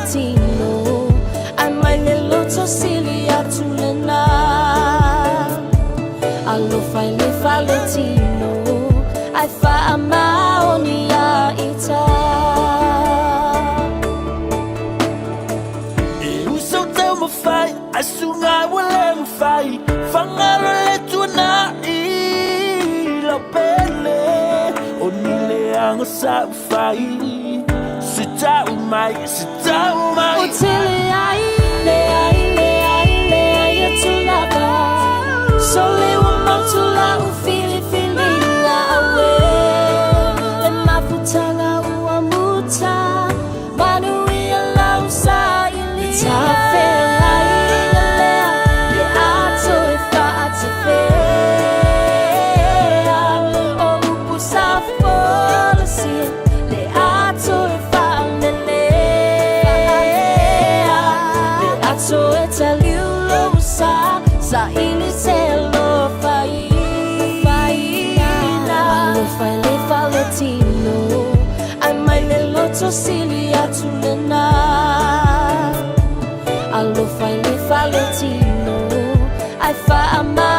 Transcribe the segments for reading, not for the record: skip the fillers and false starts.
Valentino, and my little Cecilia Tulena. I love Valentino, I found my only ita. You so tell me fight, I soon I will ever fight. Fangaro let you na ila pele, onile ang sa fight. Sita umay, Utili ai tulaba. Sole woman tula ufili la awe. Le mafutanga uamuta, manui ala usa ili. Tafe la ilea, le ato efa atefea. O upusa folasi, le ato efa anelea. Le ato etaliulosa, sa ili selo faina. Lo Valentino, ay may lelo Cecilia Tulena. Allo Valentino, ay faama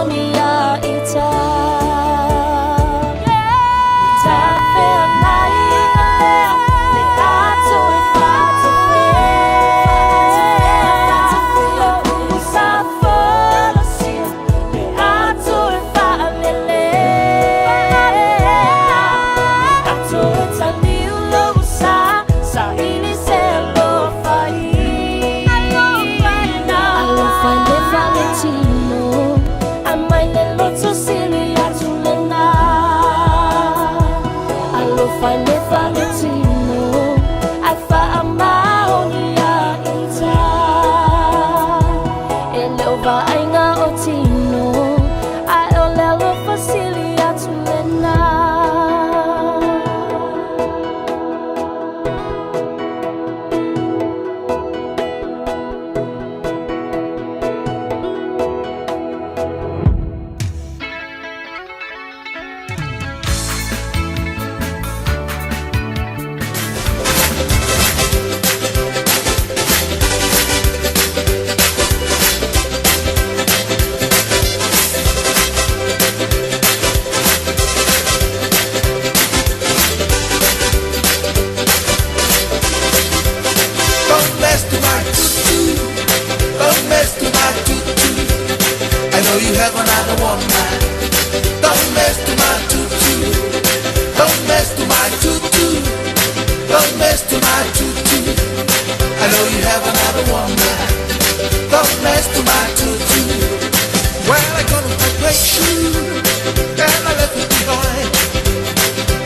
onia ita. Tafe na ilea, le ato Valentino, I found my only ita. Elova ainga otino, I olelo Cecilia Tulena. Don't mess to my tutu. Don't mess to my tutu. I know you have another one man. Don't mess to my tutu. Don't mess to my tutu. Don't mess to my tutu. I know you have another one man. Don't mess to my tutu. Well, I got on my great shoe and I left it behind.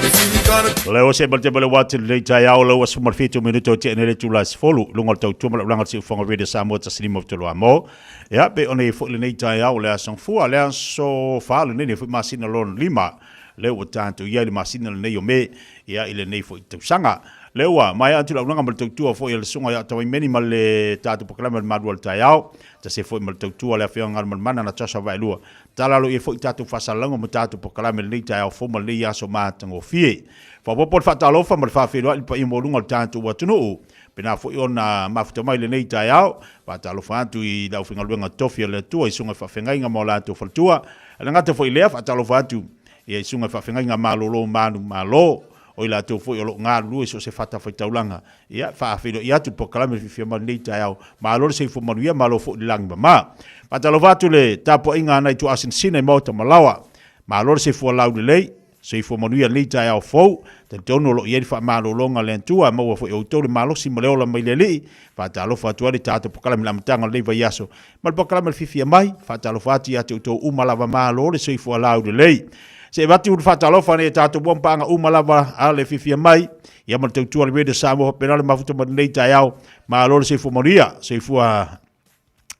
If you gonna Leo se balte bale watu le tai au lo wasu marfitu minuto te nele tu las folu lungal tau tu malanga si fonga rede Samoa ta slim of tolo amo ya be one fo le nei tai au le asang fu ale so fa le nei fu masina lon lima le o tanto ia le masina le nei o me ya ile nei fo tu sanga le wa mai atu la lunga mal tu fo ile sunga ya tawi meni mal le tatu proklama mal wal tai au ta se fo mal tu ale fa ngal mal mana na tsa vai lua tala lo e fo tatu fa salanga mo tatu proklama le nei tai au fo mal le ya so matango fie fa popol fa talo fa mal fa filo pa imo lunga tanto watunu pena fo ona mafuta mai le nei tai au pa talo fa tu i da finga luenga tofia le tu i sunga fa fenga nga mo la tu fa tua ala ngata fo ile fa talo fa tu i sunga fa fenga nga malo lo manu malo o ila tu fo lo nga lu so se fata fa taulanga ia fa filo ia tu proklama Fiafia Mai nei tai au malo se fo manuia malo fo lang ma pa talo fa tu le tapo inga na tu asin sine mo ta malawa malo se fo lau le se fo manuia nei tai au fo te tono lo ia fa malo longa le tua mo fo o to le malo si mo la mai le fa talo fa tu le tato proklama la mtanga le vai yaso mal proklama Fiafia Mai fa talo fa ti atu to umalava malo le se fo lau le se vati u fatalo fa ne tatu bompanga umalava ale Fiafia Mai ia mal tu le de Samoa penale mafuta nei tai au ma lo se fo moria se fo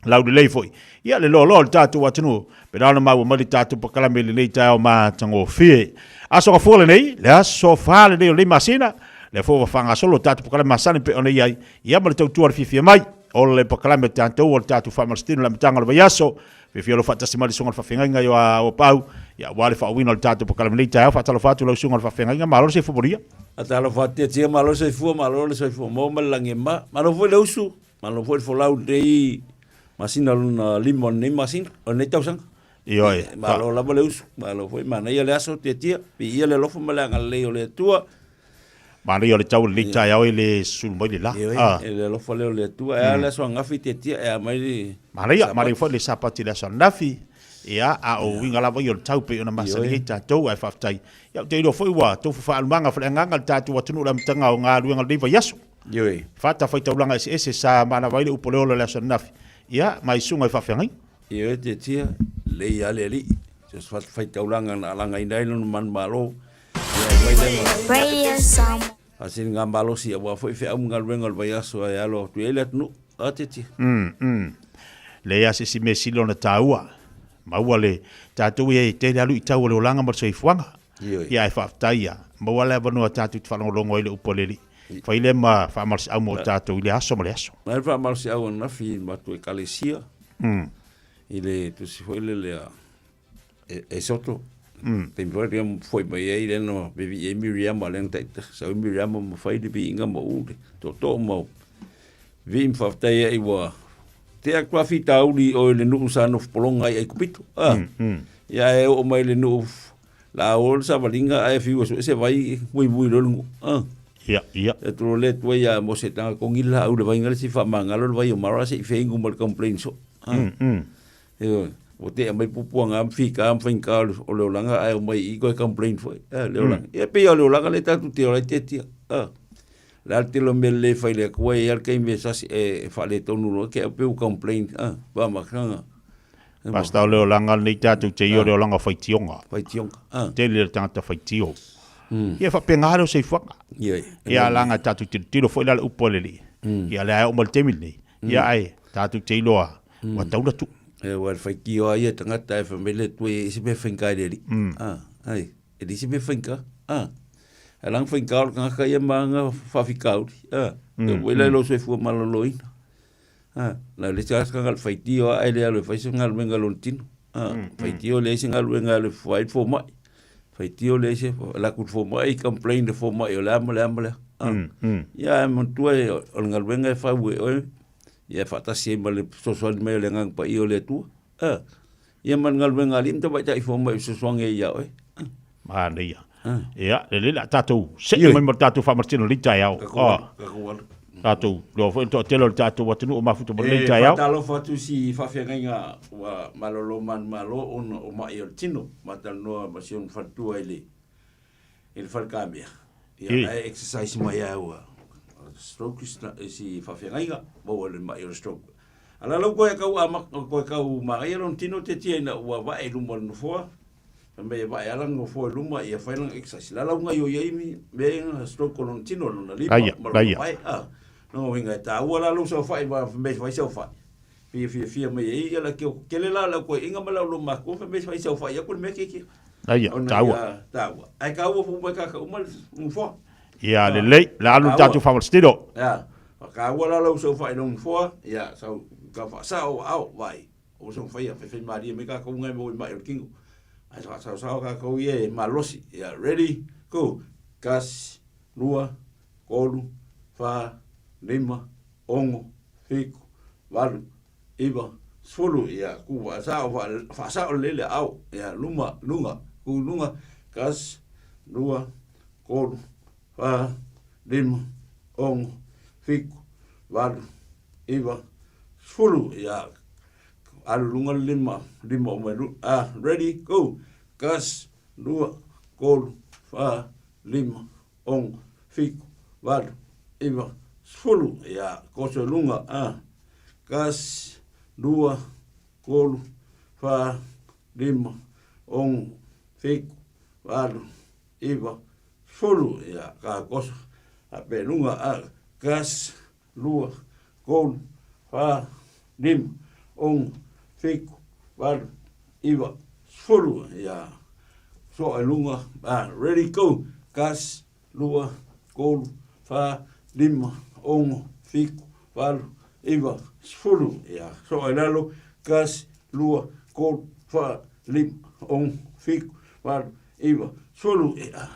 lau le foi ia le lo tatu watunu penale ma mo tatu proklama le nei tai au ma tango fie aso ka fole nei le aso fa le le masina le fo fanga solo tatu proklama masana pe ona ia mal tu le Fiafia Mai o le proklama tatu o tatu fa malstino la mtanga le yaso Fiafia lo fata simali songa fa finga yo o pau ya wale fa wino tatu pokala mli tai fa talo fatu lo sunga fa fenga nga malo se foboria atalo fatu tia malo se fu mo malange malo foi le usu malo foi fo lau dei masina luna limon ni masin on ne tausang io malo la le usu malo foi mana ia le aso tia pi ia le lofo malanga le o le tua mari o le tau le tai au le sul mo le la le lofo le tua e le so ngafi tia e mai mari fo le sapati le so nafi ia a o winga la yo tau pe ona masani ta to ai faftai ya te do foi wa to fa almanga fa nganga ta tu watu la mtanga o nga luenga liva yaso fata fa taulanga ese sa mana vai u pololo la sonafi ia mai sunga fa fengai te tia le ya le li just fa taulanga na langa indai no man malo Radio Samoa. asin nga malo si wa foi fe am nga luenga liva yaso ya lo tu ele no ateti le ya si mesilo na taua maua le tātou e te alu i tau le olanga mar seifuanga. Ia e whaaftaia. Maua le vanua tātou te whanongongo i le upoleri. Whaile ma whaamarsi au mo tātou i le aso ma le aso. Mai whaamarsi au na fi matu e kalesia. I le tusi whaile le e soto. Pempoa ria foi mai e le no bebi e Miriam a len taita. Sa Miriam mo whaile bi inga mo ude. Toto mo. Vim whaaftaia i wa te akua fita uli o le nuu sa no polonga ai kupito ya e o mai le nuu la o sa valinga ai fiu se vai muy lo ya e tro le tu ya mo se tanga con ila au le vai ngal si fa mangalo le vai o mara se fe ngum mal complain so e o te mai pupu nga fika am finka o le langa ai o mai i go complain foi le langa e pe o le langa le tatu te o le te la te lo mele fai le kua e alka ime sasi e fale tonu no ke pe u complain ba makanga basta o leo langa nei tatu te io leo langa fai tionga te le tangata fai tio ia fa pengaro sei fanga ia langa tatu te tiro foi la upoleli ia le ai o mal temili ia ai tatu te iloa wa taula tu e wa fai tio ai tangata e famele tu e se be finka deli ai e di se be finka alang foi kau nga kaya manga fafikau wela lo se fu maloloin la le chas ka ngal faitio ai le fai ngal mengalontin faitio le singal ngal fai fo mai faitio le se la ku fo mai complain de fo mai la ya mon tu o ngal venga fa we ya fata siempre le social me le ngang pa io le tu ya man ngal venga lim to ba tai fo mai so songe ya ia ia le la tatou se mai mar tatou fa martino li tai au tatou lo foi to telo tatou watu o mafuto mo li tai au talo fatu si fa fenga wa malolo man malo on o mai o tino matal no ma si un fatu ele il fa cambia ia exercise mai au stroke si fa fenga bo le mai o stroke ala lo ko ka wa ko ka ma ia on tino te tiena wa va e lumon no fo me vai ala no fo luma ia fai lang exercise la nga yo yemi me stroke on tino no li vai no winga ta wala lu so fai va me fai so fai fi me ia la ke le la ko inga mala lu ma ko me fai so fai ya ko me ke ai ta ai ka wo fu ka umal fo ia le la lu tatu fa stido ya ka wala lu so fai no fo ya so ka fa sa au vai o so fai fa mari me ka ko ngai mo mai kingo Sao ka ko ye malosi ya ready go gas lua kolu fa lima ongo fiku valu iba sulu ya ku fa sa lele au ya lunga ku lunga gas lua kolu fa lima ongo fiku valu iba sulu ya alunga lima melu ready go gas lua kolu fa lima on fiku valu iwa sulu ya koso lunga gas lua kolu fa lima on fiku valu iwa sulu ya ka koso ape lunga gas lua kolu fa lima on fiku valu iwa sulu ya so lunga ready go gas lua kolu fa lima ongo fiku valu iwa sulu ya so lalo gas lua kolu fa lim, ong, fiku, walu, iwa, sulu, ia.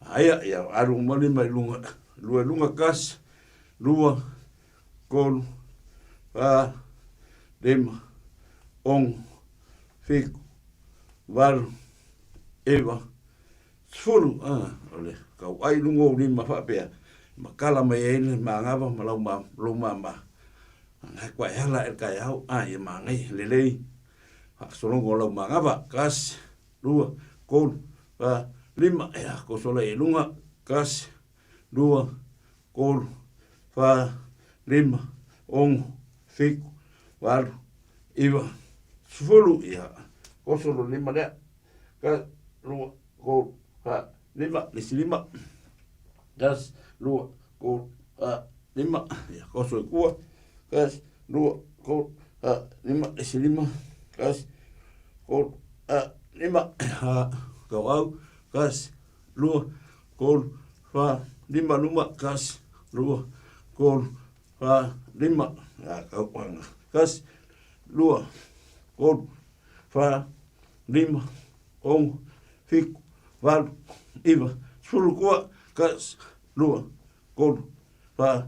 Aia, ia, aru mali mai lunga, lunga kas, lua, kolu, pa, lima, ong, fiku, walu, iwa, sulu, ole, kau ai lunga o lima whapea, makala mai ene, maangava, malau ma, ngai kwa hala e kai au, ia maangai, lelei, solongo lau maangava, kas, lua, kolu, pa, lima, ko sola e lunga, kas, lua, kolu, pa, lima, ong, fiku, walu, iwa, sulu, ko solo lima lea, kas, lua, kolu, pa, lima, lisi lima, kas, lua, kolu, pa, lima, ko solo kua, kas, lua, kolu, pa, lima, lisi lima, kas, kolu, pa, lima, kau au, kas, lua, kolu, pa, lima, luma, kas, lua, kolu, pa, lima, kau wanga, kas, lua, kolu, pa, lima, ong, fiku, walu, iwa, sulu kua, kas, lua, kolu, pa,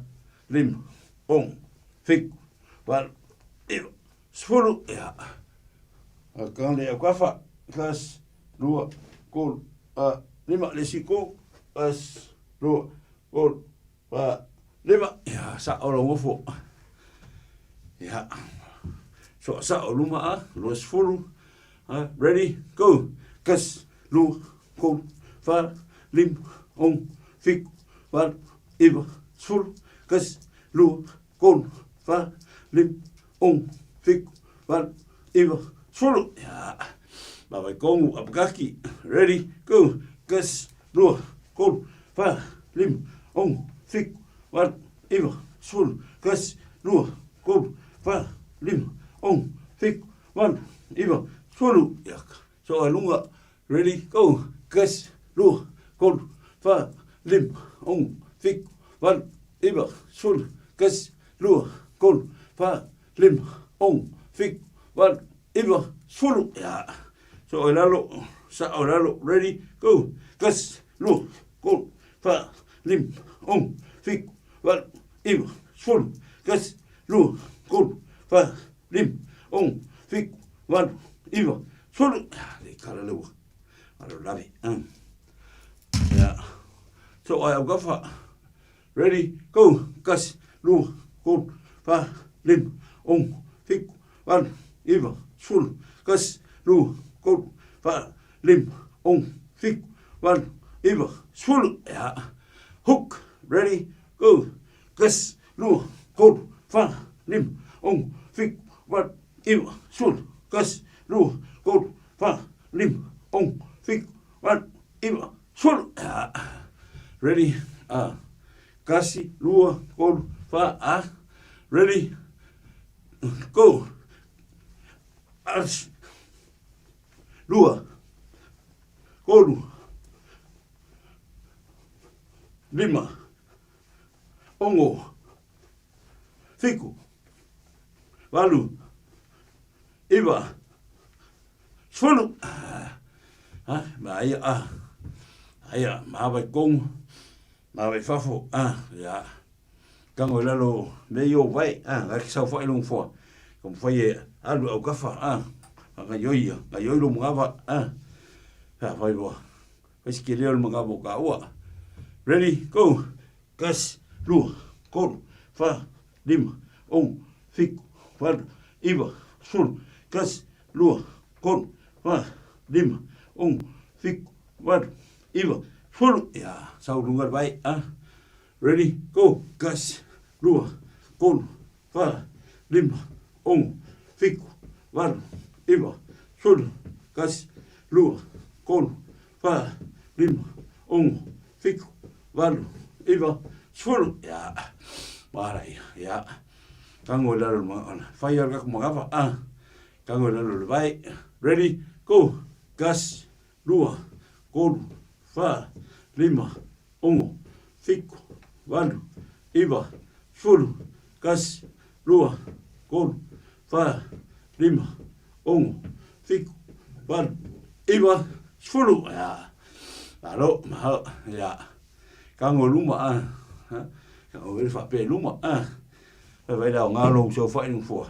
lima, ong, fiku, walu, iwa, sulu, kande au kafa, kas, lua, kolu, pa, lima, lesiko, kas, lua, kolu, pa, lima, sa ora ngofo, so sa o luma lua sfulu, ready, go, kas, lua, kolu, pa, lima, ong, fiku, walu, iwa, sfulu, kas, lua, kolu, pa, lima, ong, fiku, walu, iwa, sfulu, Bawai kongu apakaki, ready, go, kas, lua, kolu, pa, lima, ong, fiku, walu, iwa, sfulu, kas, lua, kolu, pa, lima, ong, fiku, walu, iwa, sfulu, so alunga, ready, go, kas, lua, kolu, pa, lima, ong, fiku, walu, iwa, sfulu, kas, lua, kolu, pa, lima, ong, fiku, walu, iwa, sfulu, so lalo, sa lalo, ready, go, kas, lua, kolu, pa, lima, ong, fiku, walu, iwa, sfulu, kas, lua, kolu, pa, lima, ong, fiku, walu, iwa, sfulu, kala lewa, alo lavi, so ai au gafa, ready, go, kas, lua, kolu, pa, lima, ong, fiku, walu, iwa, sfulu, kas, lua, kolu, pa, lima, ong, fiku, walu, iwa, sfulu, hook, ready, go, kas, lua, kolu, pa, lima, ong, fiku, walu, iwa, sfulu, kas, lua, kolu, pa, lima, ong, fiku, walu, iwa, sfulu, ready, kasi, lua, kolu, pa, ready, go, lua, kolu, lima, ongo, fiku, walu, iwa, sfulu, aia, maawai kongu, maawai fafo, kango lalo meio vai, ngaki sau fai long fua, kom fai alu au kafa, nga yoi lo mungava, fai boa, fai sikileo lo mungava ka ua, ready, go, kas, lua, kolu, fa, lima, ong, fiku, walu, iwa, sfulu, kas, lua, kolu, fa, lima, ong, fiku, walu, iwa, sfulu, sau lungar vai, ready, go, kas, lua, kolu, fa, lima, ong, fiku, walu, iwa, sfulu, kas, lua, kolu, fa, lima, ong, fiku, walu, iwa, sfulu, marai, kango lalo mga, fire ka kumagawa, kango lalo vai, ready, go, kas, lua, kolu, fa, lima, ong, fiku, walu, iwa, sfulu, kas, lua, kolu, fa, lima, ong, fiku, Walu, iwa, sfulu, ya. Alo, mahalo, ya. Kango luma, kango vele whape luma, vai lau ngā long so fighting for,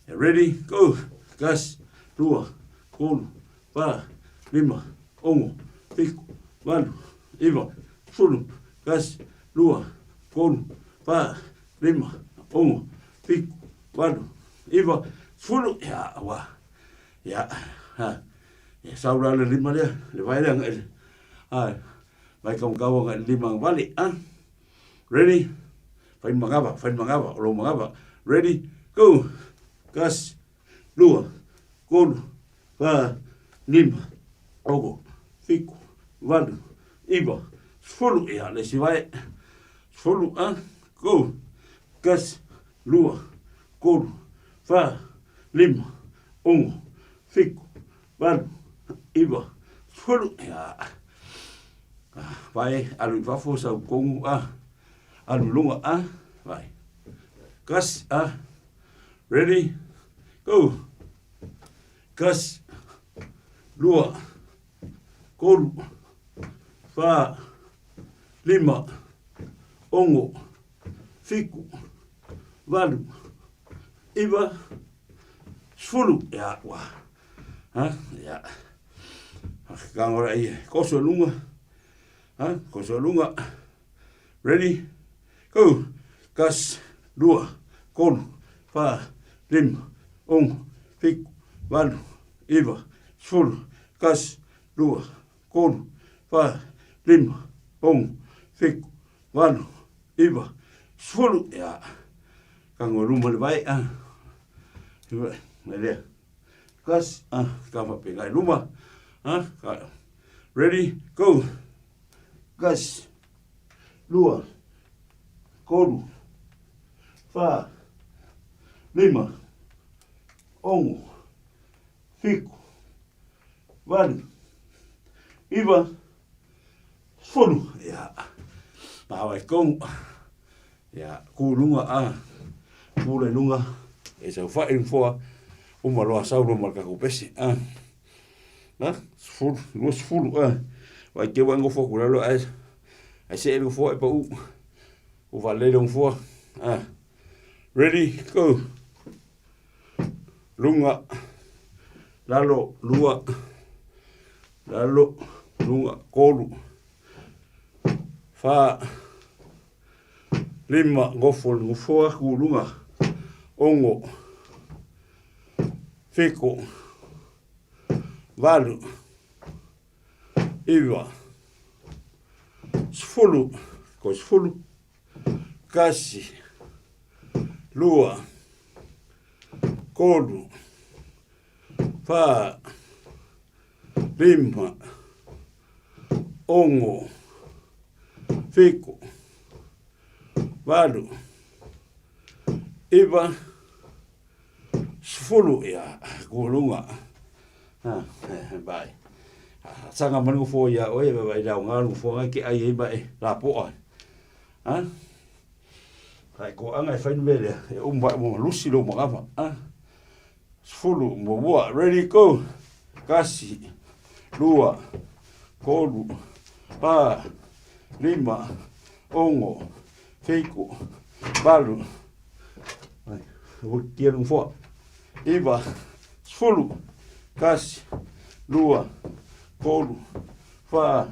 ready, go, gas, lua, kolu, pa, lima, ongo, piku, walu, iwa, sfulu, gas, lua, kolu, pa, lima, ongo, piku, walu, iwa, sfulu, ya, wa, ya, ya, saura le lima lea, le vai lea ngai, vai kawa ngai lima wale, ready, fain mangava, olo mangava, ready, go, gas, lua, kolu, pa, lima, ongo, piku, walu, iwa, sfulu, ya, le si vai, sfulu, go, gas, lua, kolu, pa, lima, ongo, piku, walu, iwa, sfulu, ya, vai, alu wafo sa kongu, alu lunga, vai, gas, ready, go, gas, lua, kolu, pa, lima, ongo, fiku, walu, iwa, sfulu, ya, wa, ya, kangora i, koso lunga, koso lunga, ready, go, gas, lua, kolu, pa, lima, ongo, fiku, walu, iwa, sfulu, gas, lua, kolu, pa, lima, ongo, fiku, walu, iwa, sfulu, ya, kango luma le vai, lea, gas, kama pengai luma, ready, go, gas, lua, kolu, pa, lima, ongo, fiku, walu, iwa, sfulu, ya, mawai kong, ya, kulunga, kule lunga, e sa whaing fua, umaloa sauro malkako pesi, sfulu, lua sfulu, wai ke wango fua kulalo, ai se elu fua e pa u valele fua, ready, go, lunga, lalo, lua, lalo, lunga, kolu, fa, lima, ngofo, fua, kulunga, ongo, fiku, walu, iwa, sfulu, ko sfulu, kasi, lua, kolu, pa, lima, ongo, fiku, walu, iwa, sfulu, ya, kulunga, bye. Sanga manu fo ya oe ba ida ngalu fo ke ai ba la po ai ko anga fain vele e umba mo lusi lo magava sfulu mo boa ready go kasi lua kolu pa lima ongo fiku balu ai o tiro fo iba sfulu kasi lua kolu, fa,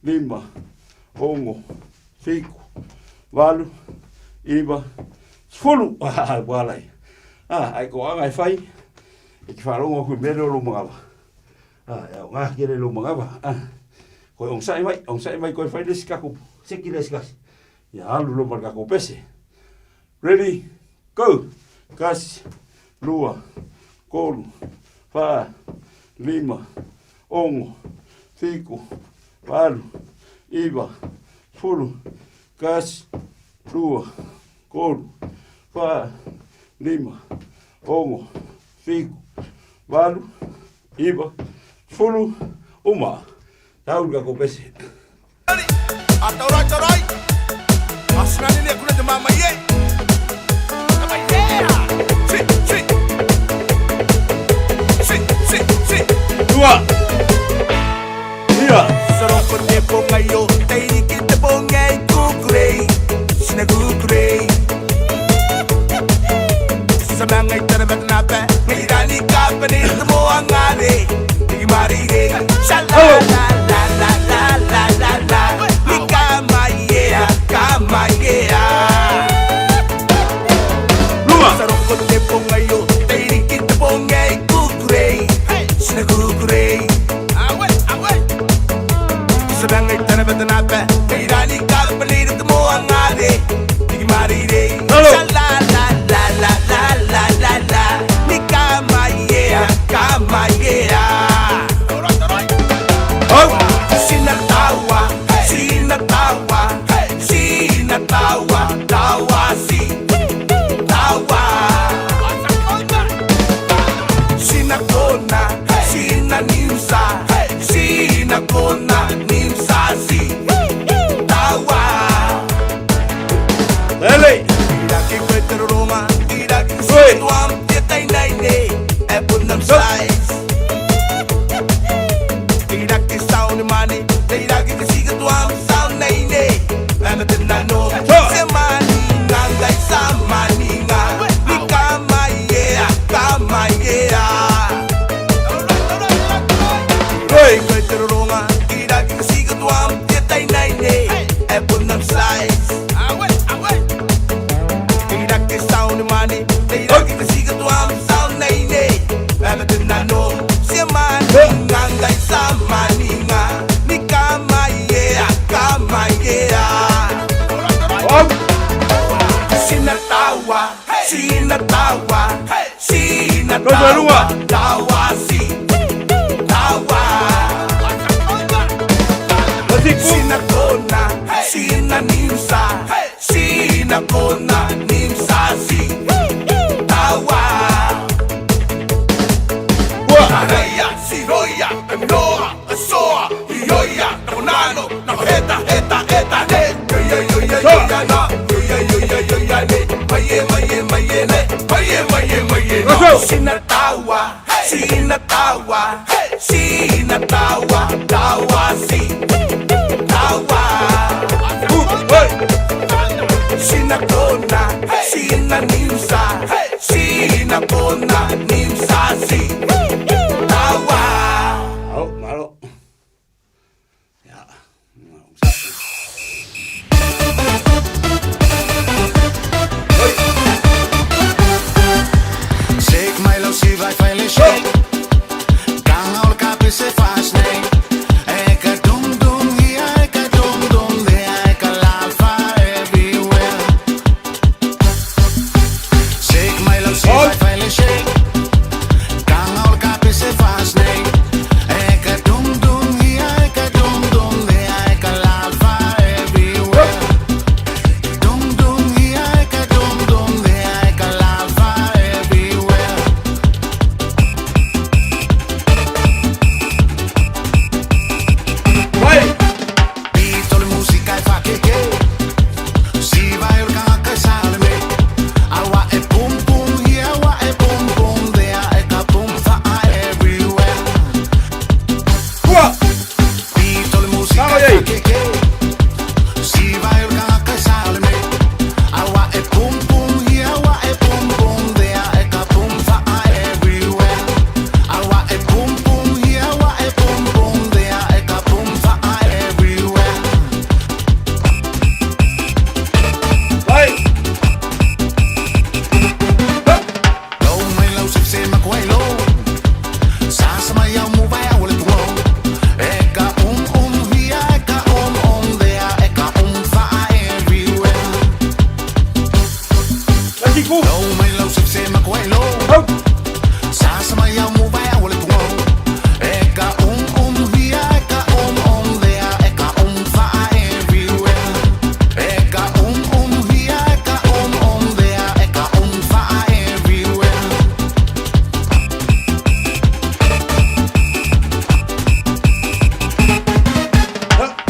lima, ongo, fiku, walu, iwa, sfulu, walai. Ai ko angai fai, e ki wharongo kui mero lo mangava. Ngā kere lo mangava. Koe ong sai mai koe whai lesi kako, seki lesi kasi. Ia alu lo mar kako pese. Ready, go, kasi, lua, kolu, fa, lima, ongo, fiku, walu, iwa, sfulu, kasi, lua, kolu, fa, lima, ongo, fiku, walu, iwa, sfulu, uma. Tau kako pese. Atorai. Asunani ne kuna de mama ye. Mama yeah. Si. Sinatawa, sinatawa, Rosalua. sinatawa, tawa, si, tawa. Sinakona, sinanimsa, sinakona, nimsa, si, tawa. Araya, siroya, noa, soa, yoya, konano, na heta, heta, heta, ne, yo, yo, yo, yo, yo, no, yo, yo, yo, yo, yo, ne, maye, maye, maye, ne, maye, maye, maye, no. Sinatawa, sinatawa, sinatawa, tawa, si, tawa. Sinakona, sinanimsa, sinakona, nimsa, si, tawa. Au, malo. Ya. Shake my love, see vai fai shake. Gang all capi se fast name. Eka dum dum here, eka dum dum there, eka lava everywhere. Shake my love, see vai fai shake. Gang all capi se fast name. Eka dum dum here, eka dum dum there, eka lava everywhere. Dum dum here, eka dum dum there, eka lava everywhere. Vai. Beatole musica e fa che si vai il cacca salme. Awa e pum pum here, awa e pum pum there, e ka pum fa everywhere. Ua. Beatole musica Vamos e aí. fa che si vai il cacca salme. Awa e pum pum here, awa e pum pum there, e ka pum fa everywhere. Awa e pum pum here, awa e pum pum there, e ka pum fa everywhere. Vai. Low my low sip say my quay low. Sasa my young move I will it grow. Eka here, eka there, eka fa everywhere. Lagi ku. Low my low sip say my quay low. Au. Sasa my young move I will it grow. Eka here, eka there, eka fa everywhere. Eka here, eka there, eka fa everywhere.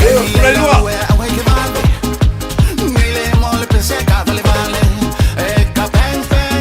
Eu, por aí no ar. Nile mole pense ka vale vale. Eka pen pen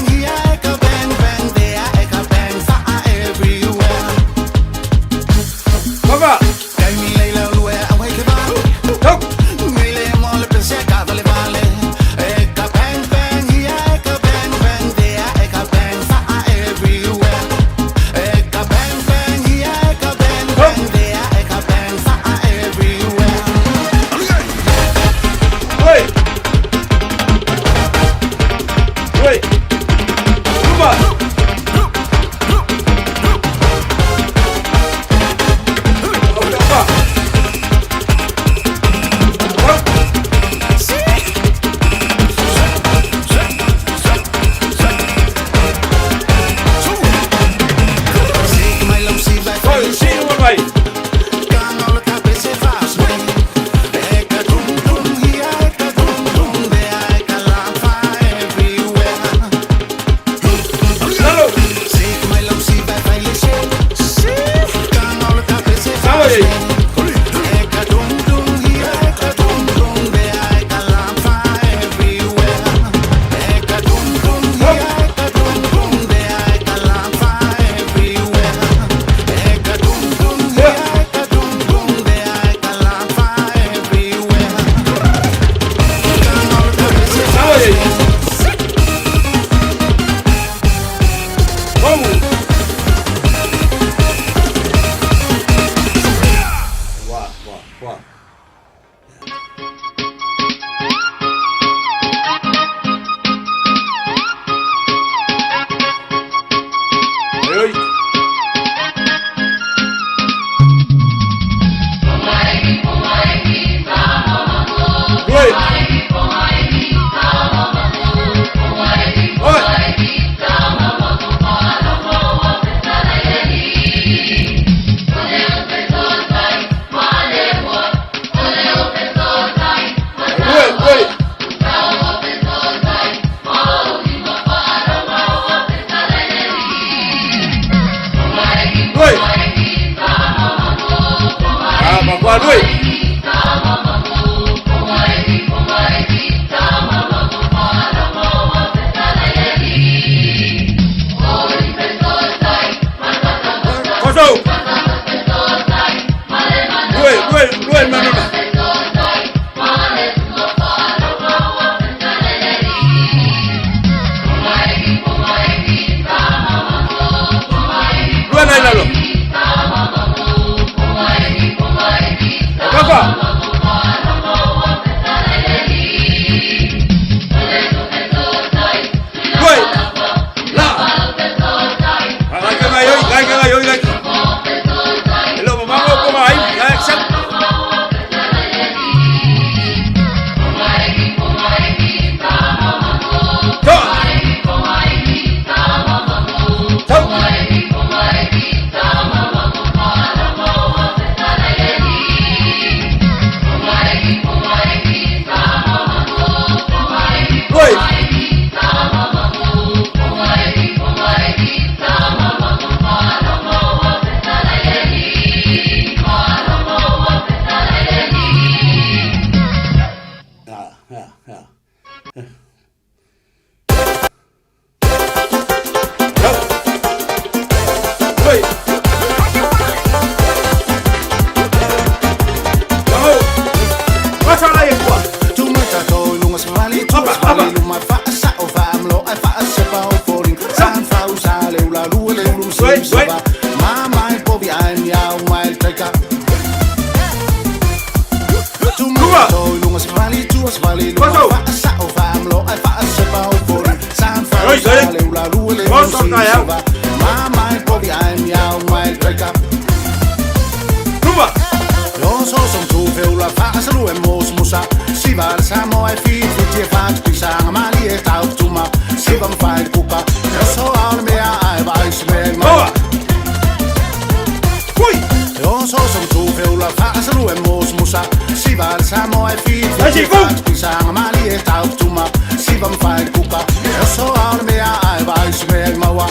Samoa Fiafia Mai pisang mali tau tuma sibam fai kuka so al mea ai vai sme ma Ui yo so som tu feula fa salu emos musa sibal Samoa Fiafia Mai pisang mali tau tuma sibam fai kuka so al mea ai vai sme ma wa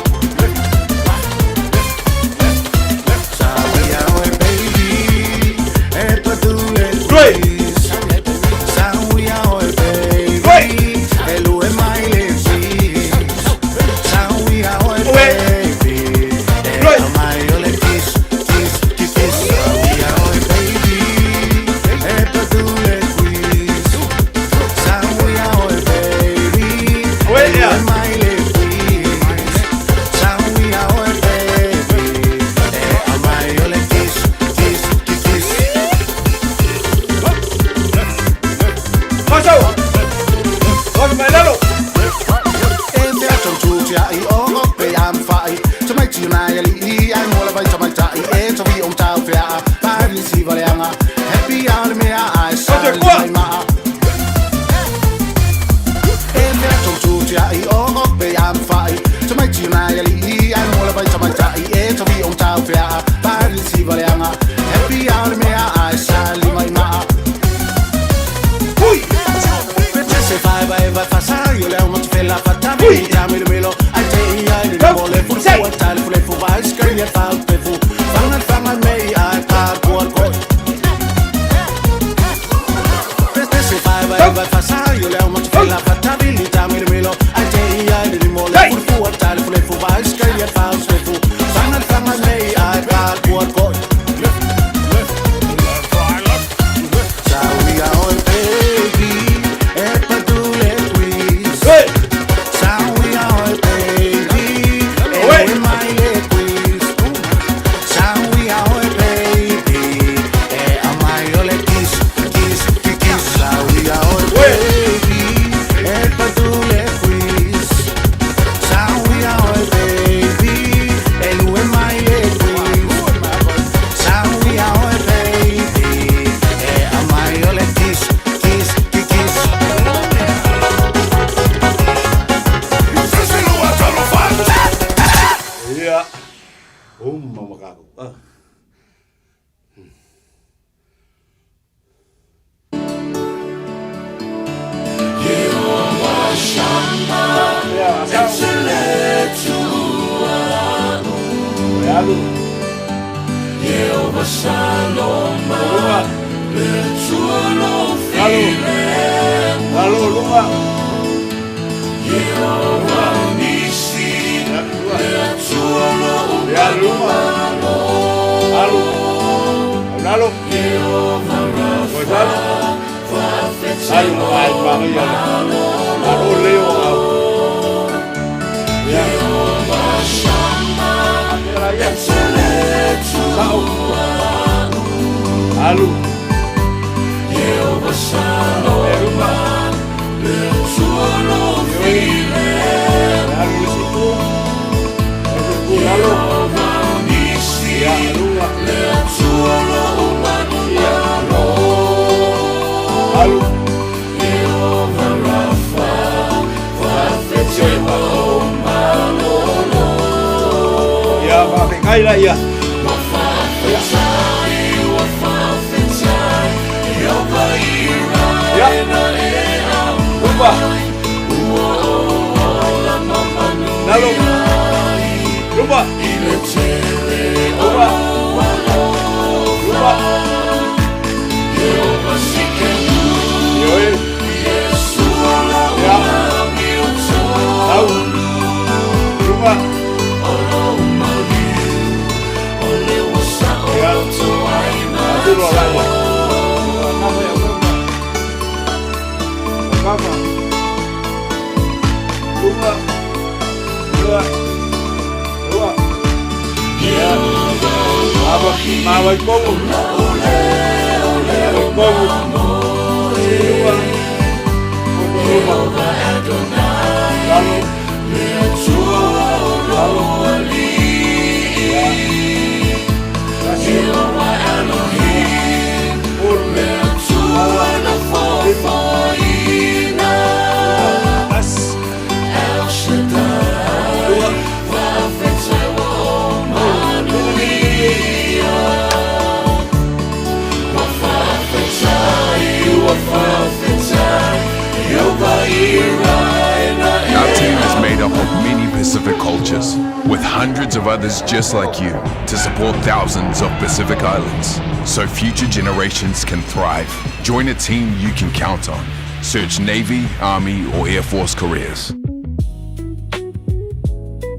Our team is made up of many Pacific cultures, with hundreds of others just like you, to support thousands of Pacific islands, so future generations can thrive. Join a team you can count on. Search Navy, Army, or Air Force careers.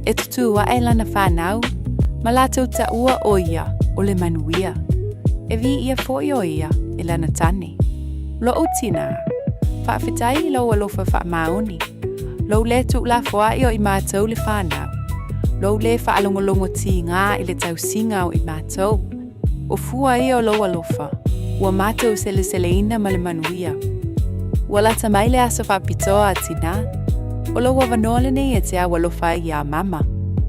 E tutua e lana whanau, ma lātou ta ua o ia o le manuia. E vi ia fōi o ia e lana tane. Lo o tina, whaafetai lo alofa whaamaoni. Lo le tu la fōai o i mātou le whanau. Lo le whaalongolongo ti ngā i le tau singa o i mātou. O fua i o lo alofa, ua mātou sele ina ma le manuia. Ua la tamai le asa whaapitoa tina. O lo wavanoa nei e te awa lofa i a mama.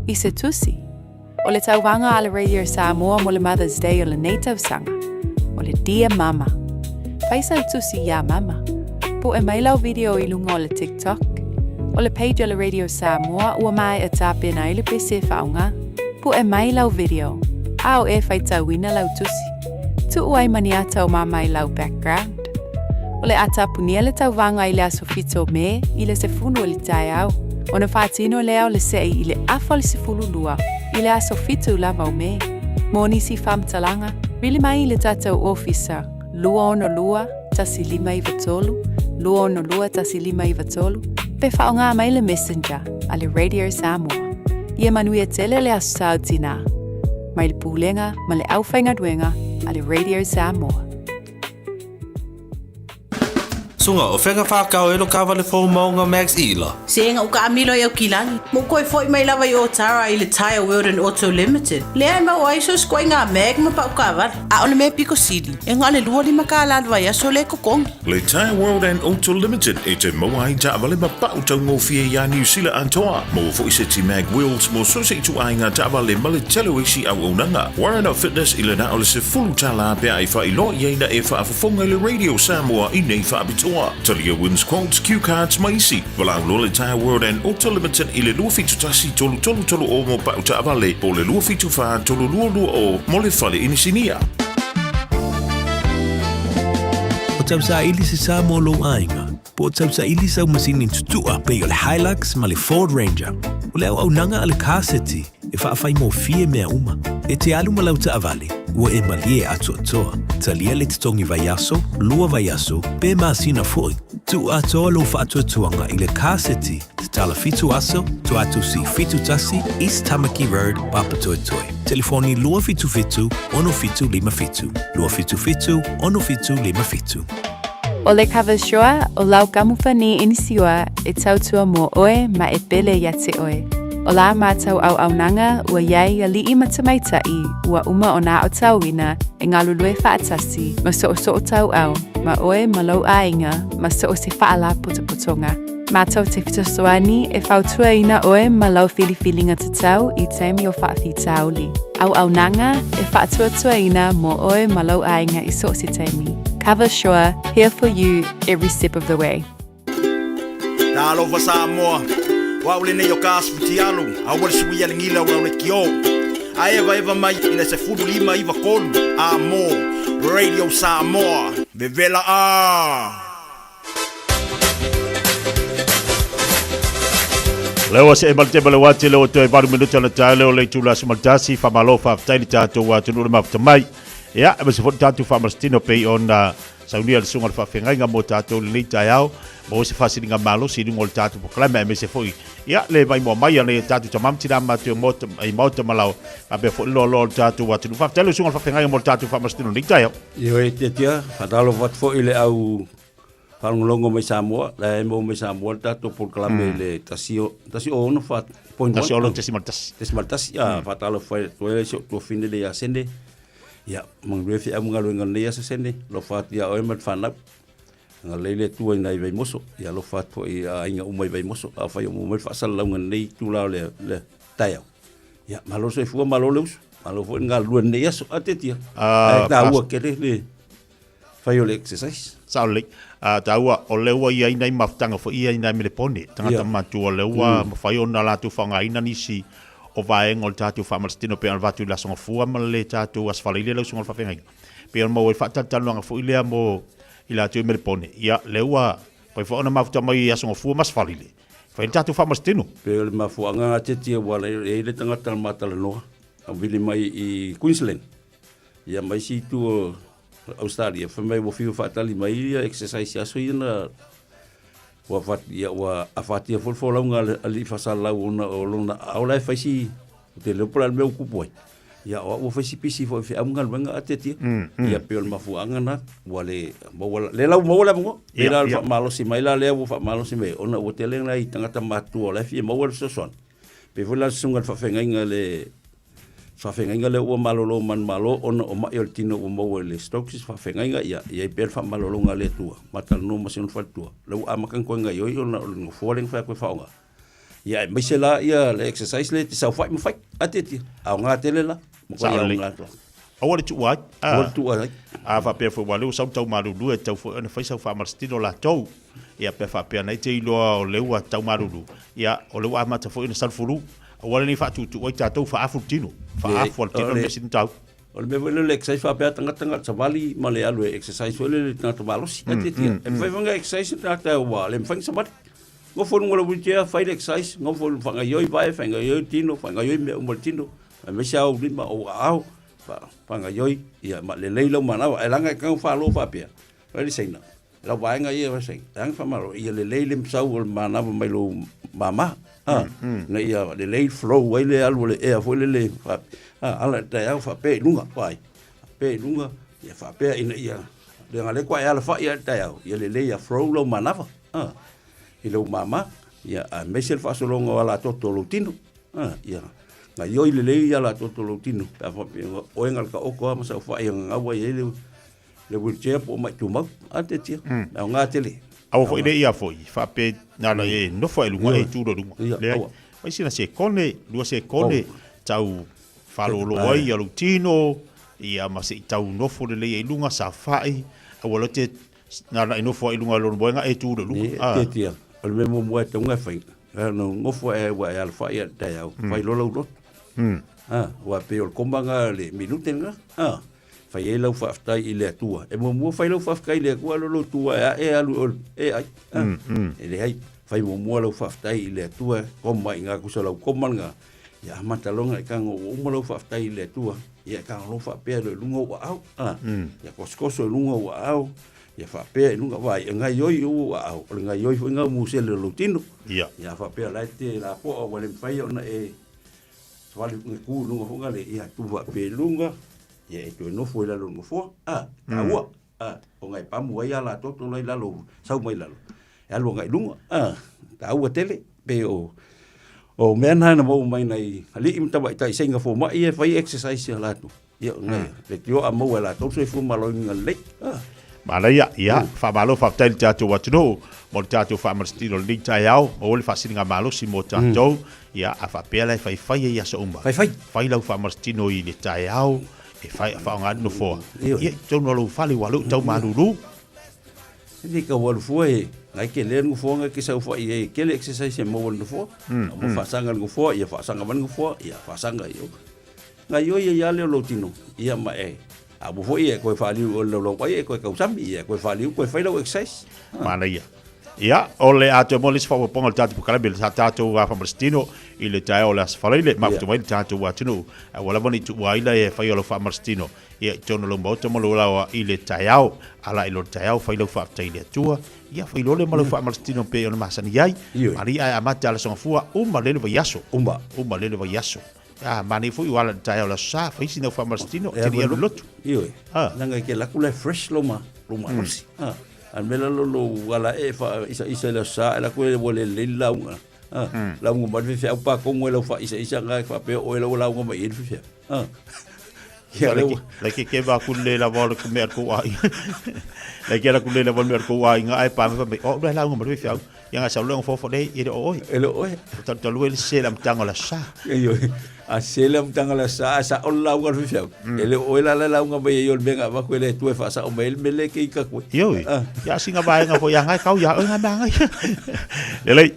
I se tusi. O le tauwanga a le Radio Samoa mo le Mother's Day o le Native Sanga. O le Dear Mama. Faisa tusi i a mama. Po e mailau video i lunga o le TikTok. O le page o le Radio Samoa ua mai e tāpena i le pese whaunga. Po e mailau video. Ao e whaitauina lau tusi. Tu uai maniata o mama i lau background. O le atapunia le tauwanga i le asofito me i le sefunu o le tai au. O na whaatino leo le sei i le afa le sefulu lua i le asofito la mau me. Moni si whamtalanga, rili mai i le tatau officer. Lua ono lua, tasi 5 lua ono lua, tasi 5 Pe whaonga mai le messenger a le Radio Samoa. Ia manuia tele le asau tina. Mai le pūlenga ma le awhainga duenga a le Radio Samoa. Sunga o whenga whakao elo kawa le fō maunga Max Ila. Senga o ka amilo i au kilangi. Mo koe fōi mai lawa i o tara i le Tire World and Auto Limited. Lea ma o aiso skoi ngā meg ma pau kawa. A ole me piko sidi. E ngā le lua lima ka alalwa ia so le kokong. Le Tire World and Auto Limited e te moa i ta avale ma pau tau ngofia ia New Zealand antoa. Mo fo i se ti mag wheels mo so se i tu ai ngā ta avale ma le telewishi au unanga. Warren Fitness i le na ole se fulu tala pia i wha i lo i eina e wha afafonga i le Radio Samoa i nei wha abitoa. Talia wins quotes, cue cards, maisi. Walau lo le Tire World and Auto Limited i le lua fitu tasi tolu o mo pau ta avale. Po le lua fitu wha tolu lua o mo le whale inisinia. O tau sa ili se sa mo lo ainga. Po tau sa ili sa umasini tutua pe o le Hilux ma le Ford Ranger. O le au nanga ale kaseti e whaafai mo fie mea uma. E te alu malau ta avale. Ua e malie atu atoa. Talia le titongi vaiaso, lua vaiaso, pe maasina foi. Tu atoa lo whaatu atuanga i le kaseti. Te tala fitu aso, tu atu si fitu tasi, East Tamaki Road, Papatoetoe. Telefoni lua fitu fitu, ono fitu lima fitu. Lua fitu fitu, ono fitu lima fitu. O le kawashoa o lau kamufani inisiwa e tautua mo oe ma e pele ya te oe. O la mātau au aunanga ua iai a li matamaitai ua uma o nā o tauina e ngā lulue whaatasi ma so o tau au ma oe ma lau ainga ma so o se whaala putoputonga. Mātau te fitosoani e whautua ina oe ma lau whiliwhilinga te tau i teimi o whaafi tauli. Au aunanga e whaatuatua ina mo oe ma lau ainga i so o se teimi. Cover Shore, here for you every step of the way. Nālofa Samoa. Waule nei o kāsputi alu, a wale sui ale ngila waule ki o. A eva mai ina se fudu 5 kolu, a mo, Radio Samoa, vevela a. Leo se malte bale wati leo to e baru minuta na ta leo le tula se maltasi fa malofa fa tato wa tunu ma fa mai. Ya, e se fot tatu fa marstino pe ona saunia le sunga fa fenga mo tato le taiao. Mo se fasi nga malo si ngol tatu po klama me se foi ya le vai mo mai le tatu tamam tira ma tu mot ai mot malo abe fo lo tatu wa tu fa tele sunga fa fenga mo tatu fa mastino ni tayo yo e te tia fa dalo vat fo ile au Whalongolongo mai Samoa, la mo mai Samoa tato proclame le tasio ono fa point tasio ono tesimaltas. Tesimaltas ya fatalo foi toele to fine de ya sende. Ya mangrefi amungalo ngale ya sende lo fat ya o mat fanap. Ngalele tu nai vai moso ya lo fat po ya inga umai vai moso a fa yo mo fa sal ngan nei tu la le tayo. Ya malo se fu malo leus. Malo foi ngalu ne ya so atetia. Ta u ke le fa yo le exercise. Saulik taua o leua ia ina maftanga fo ia ina melepone tangata matu o leua mafai ona la tu fanga ina nisi o vaeng o tatu fa malstino pe al vatu la songa fua male tatu asfalile la songa fa fenga pe mo fa tatalu nga fo ile mo ila tu melepone ia leua pa fo ona mafta mai ia songa fua masfalile fa tatu fa malstino pe le mafuanga tete wala ile tangata matala no vili mai I Queensland ia mai si tu Australia fa mai wo fiu fatali mai exercise aso ina wa fat ya wa afati fol nga ali fasala una olona aula fa si te le plan meu kupoi ya wa fa si pisi fo fi amngal nga ateti ya peol mafuanga na wale le la mo wala mo ila malo si mai la le wo fa malo si me ona wo teleng lai tangata matu ola fi mo wala so son pe vola sungal fa fenga le fa fenga le o malolo man malo ona o mai el tino o mo le stocks fa fenga ya per fa malolo nga le tua matal no masin fa tua lo amakan ko nga yo ona no foling fa ko fa nga ya misela ya le exercise le sa fa mo fa ateti a nga tele la mo ko ya nga to awale tu wa a fa pe fo wale sa tau malu lu e tau fo ona fa sa fa marstino la tau ya pe fa pe na te lo o le wa tau malu ya o le wa mata fo ina salfuru wala ni fa tu wa tau fa afutino fa afutino me sin tau o le vele le exercise fa pe tanga savali male alu exercise wele tanga balosi ateti e fa vanga exercise tanga wa le fang sabat ngo fo ngola wheelchair fa exercise ngo fo fanga yoi vai fanga yoi tino fanga yoi me mo tino me sa o lima o au fanga yoi ia ma le leilo mana e langa ka fa lo fa pe ali seina la vai nga ia sei tang fa malo ia le leile sa o mana mai lo mama na ia le late flow wai le alu le e foi le fa ala ta ia fa pe lunga vai pe lunga ia fa pe ina ia le ngale kwa ia fa ia ta ia le le ia flow lo manava i lo mama ia a mesel fa solo ngala toto lo tino ia nga yo le le ia la toto lo tino pa fa pe o engal ka o ko ma sa fa ia nga wa ia le wheelchair po ma tu ma ate tia nga tele au fo ide ia foi fa pe na la e no foi lu e tu do le ai sina se kone lu se kone tau fa lo ai lu tino ia ma se tau no fo le e lunga sa fai au lo te na la no foi lunga lo boenga e tu do lu te tia al memo mo te nga fai no ngo fo e wa al fa ia te au fai lo lo wa pe o kombanga le minute nga fa ye lo fa sta ile tua e mo fa lo fa ka ile ko lo tua e alu e ai ele ai fa mo lo fa sta ile tua ko mai nga ku so lo ko manga ya mata longa ka ngo mo lo fa sta ile tua ya ka lo fa pe lo lungo wa au ya ko so lungo wa au ya fa pe lunga vai nga yo wa au nga yo nga mu se lo tino ya fa pe la te la po o le fa yo na e wali ku lunga funga le ya tu va pe lunga ya itu no foi la lo fo taua o ngai pamu ai ala toto lai lalo sau mai lalo ya lo ngai lunga taua tele pe o men hana mo mai nei ali im tabai tai singa fo mai e fai exercise la tu ya ngai le tio a mo la to so fu malo ngai mala ya fa malo fa tel teatro watno mo teatro fa marstino li taiao o le fa singa malo si mo teatro ya a fa pela fai ya so umba fai la fa marstino i le taiao e fai fa nga no fo e to no lo fali walu tau maruru ni ka walu fo e ngai ke len fo nga ke sa fo e ke le exercise mo walu fo mo fa sanga ngo fo e fa sanga man ngo fo e fa sanga yo ngai yo ya le lo tino ia ma e a bo fo e ko fa li lo e ko ka usami e ko fa li ko fa lo exercise mana ia ole ato molis fa pongal tatu kala bil tatu wa fa marstino ile tai ole as falile ma fu mai tatu wa tunu wala boni tu wa ile fa yo fa marstino ia tono lo mo to mo la ile taiao ala ilo taiao fa ilo fa taile tua ia fa ilo le mo fa marstino pe ona masani ai mari ai amata la son fua uma le va yaso uma le va yaso mani fu wala taiao la sa fa sino fa marstino te ia lotu nanga ke la kula fresh lo ma rosi An mela lo wala e fa isa le sa la ko le launga. Launga ma fe pa ko ngelo fa isa nga fa pe o lo launga ma e fe. Like ke ba kulle la vol ku mer ko ai. Like la kulle la vol mer ko ai nga ai pa me o la launga ma fe yang asal lo fo dei e oi. Elo oi. Ta lo el selam tangola sa. Yo. A selam tangola sa o launga fe. Ele o la launga ba yo benga ba ko le tu fa sa o mele ke ka ko. Yo. Ya singa ba nga fo yang ai kau ya nga ba ngai. Lele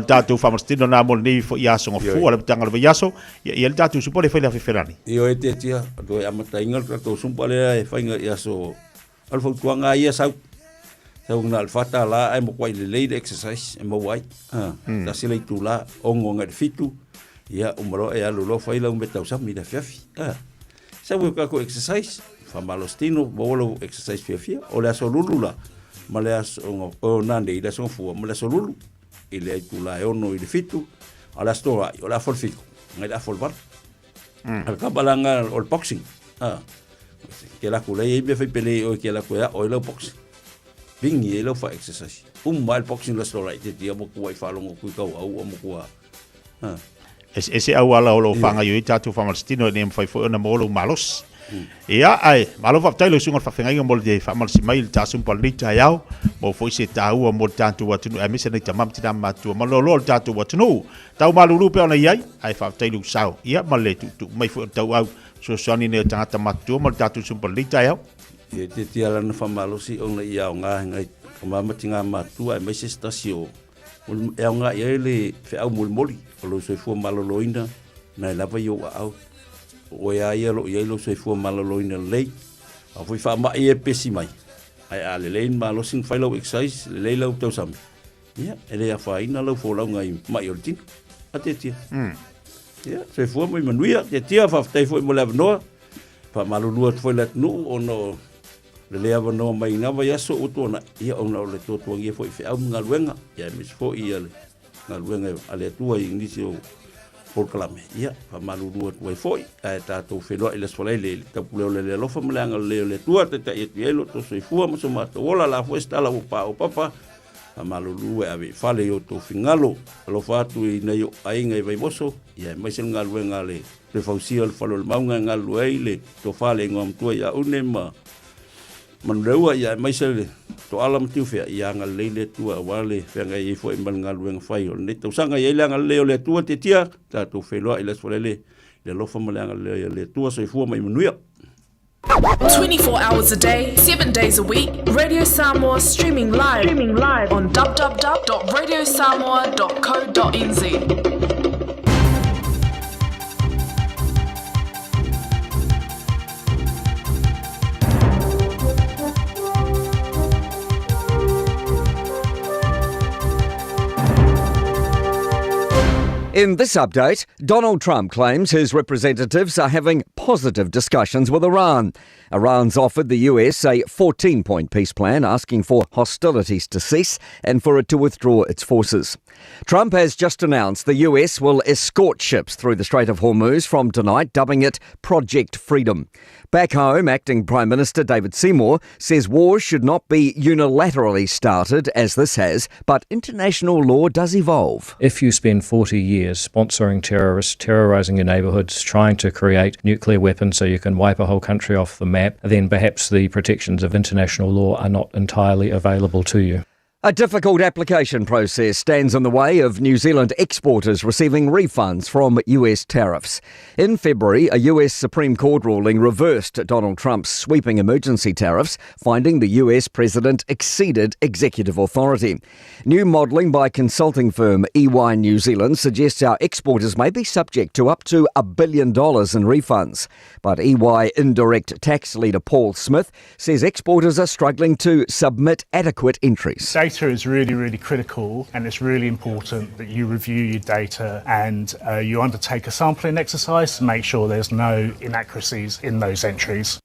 tatu famastino na mol ni fo ya so fo ala tangola ba yaso ya tatu supone fe la ferani. Yo e te tia do ya mata ingal to sumpale e fa inga yaso. Al fo tuanga ia sa Sa una alfata la ai mo kwai le lead exercise e mo wai. Ta sile tu la ongo ngat fitu. Ya umro e alu lo fai la un betau sa mi da fiafi. Sa wo ka ko exercise fa malostino bolo exercise fiafia o la solulu la. Ma le as o nande ida so fu ma la solulu. Ile tu la ono i fitu. Ala stora o la for fitu. Ngai da for bar. Al kabalanga o boxing. Ke la kula e be fai pele o ke la kula o lo boxing. Bingi lo fa exercise. Mal boxing la story te dia mo ko fa longo ku ka au mo ko. Ese awala lo fanga yo tatu famastino nem fai fo na molo malos. Ia ai, malo fa tailo sunga fa fenga ngol de fa mal simail ta sum pal rita yao. Mo fo se ta u mo tantu watu e misa na tamam tina matu mo lo tatu watu no. Tau malulu pe ona yai, ai fa tailo sao. Ia male tu mai fo tau au so soni ne tata matu mo tatu sum pal rita yao. Ye te tiala na famalosi o na ia nga ngai kama matinga matu ai mai se stasio e nga ye le fe au mulmoli o lo so fu maloloina na lava yo au o ya ye lo so fu maloloina le a foi fa ma e pesi mai ai ale le malosin failo exercise le lo to sam ya ele ya fa ina lo fo lo ngai mai ortin atetia ya se fu mai manuia te tia fa te fu mo la no fa malulu foi la no o no le lea no mai na vai aso o tona ia ona o le toto ngia foi fe au ngaluenga ia mis fo ia le ngaluenga ale tua inisi o proclame ia fa malulu o foi a tato fe lo ile sole le tapulo le lo fa mlanga le tua te te ielo to so fu mo so mato ola la fo sta la o papa a malulu e ave fale o to fingalo lo fatu i nei ainga i vai boso ia mai se ngaluenga le fausia le falo le maunga ngaluei le to fale ngom tua ia unema man rewa ya mai se to alam tiu fe ya ngal le tua wale fe ngai fo man ngal wen fai o ne to sanga ye la ngal le tua te tia ta to fe lo ile so le lo fa mal ngal le tua so fu mai manuia 24 hours a day, 7 days a week. Radio Samoa streaming live on www.radiosamoa.co.nz. In this update, Donald Trump claims his representatives are having positive discussions with Iran. Iran's offered the US a 14-point peace plan asking for hostilities to cease and for it to withdraw its forces. Trump has just announced the US will escort ships through the Strait of Hormuz from tonight, dubbing it Project Freedom. Back home, Acting Prime Minister David Seymour says wars should not be unilaterally started, as this has, but international law does evolve. If you spend 40 years sponsoring terrorists, terrorising your neighbourhoods, trying to create nuclear weapons so you can wipe a whole country off the map, then perhaps the protections of international law are not entirely available to you. A difficult application process stands in the way of New Zealand exporters receiving refunds from US tariffs. In February, a US Supreme Court ruling reversed Donald Trump's sweeping emergency tariffs, finding the US president exceeded executive authority. New modelling by consulting firm EY New Zealand suggests our exporters may be subject to up to $1 billion in refunds. But EY indirect tax leader Paul Smith says exporters are struggling to submit adequate entries. Data is really critical, and it's really important that you review your data and you undertake a sampling exercise to make sure there's no inaccuracies in those entries.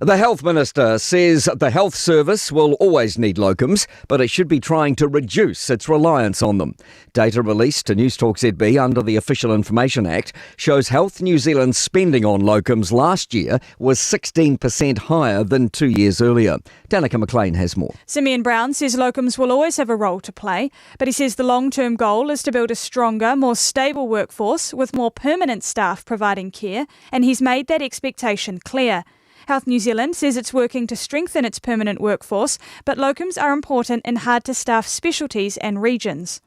The Health Minister says the health service will always need locums, but it should be trying to reduce its reliance on them. Data released to Newstalk ZB under the Official Information Act shows Health New Zealand's spending on locums last year was 16% higher than 2 years earlier. Danica McLean has more. Simeon Brown says locums will always have a role to play, but he says the long-term goal is to build a stronger, more stable workforce with more permanent staff providing care, and he's made that expectation clear. Health New Zealand says it's working to strengthen its permanent workforce, but locums are important in hard-to-staff specialties and regions.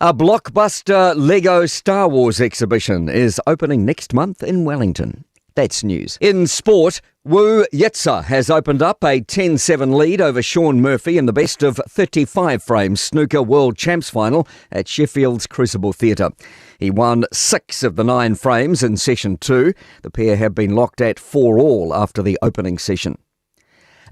A blockbuster Lego Star Wars exhibition is opening next month in Wellington. That's news. In sport, Wu Yitsa has opened up a 10-7 lead over Sean Murphy in the best of 35 frames snooker World Champs final at Sheffield's Crucible Theatre. He won 6 of the 9 frames in session 2. The pair have been locked at 4-all after the opening session.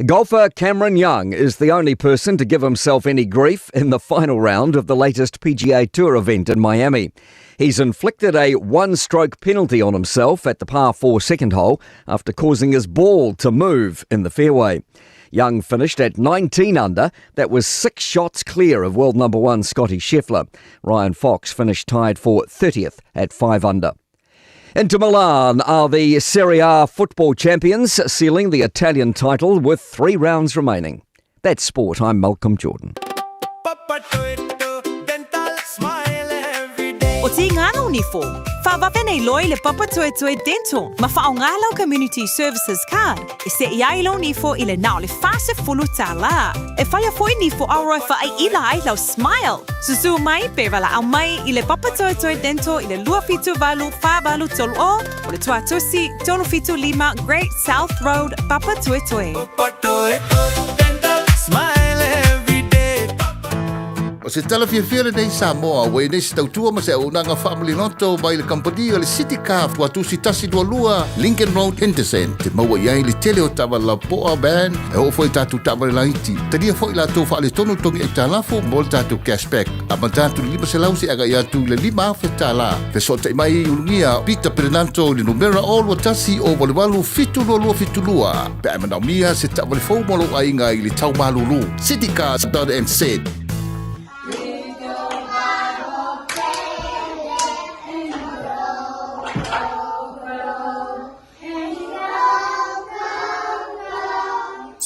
Golfer Cameron Young is the only person to give himself any grief in the final round of the latest PGA Tour event in Miami. He's inflicted a one-stroke penalty on himself at the par 4 second hole after causing his ball to move in the fairway. Young finished at 19 under. That was 6 shots clear of world number 1 Scotty Scheffler. Ryan Fox finished tied for 30th at 5 under. Inter Milan are the Serie A football champions, sealing the Italian title with 3 rounds remaining. That's sport. I'm Malcolm Jordan. O te ngana unifo, whawawhenei loi le Papa Toe Toe Dental, ma whaongalau Community Services Card, e se iailo nifo i le nao le fase fulu tā la. E whaia foi nifo auroi whaai ila ai lau smile. Susu mai pe wala au mai i le Papa Toe Toe Dental i le lua fitu valu whawalu tolu o le tua tusi tolu fitu lima Great South Road, Papa Toe Toe. Papa Toe Toe Dental, smile every day. O se tala Fiafia nei Samoa, wei nei se tautua ma se au nanga family noto mai le kampania le City Car tua tusi tasi dua lua Lincoln Road Henderson. Te maua iai le tele o tawa la poa ban e o foi tatu tawa le laiti. Tania foi la tau wha le tonu tongi e talafo mo le tatu cashback. A ma tatu lima se lausi aga ia tu le lima fe tala. Fe sota imai ulungia Peter Perenanto le numera o lua tasi o wale walu fitu lua. Pe a manau mia se tawa le fau molo a inga i le tau malulu. City Car done and said.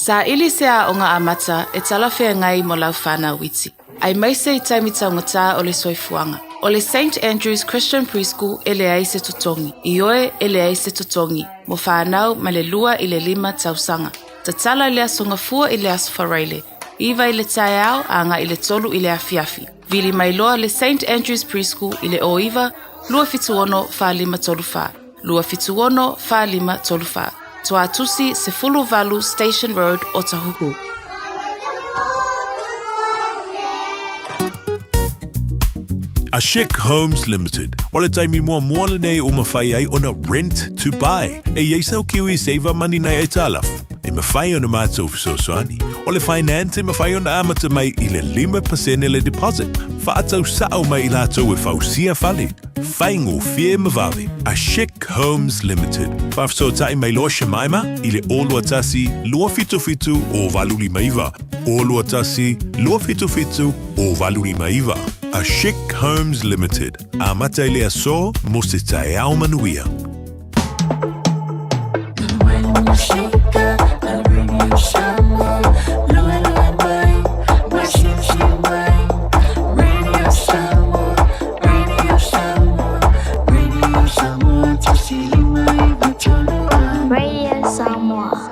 Sa ili sea o ngā amata e talawhea ngai mo lau whānau witi. Ai maise I taimita o ngata o le soifuanga. O le St. Andrew's Christian Preschool e le ai se tutongi. I oe e le ai se tutongi. Mo whānau ma le lua I le 5 tausanga. Ta tala I le asonga fua I le aswhareile. Iwa I le tae au anga I le tolu I le afiafi. Vili mai loa le St. Andrew's Preschool I le oiwa, lua fituono wha 5 tolu wha. Lua fituono wha 5 tolu wha. Toa tusi se fulu valu Station Road o Tahuku. Ashik Homes Limited. Wala taimi mua moana nei o mawhai ai ona rent to buy. E yeisau kiwi saver money nei e talaf. E mawhai ona mātou fisosoani. O le finance e mawhai ona amata mai I le 5% le deposit. Whaatau sao mai I lātou e whausia whale. Whaingo fie mawawe. Ashik Homes Limited. Whafsotai mai loa Shemaima I le olua tasi lua fitu o valuli maiva. Olua tasi lua fitu o valuli maiva. Ashik Homes Limited. Amata ile aso mo se tae au manuia. When you shake up, I bring you Samoa. Lua mai, washi mai. Radio Samoa, Radio Samoa, Radio Samoa. Tusili mai vatolo. Radio Samoa.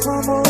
Time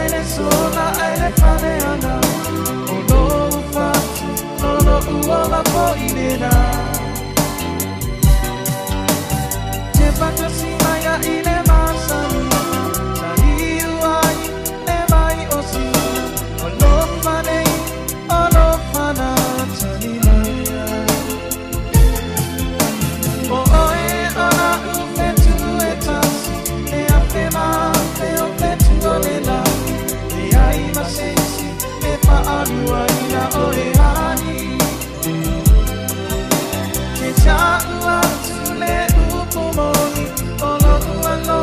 aile sola aile faneana ono fatu ono uola po inena te pata simaya ile masani sahi uai ne mai osi ono fana tani maya o oe ona ufetu etasi e afema e ofetu olela e ai masensi e pa alua ina oe hani ke cha ua tule upumoni olo ualo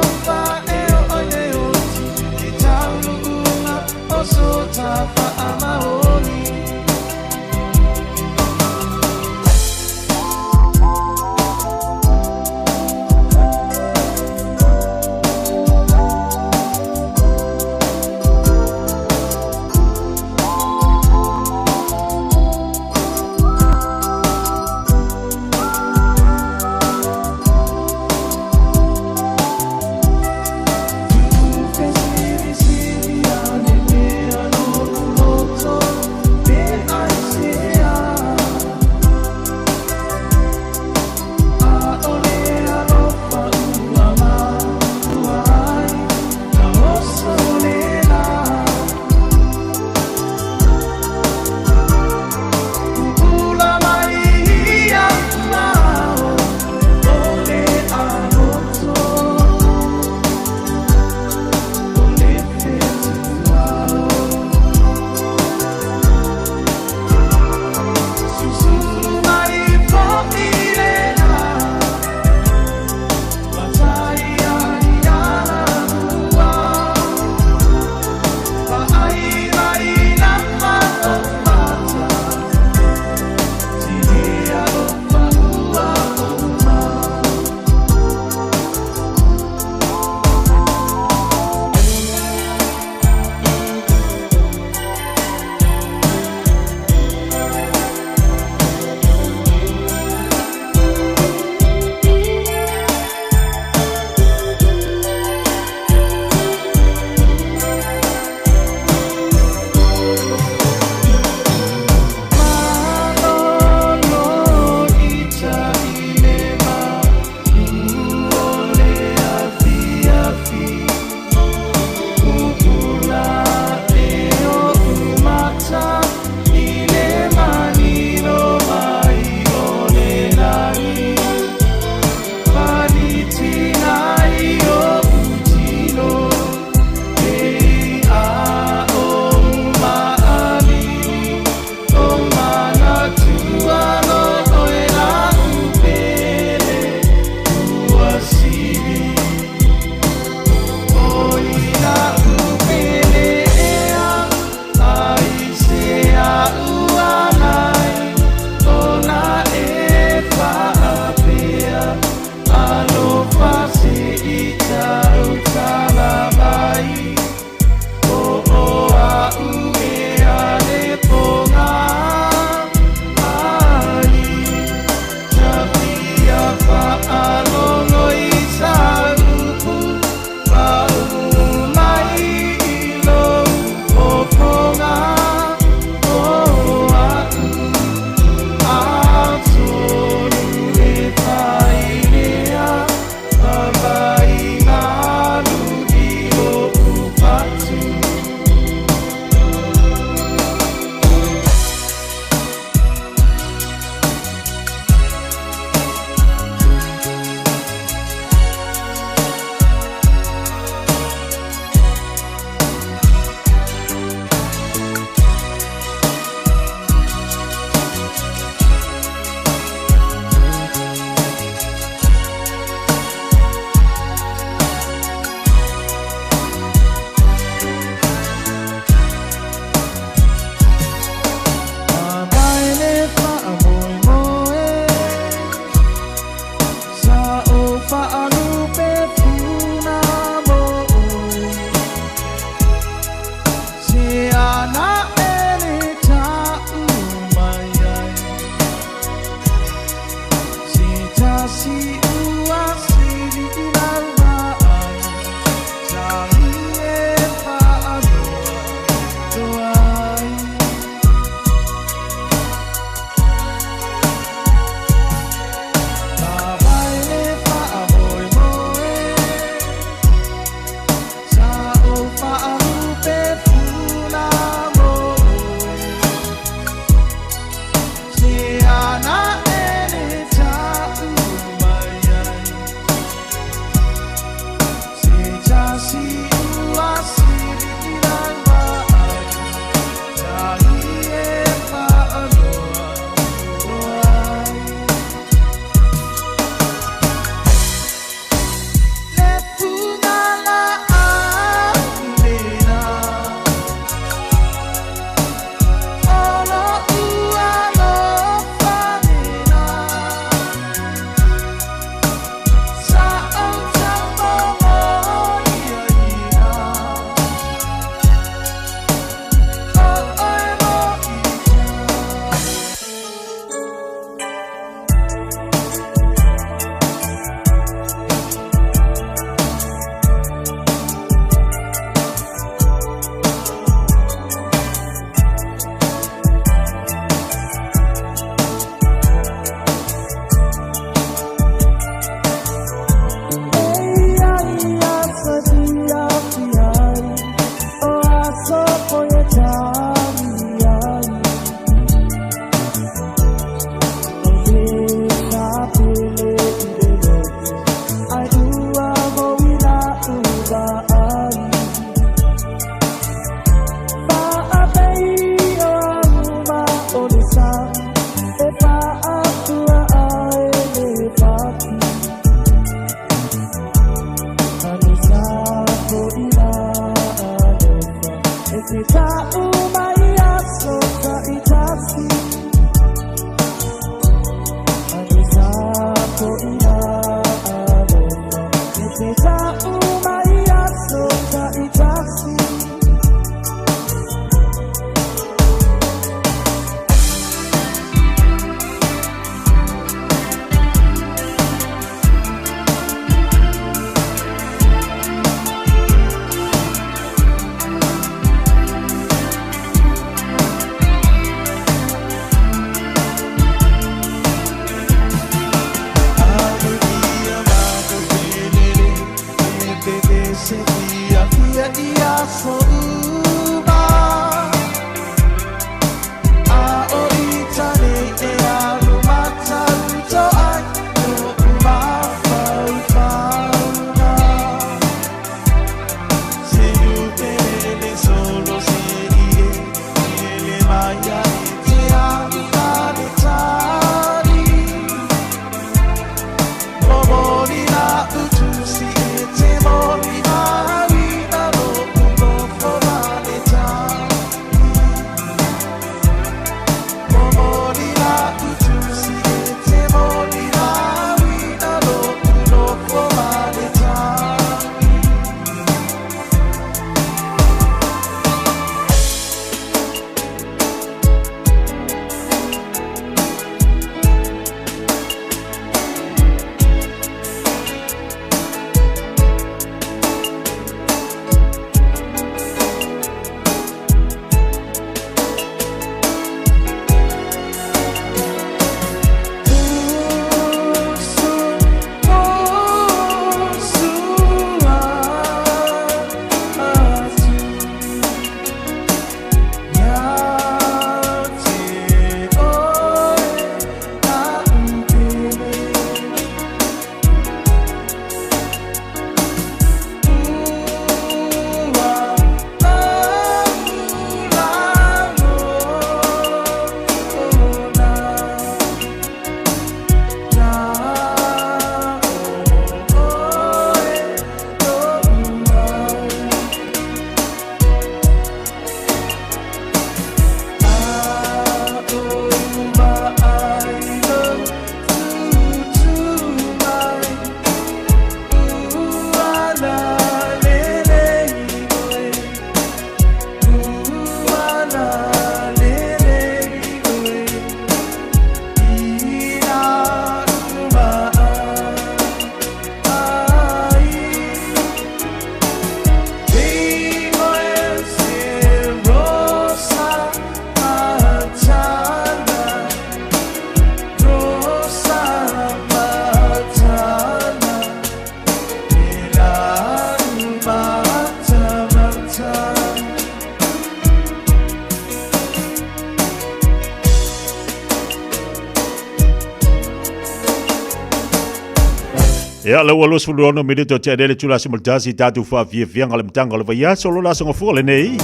Ya la walos fulono minuto te dele chula simultasi tatu fa Fiafia ngale mtanga le vaya solo la songo fole nei.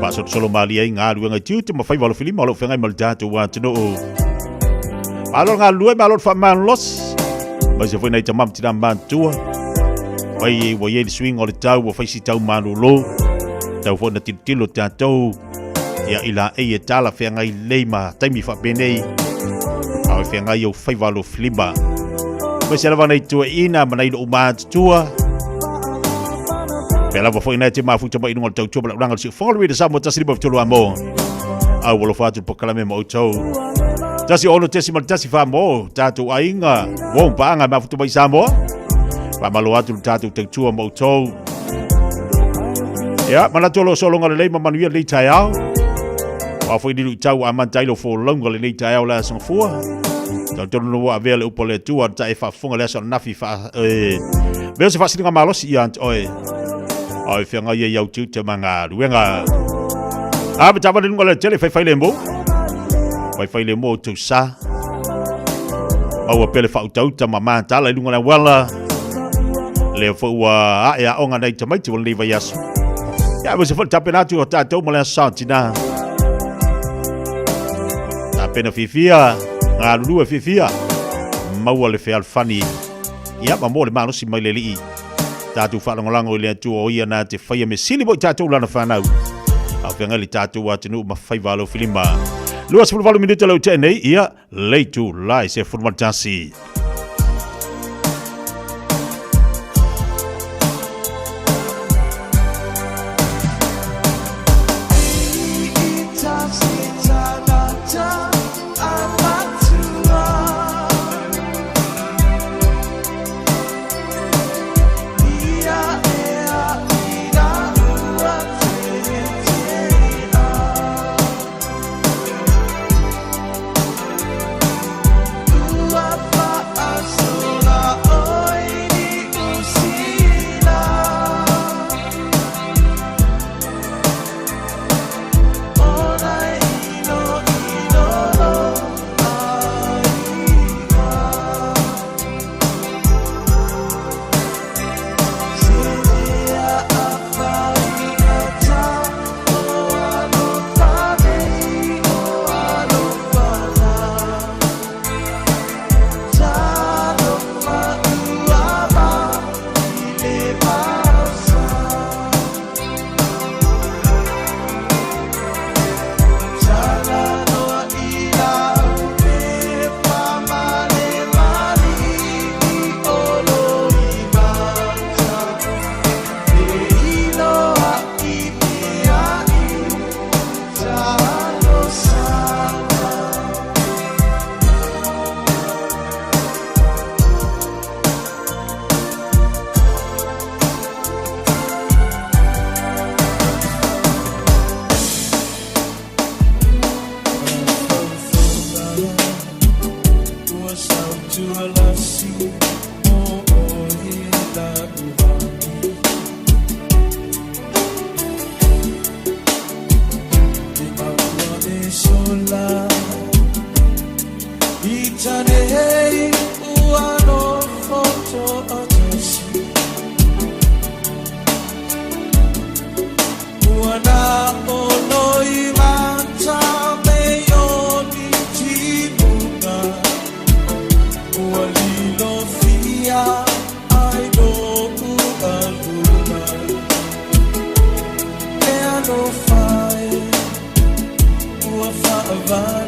Paso solo mali ai ngalu nga tiu te mafai valo filima lo fengai mal tatu wa tino. Alo ngalu ma lo fa man los. Ma se foi nei tamam tina man tua. Wai wai swing o le tau wa faisi tau malulo. Tau fo na titilo tatu. Ya ila e tala fengai leima taimi fa benei. Au fengai o fai valo filima. Mas ela vai tua ina mana ido umat tua. Pela foi na te mafu tama ino tau tau lang si follow the Samoa tasri bof tulu amo. Au wolo fatu pokala me mo tau. Tasi ono tesi mal tasi fa mo tatu ainga. Wo paanga mafu tama Samoa. Pa malo atu tatu tau mo tau. Ya mana tolo solo ngale le manuia le taiao. Wa foi di tau amantailo fo longo le taiao la son fo. Tau no wa vele upole tua ta e fa fonga le son nafi fa be se fa singa malos i ant oi ai fenga ye yau tu te manga ruenga a ba le ngole tele fa le mo fa le mo tu sa au pele fa tau ta mama ta le ngole wala le fo wa a ya onga nei te mai tu le va yas ya ba se fa tapena tu ta tau mo le santina ta pena Fiafia Lua Fiafia mau le fe alfani ia ma mo le mano si mai le li Tātou whanongolango i lea tu o ia nā te whaia me sili bo i tātou lana whanau. Au whianga li tātou wa tenu ma whaivalo filima. Lua 18 minuta lau tēnei ia leitu lai se whanmatasi. Fire.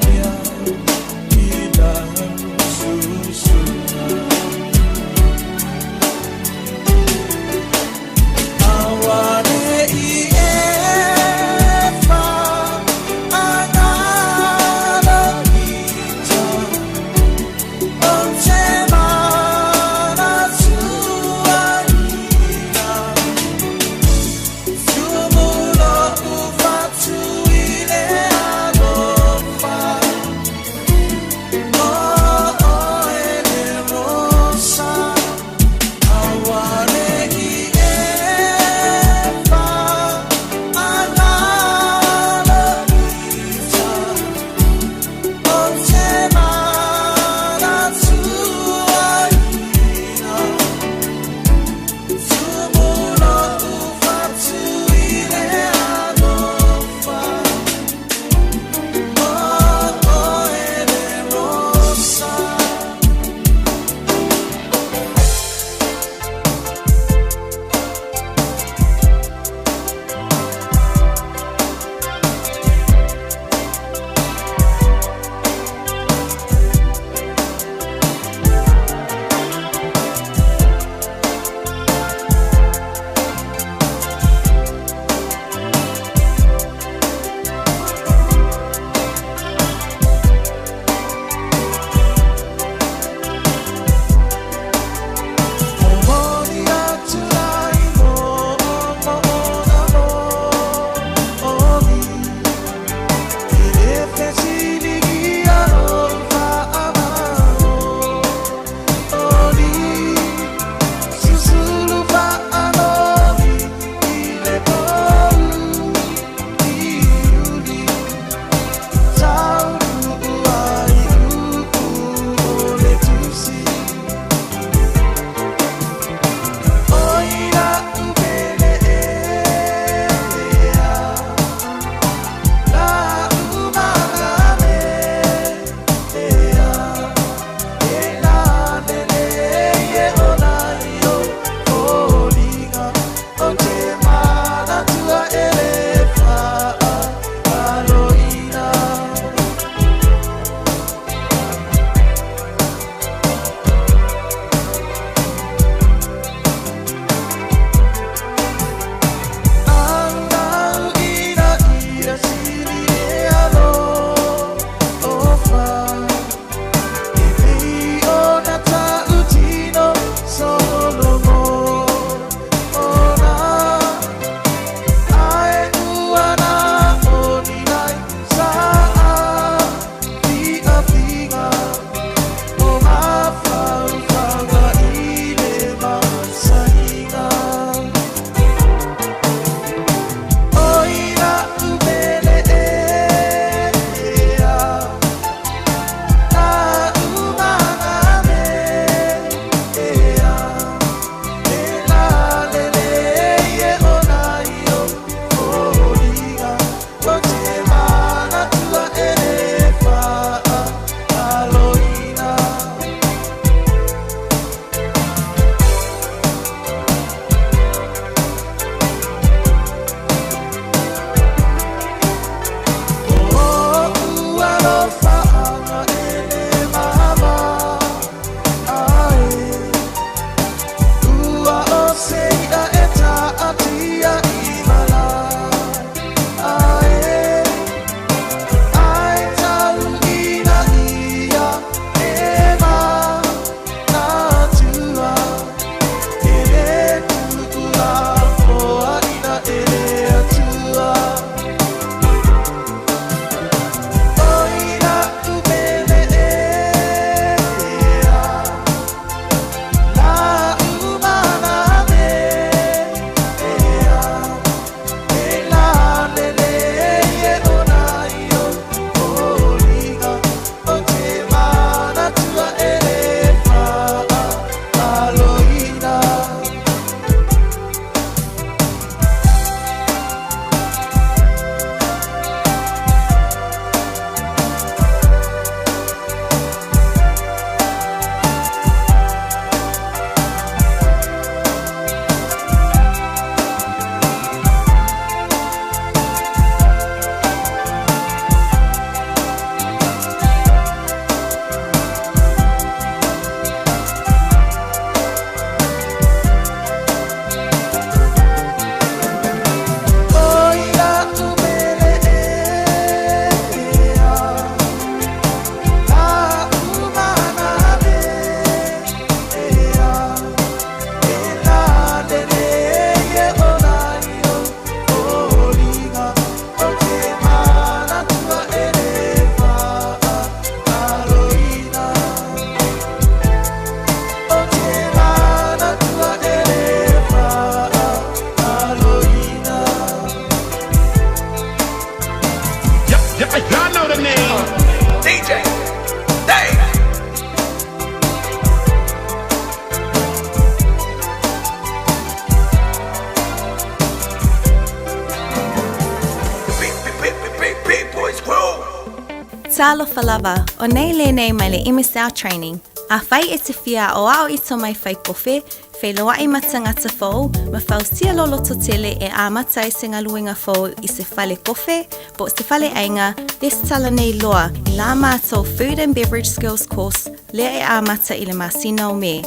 Talo falava, o nei le nei mai le imisau training. A whai e te whia o au i to mai whai kofe, whai loa i matangata fōu, ma whau sia lolo to tele e a matai singa luinga fōu i se whale kofe, bo se whale ainga, les tala nei loa i la mātou Food and Beverage Skills course, lea e a mata i le masina o me.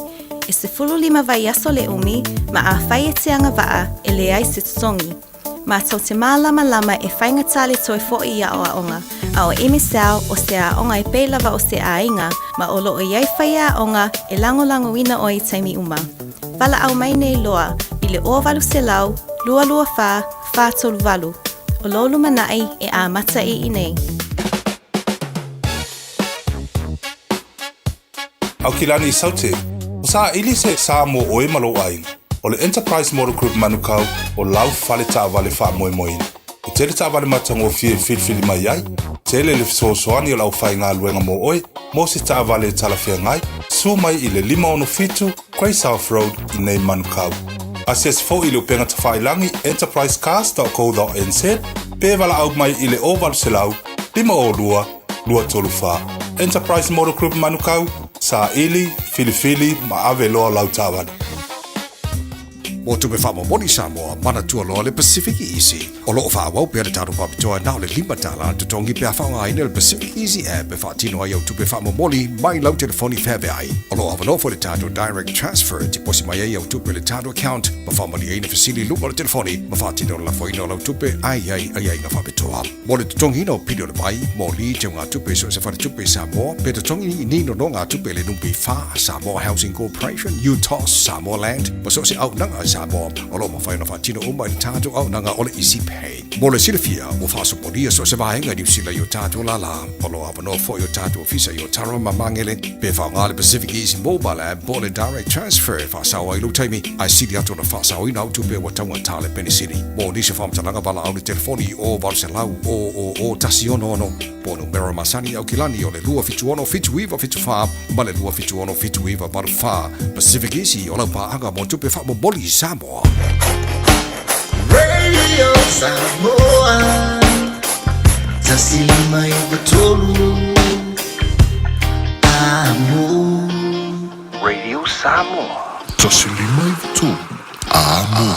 E se fulu lima vai aso le umi, ma a whai e te anga waa e le ai se tutongi. Mātou te mālama lama e whainga tali toi fo i a o a onga, a o emisau o se a onga e peilawa o se a inga, ma o loo iai whai a onga e lango ina o i taimi uma. Wala au mai nei loa, i le ovalu se lau, lua wha tolu walu. O lolu manai e a mata i nei. Au kilani i saute, o sa ili se Samoa oe malo ainga. O le Enterprise Model Group manukau o lau fale taawale wha moe moe. O tele taawale matango fie filfili mai ai, tele le fisosoani o lau whai ngā luenga mo oe, mo se taawale talawhia ngai, su mai i le 5 Grey South Road i nei manukau. Asias fo i le upenga ta whailangi enterprisecast.co.nz, pe wala au mai i le oval se lau, 5 lua tolu wha. Enterprise Model Group manukau, sa ili, filifili, ma ave loa lau taawale. O tupe wha moni Samoa, mana tua loa le Pacific Easy. O loo wha awau pia le tātou papitoa nao le 5 tala te tongi pia whaunga aina le Pacific Easy app e wha tino ai au tupe wha moni mai lau telefoni whebe ai. O loo awanofo le tātou direct transfer ti posi mai ai au tupe le tātou account ma wha mani aina fasili lupa le telefoni ma wha tino la whaina lau tupe ai na whapitoa. Mo le tongi no pidio le bai, mo li te ngā tupe so se whare tupe Samoa, pe te tongi ni no ngā tupe le numpi wha Samoa Housing Corporation, UTOS, Samoa Land, ma so se au nanga Samoa, o lo mawhaina whatino uma i tātou au nanga o le isi pay. Mo le silafia, o whasoponia so se wahenga ni usila i o tātou la, o lo awano fo i o tātou ofisa i o taro mamangele, pe whaunga le Pacific Easy Mobile app, bo le direct transfer, whasawa i lutaimi, ai sili atu na whasawa i nau tupe wa taunga tāle penisini. Mo nisi whamtalanga wala au le telefoni o valse lau o tasi ono, po numero masani au kilani o le lua fitu ono fitu iwa fitu wha, ma le lua fitu ono fitu iwa maru wha, Pacific Easy o lau paanga mo tupe wha mo boli Samoa. Radio Samoa, tasilima ibatolu, amo. Radio Samoa, tasilima ibatolu, amo.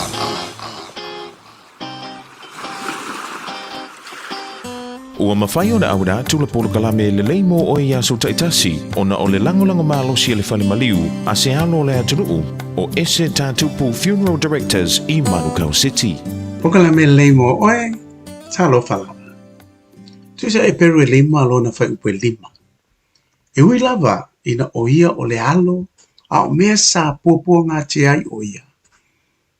Ua mawhai o na aura tula polo kalame le leimo o ia so taitasi o na o le langolango malo si le whale maliu a se alo le aturuu o ese tātupu Funeral Directors i Manukau City. O kalame le leimo oe, talo whalama. Tuisa e peru e leimo alo na whai upe 5. E ui lava ina o ia o le alo a o mea sa pōpua ngā te ai o ia.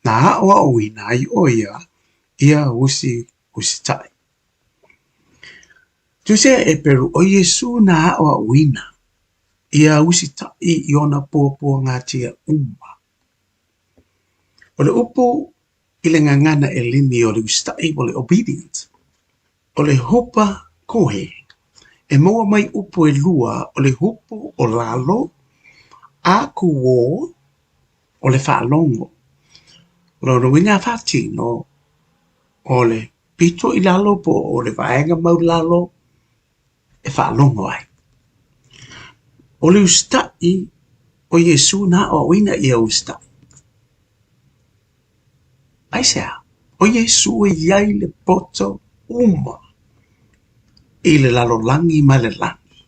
Na haoa o ina ai o ia usi tai. Tuisa e peru o Yesu na haoa o ina, ia usi tai i ona pōpua ngā te umma. O le upo i le ngangana e lini o le ustai o le obedient. O le hopa kohe, e moa mai upo e lua o le hupo o lalo, a kuo o le whaalongo. Lo winga whatino o le pito i lalo po o le vaenga mau lalo e whaalongo ai. O le ustai o Yesu na o wina i a ustai. Ai sea, o Yesu e iai le poto uma i le lalo langi ma le langi.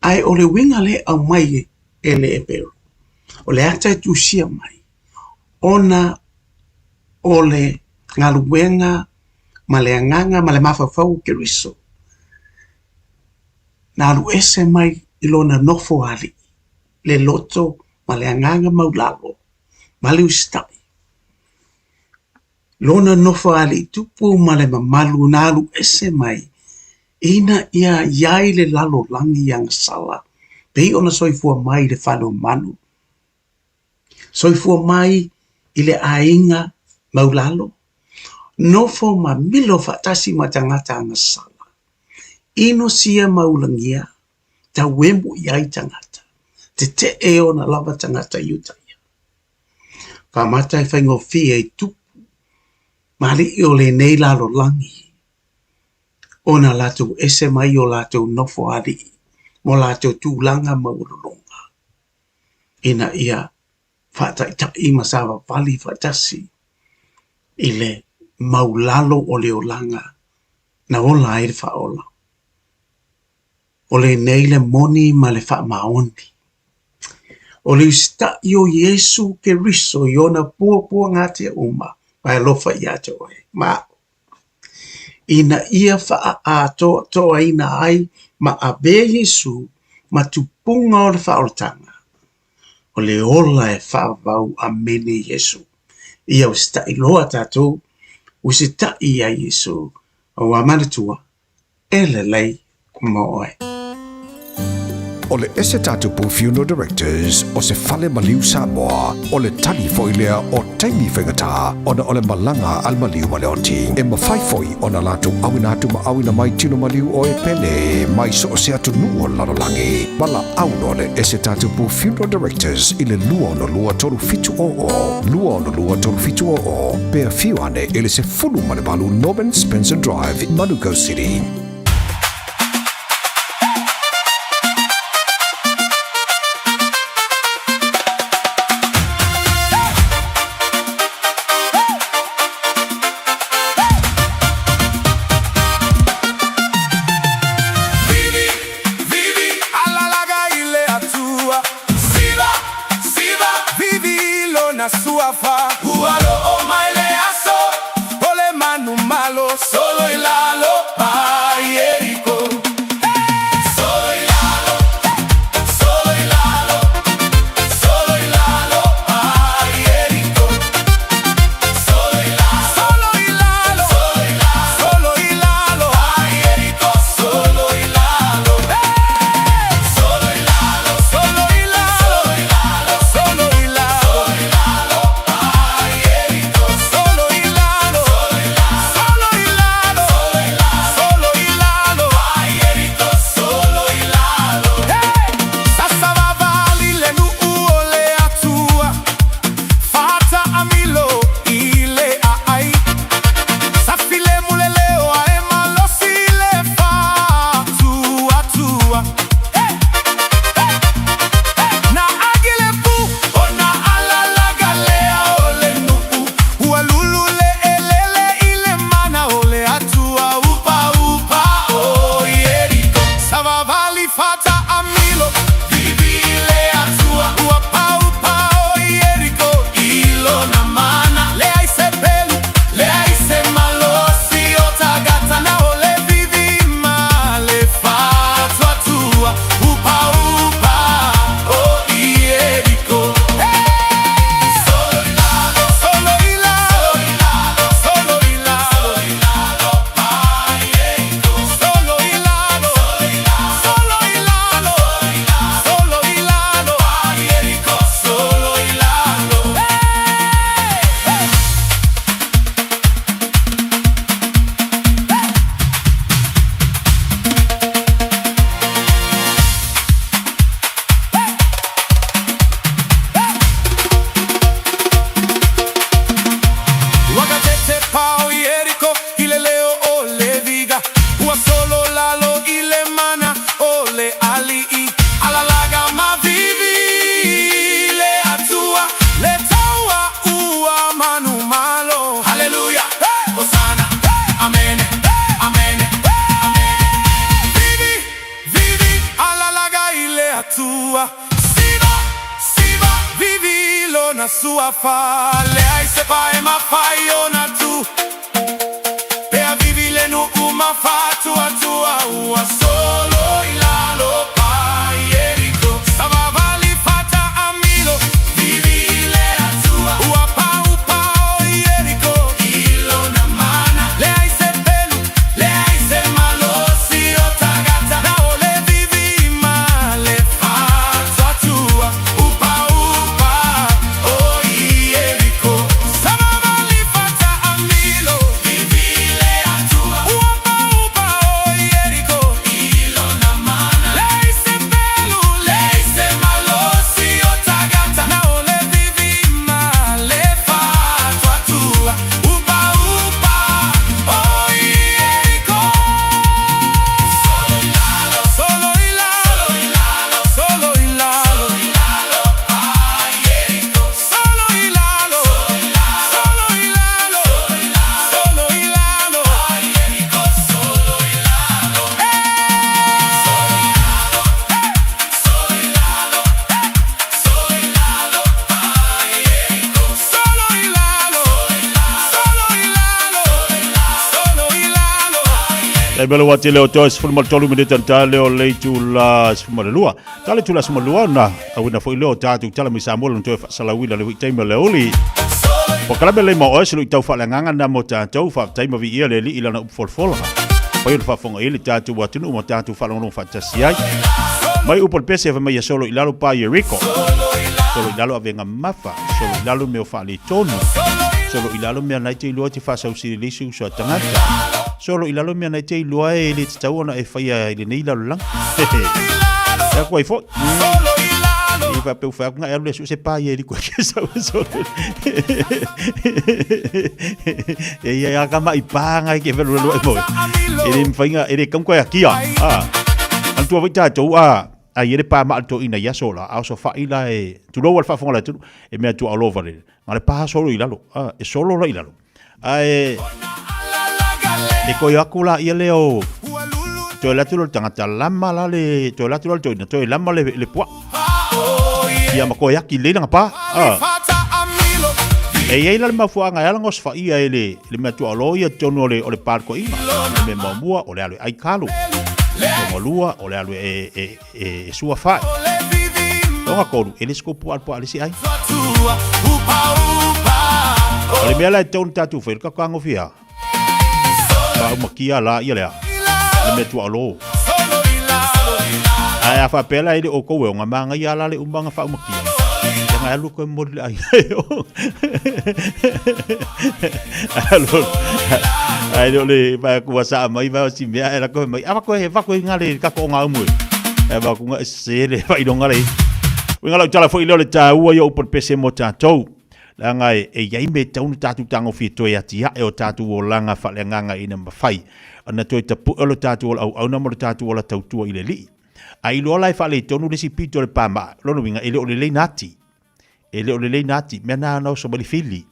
Ai o le winga le au mai e le e peru. O le ata e tusia mai. Ona o le ngaluenga ma le anganga ma le mawhawhau ke riso. Nā alu ese mai i lona nofo ali. Le loto ma le anganga maulalo. Ma le ustai. Lona nofo ali tupu ma le mamalu nā alu ese mai. Ina ia iai le lalo langi yang sala. Pei ona soifua mai le whalo manu. Soifua mai i le ainga maulalo. Nofo ma milo fatasi ma tangata anga sala. Ino sia maulangia. Ta wembu iai tangata. Te e ona lava tangata yutaya. Whamata e whaingo fia i tupu. Mali i o le nei lalo langi. ona lātou ese mai o lātou nofo ari, mo lātou tūlanga maurulonga. Ina ia whātai masawa pali whaitasi, ile maulalo o leo langa, na ola e whaola. O le neile moni ma le wha maoni. O le usta o Yesu ke riso i ona pua ngātia uma, pai lofa i ato e. Ma, ina ia wha a toa ina ai, ma a be Yesu, ma tupunga o le whaorotanga. O le ola e whaavau a mene Yesu. Ia usta i loa tātou, usita i a Yesu, o a manatua, ele lei moe. O le ese tatu pu funeral directors o se fale maliu Samoa o le tali foilea o taimi whengata ona o le malanga al maliu maleoti e mawhai foi ona latu awina atu ma awina mai tino maliu o e pene mai so o se atu nuo lanolangi mala auno le ese tatu pu funeral directors i le lua ono lua tolu fitu o pea fiu ane ele se fulu manebalu Norman Spencer Drive in Manukau City. Lai belo wati leo toa sifuma tolu minute ta leo lei tula sifuma lua. Tale tula sifuma lua na awina fo leo tatu tala mi Samoa lo toa salawila le taima le oli. Po kala bele mo o selu tau fa nganga na mo tatu fa taima vi ia le li ila na upfolfola. Pa il fa fonga ili tatu watu no mo tatu fa longo fa tasiai. Mai upol pese fa mai solo ilalo pa Jericho. Solo ilalo avenga mafa, solo ilalo me fa li tonu. Solo ilalo me na te ilua te fa sa usi lisu so tangata. Solo ilalo me na te ilua e le tau na e faia ile nei lalo lang. Ya ko ifo. Ifa pe fa nga ele su se pa ye di ko ke sa solo. Ya ka mai pa nga ke velo lo mo. Ele mfainga ele kam ko ya kia. Antua vita to a yere pa ma to ina ya sola a so fa ila e tu lo wal fa fonga tu e me tu all over le ngale pa solo ilalo e solo lo ilalo e ko yakula ia leo to la tu lo tangata lama la le to la tu lo to lama le po ia ma ko yaki le nga pa e ia la ma fu nga ngos fa ia ele le me tu alo ia tono le o le parko ina me mamua o le alo ai kalu o lua o le alu e sua fai tonga koru ele skopu alpo alisi ai o le mea la ton tatu fel ka kango fia pa makia la ia le metu alo ai fa pela ile o ko we nga manga ia la le umbanga fa makia nga alu ko mod ai ai le ba ku sa mai ba si mea era ko mai ava ko he va ko ngale ka ko nga mu e ba ku nga se le va i donga le winga la tala fo ile le ta ua yo por pese mo tatou la nga e yai me tau tatu tango fi to ya tia e o tatu o langa fa le nganga ina mafai ana to ta pu o tatu o na mo tatu o la tau tua ile li ai lo lai fa le tonu le si pito le pama lo no winga ile o le nati ele o le nati me na no so bali fili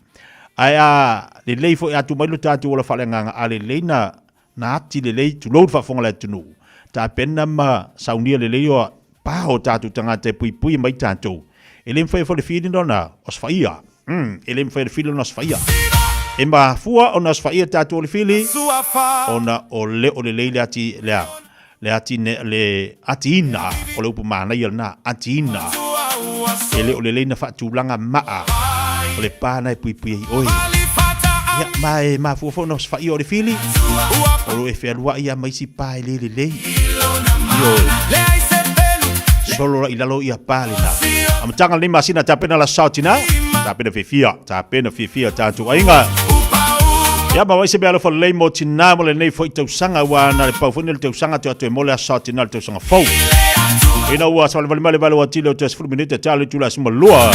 aya le lei fo atu mai tatu ola falanga ale leina na ati le lei tu load fa fonga le tunu ta penna ma saunia le lei o pa o tatu tanga te pui mai tatu ele mfa fo le fili dona os faia ele mfa le fili nos faia e ma fua o nos faia tatu le fili ona o le lei ati le ati ne le atina o le upumana na atina ele o le leina fa tulanga maa o le pana e pui oi ya mai ma fu nos fa io le fili o e fe lua ia mai si pa le yo solo ila lo ia pale na am tanga le masina tapena la sautina tapena fifia tatu ainga ya ma vai se belo fo le mo tina mo le nei fo tau sanga wa na le pau fo le tau sanga to mo le sautina le tau sanga fo ina ua sa le vale watile o te 10 minute tale tu la sima lua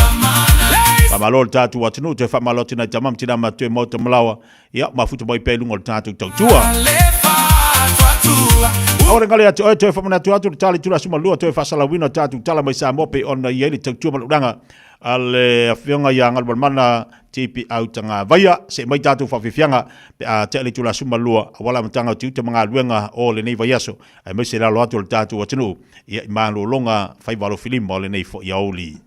pa malol tatu watinu te fa malotina tamam tina matue moto mlawa ya mafuta boy pelu ngol tatu tua ora ngale atu te fa mana tu tale tu la sima lua te fa sala wino tatu tala mai sa mope on yeli tua maludanga ale afionga ya ngal mana tipi autanga vaya se mai tatu fa fifianga te tu la sima lua wala mtanga tu te mga luenga o le nei vayaso ai mai se la lo atu tatu watinu ia manu longa fai valo filim mo le nei fo yauli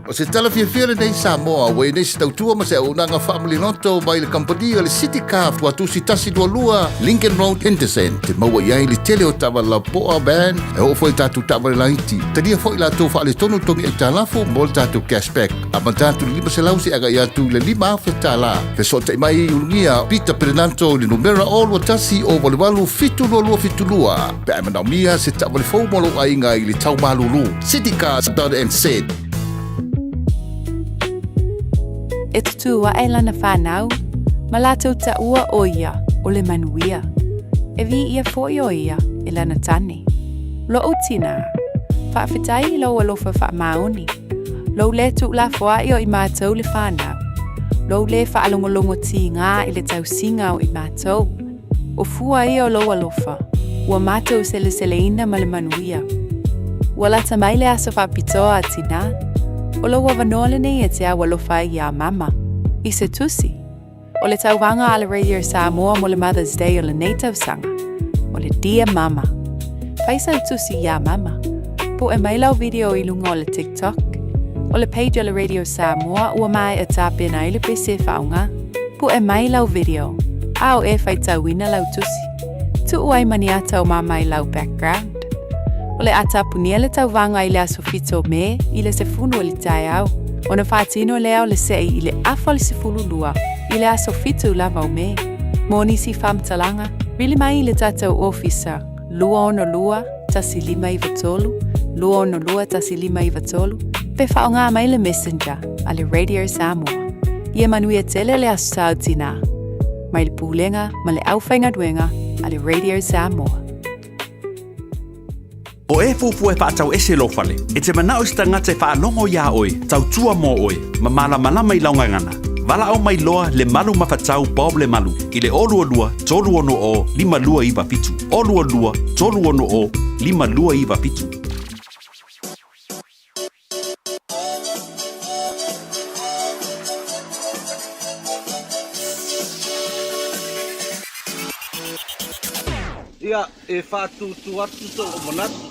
O se tala Fiafia nei Samoa, wei nei se tautua ma se au nanga family noto mai le kampadia le City Car fua tu si tasi dua lua Lincoln Road Henderson te maua iai le tele o tawa la poa band e o foi tatu tawa le laiti tadia foi la tau fa le tonu tongi e talafo mo le tatu cashback a ma tatu lima se lausi aga ia tu le lima afe tala fe so te mai ulungia Peter Pernanto le numera o lua tasi o walewalu fitu lua pe a manaumia se tawa le fau molo ainga i le tau malulu City Car .nz E tutu wa e lana whanau, ma lātou ta ua o ia o le manuia. E vi ia fōi o ia e lana tane. Lo o tina, whaafetai lo alofa wha maoni. Lo le tu la fwai o i mātou le whanau. Lo le whaalongolongo ti ngā i le tau singa o i mātou. O fua i o lo alofa, ua mātou sele ina ma le manuia. Ua lata mai le asa whapitoa a tina, o lo wavanole nei e te awa lofa i a mama. I se tusi. O le tauwanga a le Radio Samoa mo le Mother's Day o le native sanga. O le Dear Mama. Faisa tusi i a mama. Po e mailau video i lunga o le TikTok. O le page o le Radio Samoa ua mai e tāpena i le pese whaunga. Po e mailau video. A o e faitauina lau tusi. tu uai maniata o mama I lau background. O le ata punia le tau vanga I le asofito me I le sefunu o le tai au. O na whaatino lea o le sei I le afa le sefulu lua I le asofito lava o me. Moni si famtalanga, rili mai I le tatau officer, lua ono lua, tasi 5 vatolu, lua ono lua tasi 5 vatolu, pe whaonga mai le messenger a le Radio Samoa. Ia manuia tele le asau tina. Mai le pūlenga ma le awhainga duenga a le Radio Samoa. O e fufu e whaatau ese lo fale. E te manao sta ngate whaalongo ia oi, tau tua mo oi, ma malama I launga ngana. Vala au mai loa le malu mawhatau Bob le malu. I le olu o lua, tolu ono o, 5 lua iwa fitu. Olu o lua, tolu ono o, 5 lua iwa fitu. Ia, e whātu tu atu so o manatu.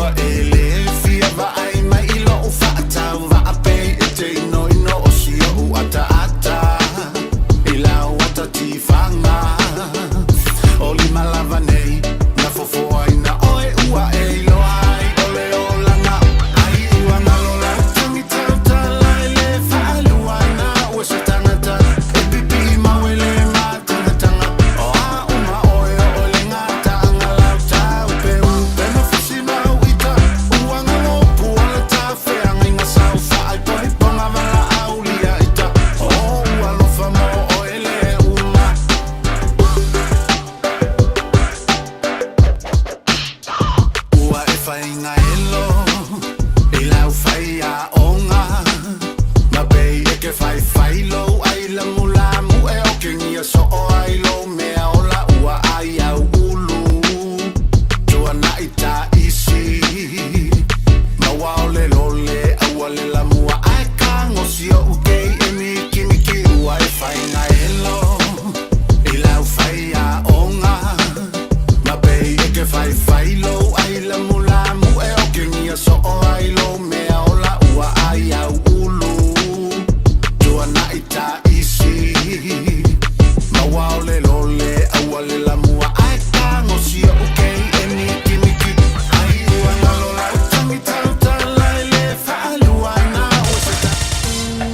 ua ele fia va ai mai I lo o whaatau va a pei e te ino o sia u ata ata I lau ata ti whanga o li malava nei na fofoa ina oe ua e lo ai o le o langa ai ua ngalo la tangi tau tala e le whaaluana ua se tangata e pipi mawele ma tangatanga o a uma oe o le ngata angalau tau pe upe na fisi mau ita ua ngalo puala ta whea nginga sau whaai poi ponga wala au lia ita o ua lofa mo o ele uma ua e whainga elo I lau whai a onga ma pei e ke whai whailo ai la mula mu e o ke ngia so o ai lo mea o la ua ai au ulu tua na I ta isi ma wao le lole aua le la mua ai ka ngosi o ukei e miki miki ua e whainga elo I lau whai a onga ma pei e ke whai whailo ai la mula mu e o ke ngia so o ai lo mea o la ua ai au ulu tua na I ta isi ma wao le lole aua le la mua ai ka ngosi o ukei e miki miki ai ua ngalo lau tangi tau tala e le whaaluana o se ta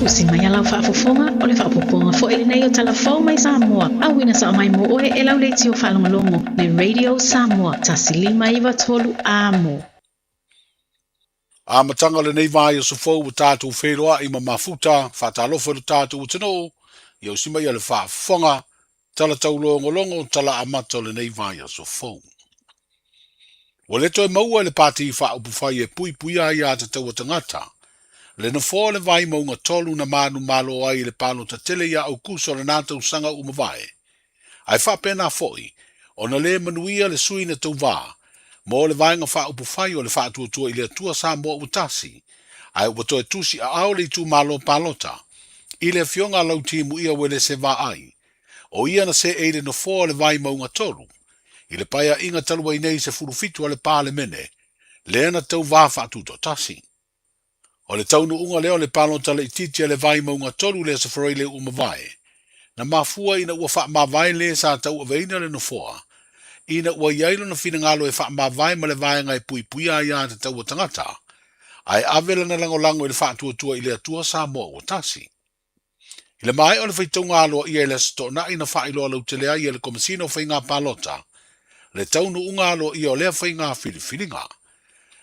O se mai alau whaafofonga o le whaapoponga fo ele nei o talafou mai Samoa. Awina sa mai mo oe e lau leiti o whalongalongo le Radio Samoa tasilima iwa tolu amo. A matanga le nei vai o sofou o tātou wheroa I mafuta, whatalofa o tātou o tino, I au sima I le whaafonga, tala tau longo tala amata o le nei vai o sofou. O le toi maua le pāti I wha upu whai e pui pui ai a te tau o tangata, le na fō le vai maunga tolu na manu malo ai le palo ta tele ia au kuso le nātou sanga umawai. Ai wha pēnā fōi, o na le manuia le sui na tau vā, mo le vai ngā wha upu whai o le wha tua I le atua Samoa utasi, ai upa toi tusi a au le tu malo palota, I le fionga lau timu ia wele se vā ai, o ia na se eire na fō le vai maunga tolu, I le paia inga talua I nei se furufitu a le pāle mene, le ana tau vā wha tasi. O le taunu unga leo le palota le ititia le vai maunga tolu le se wharai le umawai, na mafua ina ua wha mawai le sa tau aveina le nofoa, ina ua iailo na whina ngalo e wha mawai ma le vai ngai pui pui a ia te tau o tangata, ai avela na lango I le wha tua I le atua Samoa o tasi. I le mai o le whaitonga aloa ia le sto na ina wha iloa lau te lea ia le komisino whai ngā palota, le taunu unga aloa ia o lea whai ngā whiliwhilinga.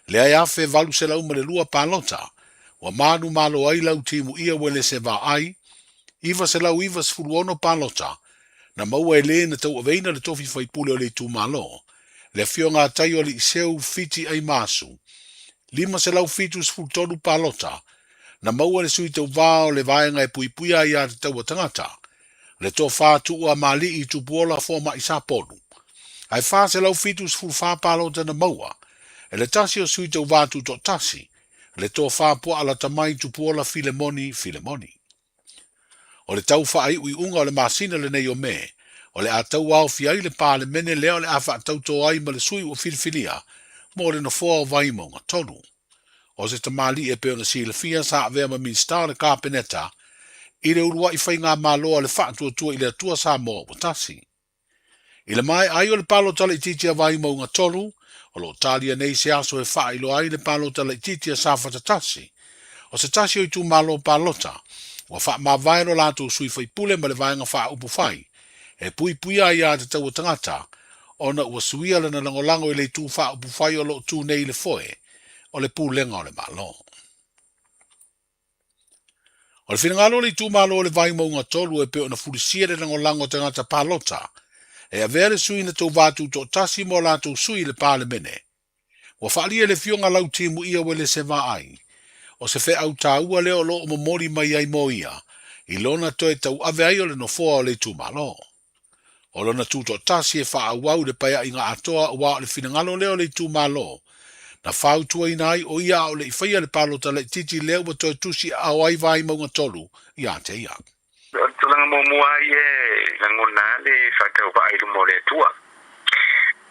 Lea ia whe valu se lau ma le lua palota, wa manu malo ai lau timu ia wele se va ai, iwa se lau iwa se furuono palota, na maua e le na tau aveina le tofi whaipule o le tu malo, le fio ngā tai o le iseu fiti ai masu, lima se lau fitu se fultonu palota, na maua le sui tau vāo le vaenga e pui ai a te tau a tangata, le tō whātu ua mali I tupuola fōma I sāponu. Ai whā se lau fitu se fulwhā palota na maua, e le tasi o sui tau vātu tō tasi, le tō whāpua ala tamai tupuola filemoni. O le tau wha ai ui unga o le masina le nei o me, o le a tau au fiai le pāle mene leo le a wha tau tō ai ma le sui o filfilia, mo le no fōa o vai maunga tonu. O se tamali e peo na si le fia sa avea ma min star le kāpeneta, I le urua I whai ngā māloa le wha tua I le atua Samoa o tasi. I le mai ai o le palo tala I titia vai maunga tonu, o lo talia nei se aso e wha ilo ai le palota le titia sa whatatasi. O se tasi o I tu malo palota, o wha ma vairo lato sui whai pule ma le vaenga wha upu whai, e pui pui ai a te tau o tangata, o na ua suia le na langolango I le tu wha upu whai o lo tu nei le foe, o le pūlenga o le malo. O le whinangalo le tu malo o le vai maunga tolu e peo na furisia le langolango tangata palota, e a vere sui na tau vātu tō tasi mo lato sui le pāle mene. Wa whaalia le fionga lau timu ia wele se vā ai. O se whe au tā ua leo lo o mamori mai ai mo ia. I lona toe tau ave ai o le no foa o le tu malo. O lona tu tō tasi e wha au au le paya I ngā atoa ua o le whinangalo leo le tu malo. Na whau tua ina ai o ia o le I whaia le palota le titi leo wa toe tusi au ai vai maunga tolu I a te ia. Tulanga mo mua ie langona le whakau wa airu mo le tua.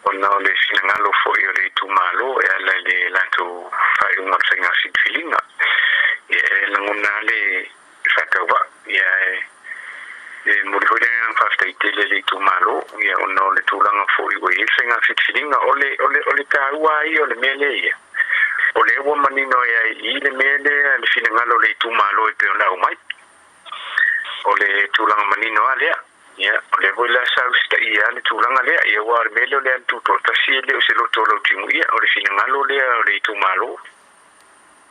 O nao le sinangalo fo I o le tu malo e ala le lanto ngal singa sit filinga ya langona le fatawa ya muri hore ang fasta itele le tumalo ya ono le tulanga foi we singa sit filinga ole tawa I ole mele ya ole wo manino ya ile mele le filinga le tumalo e pe ona umai ole tulanga manino ale ya ole voila sausta ia le tulanga le ia war melo le tu to tasi le o se lo to lo timu ia ole filinga le tumalo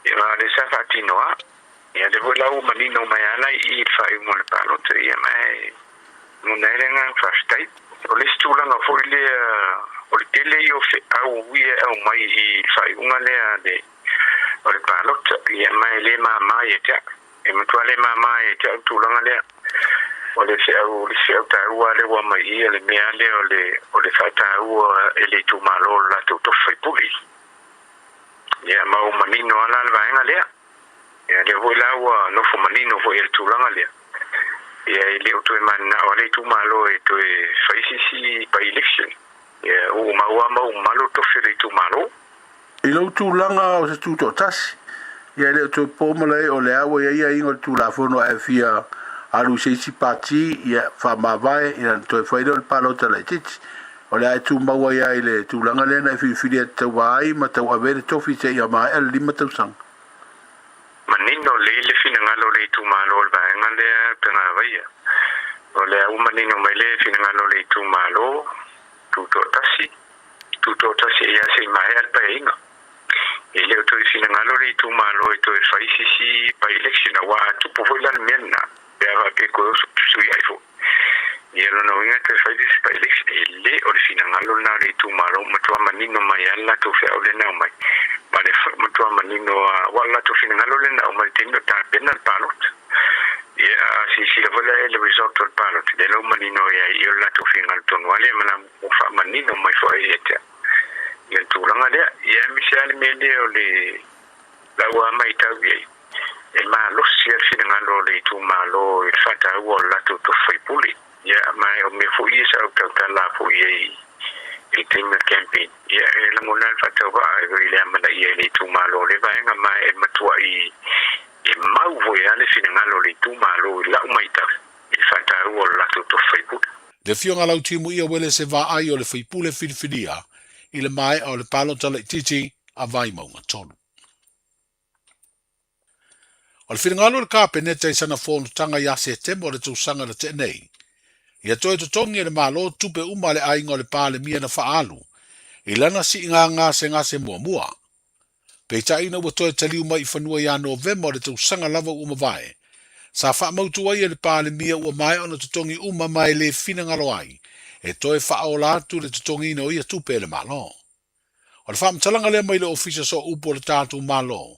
ya le sa fatinoa ya le voila o manino mai ala I fa I mo le palo te ia mai mo nerenga fastai ole tulanga foi le ole tele yo fe au ia au mai I fa unga le de ole palo ia mai le mama ia ta e mo tuale mama ia ta tulanga le ole se au ta ua le wa mai ia le mea le ole fata ua ele tu malo la tu to fai puli ya ma o manino ala le vaenga le ya le voila ua no fo manino fo el tu langa le ya ele o tu manna ole tu malo e tu fai si pa election ya o ma malo to fai tu malo Ilo tu langa o se tu to tas ya le tu po male o le awa ia ingo tu la fono e fia alu se si pati ia fa mavae ina to foi do palo tele titi ola tu mawa ia ile tu langa le na fi te wai ma te avere to fi se ia ma el lima tu sang manino le fina ngalo le tu malo ba ngale tena vai ola u manino mai le fina ngalo le tu malo tu to tasi ia se mai al pa inga ele to fina ngalo le tu malo to fai si pa election wa tu po la menna ya ke ko su ya ifo yelo no inga te fai dis pa election le o fina ngalo na le tu malo mtu manino mai alla to fe ole na mai mane mtu manino wala to fina ngalo le na mai tendo ta penal palot ya si le vola el resort del palot de lo manino ya yo la to fina ngalo ton wale mana fa manino mai fo eta ya tu langa de ya misal mele ole la wa mai ta bi e ma lo si al fina ngalo le tu malo il fata wala to fai puli ya mai o me fu isa o ta la fu ye il team campaign ya la monal fata wa ai le ma da ye le tu malo le va nga mai e matua I mau vo ya le fina ngalo le tu malo la mai ta il fata wala to fai puli le fionga lau timu ia wele se va ai o le fai pule filia I le mai o le palo tale titi a vai maunga tonu. O le whiringalo le kāpeneta I sana whonu tanga ia se temo o le tūsanga na te nei. Ia toi to tongi le malo tupe uma le ainga o le pāle mia na whaalu. I lana si ngā se mua. Peita ina ua toi taliu mai I whanua ia Novemba o le tūsanga lava uma vai. Sa wha mautu ai le pāle mia ua mai o na tutongi uma mai le whina ngalo ai. E toi wha o lātu le tutongi ino ia tupe le malo. O le wha mtalanga le mai le ofisa so upo le tātu malo.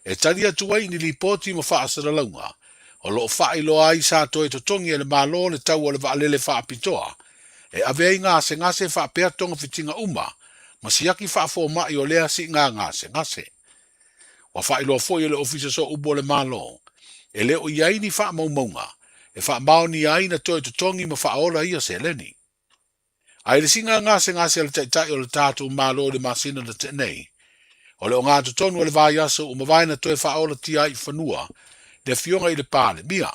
E tali atu ai ni li poti ma wha asara launga. O lo wha ilo ai sa toi tutongi le malo le tau o le waalele wha apitoa. E avei ngase wha pea tonga fitinga uma. Ma siaki wha fo mai o lea si ngase. Wa wha ilo foi le ofisa so upo le malo. E leo iai ni wha maunga. E wha mau ni ai na toi tutongi ma wha ola ia se leni. Ai le singa ngase le taitai o le tātu malo le masina na te nei. O le o ngā tutonu o le vai aso o mawaina toi whaola tia I whanua, le fionga I le pāle mia.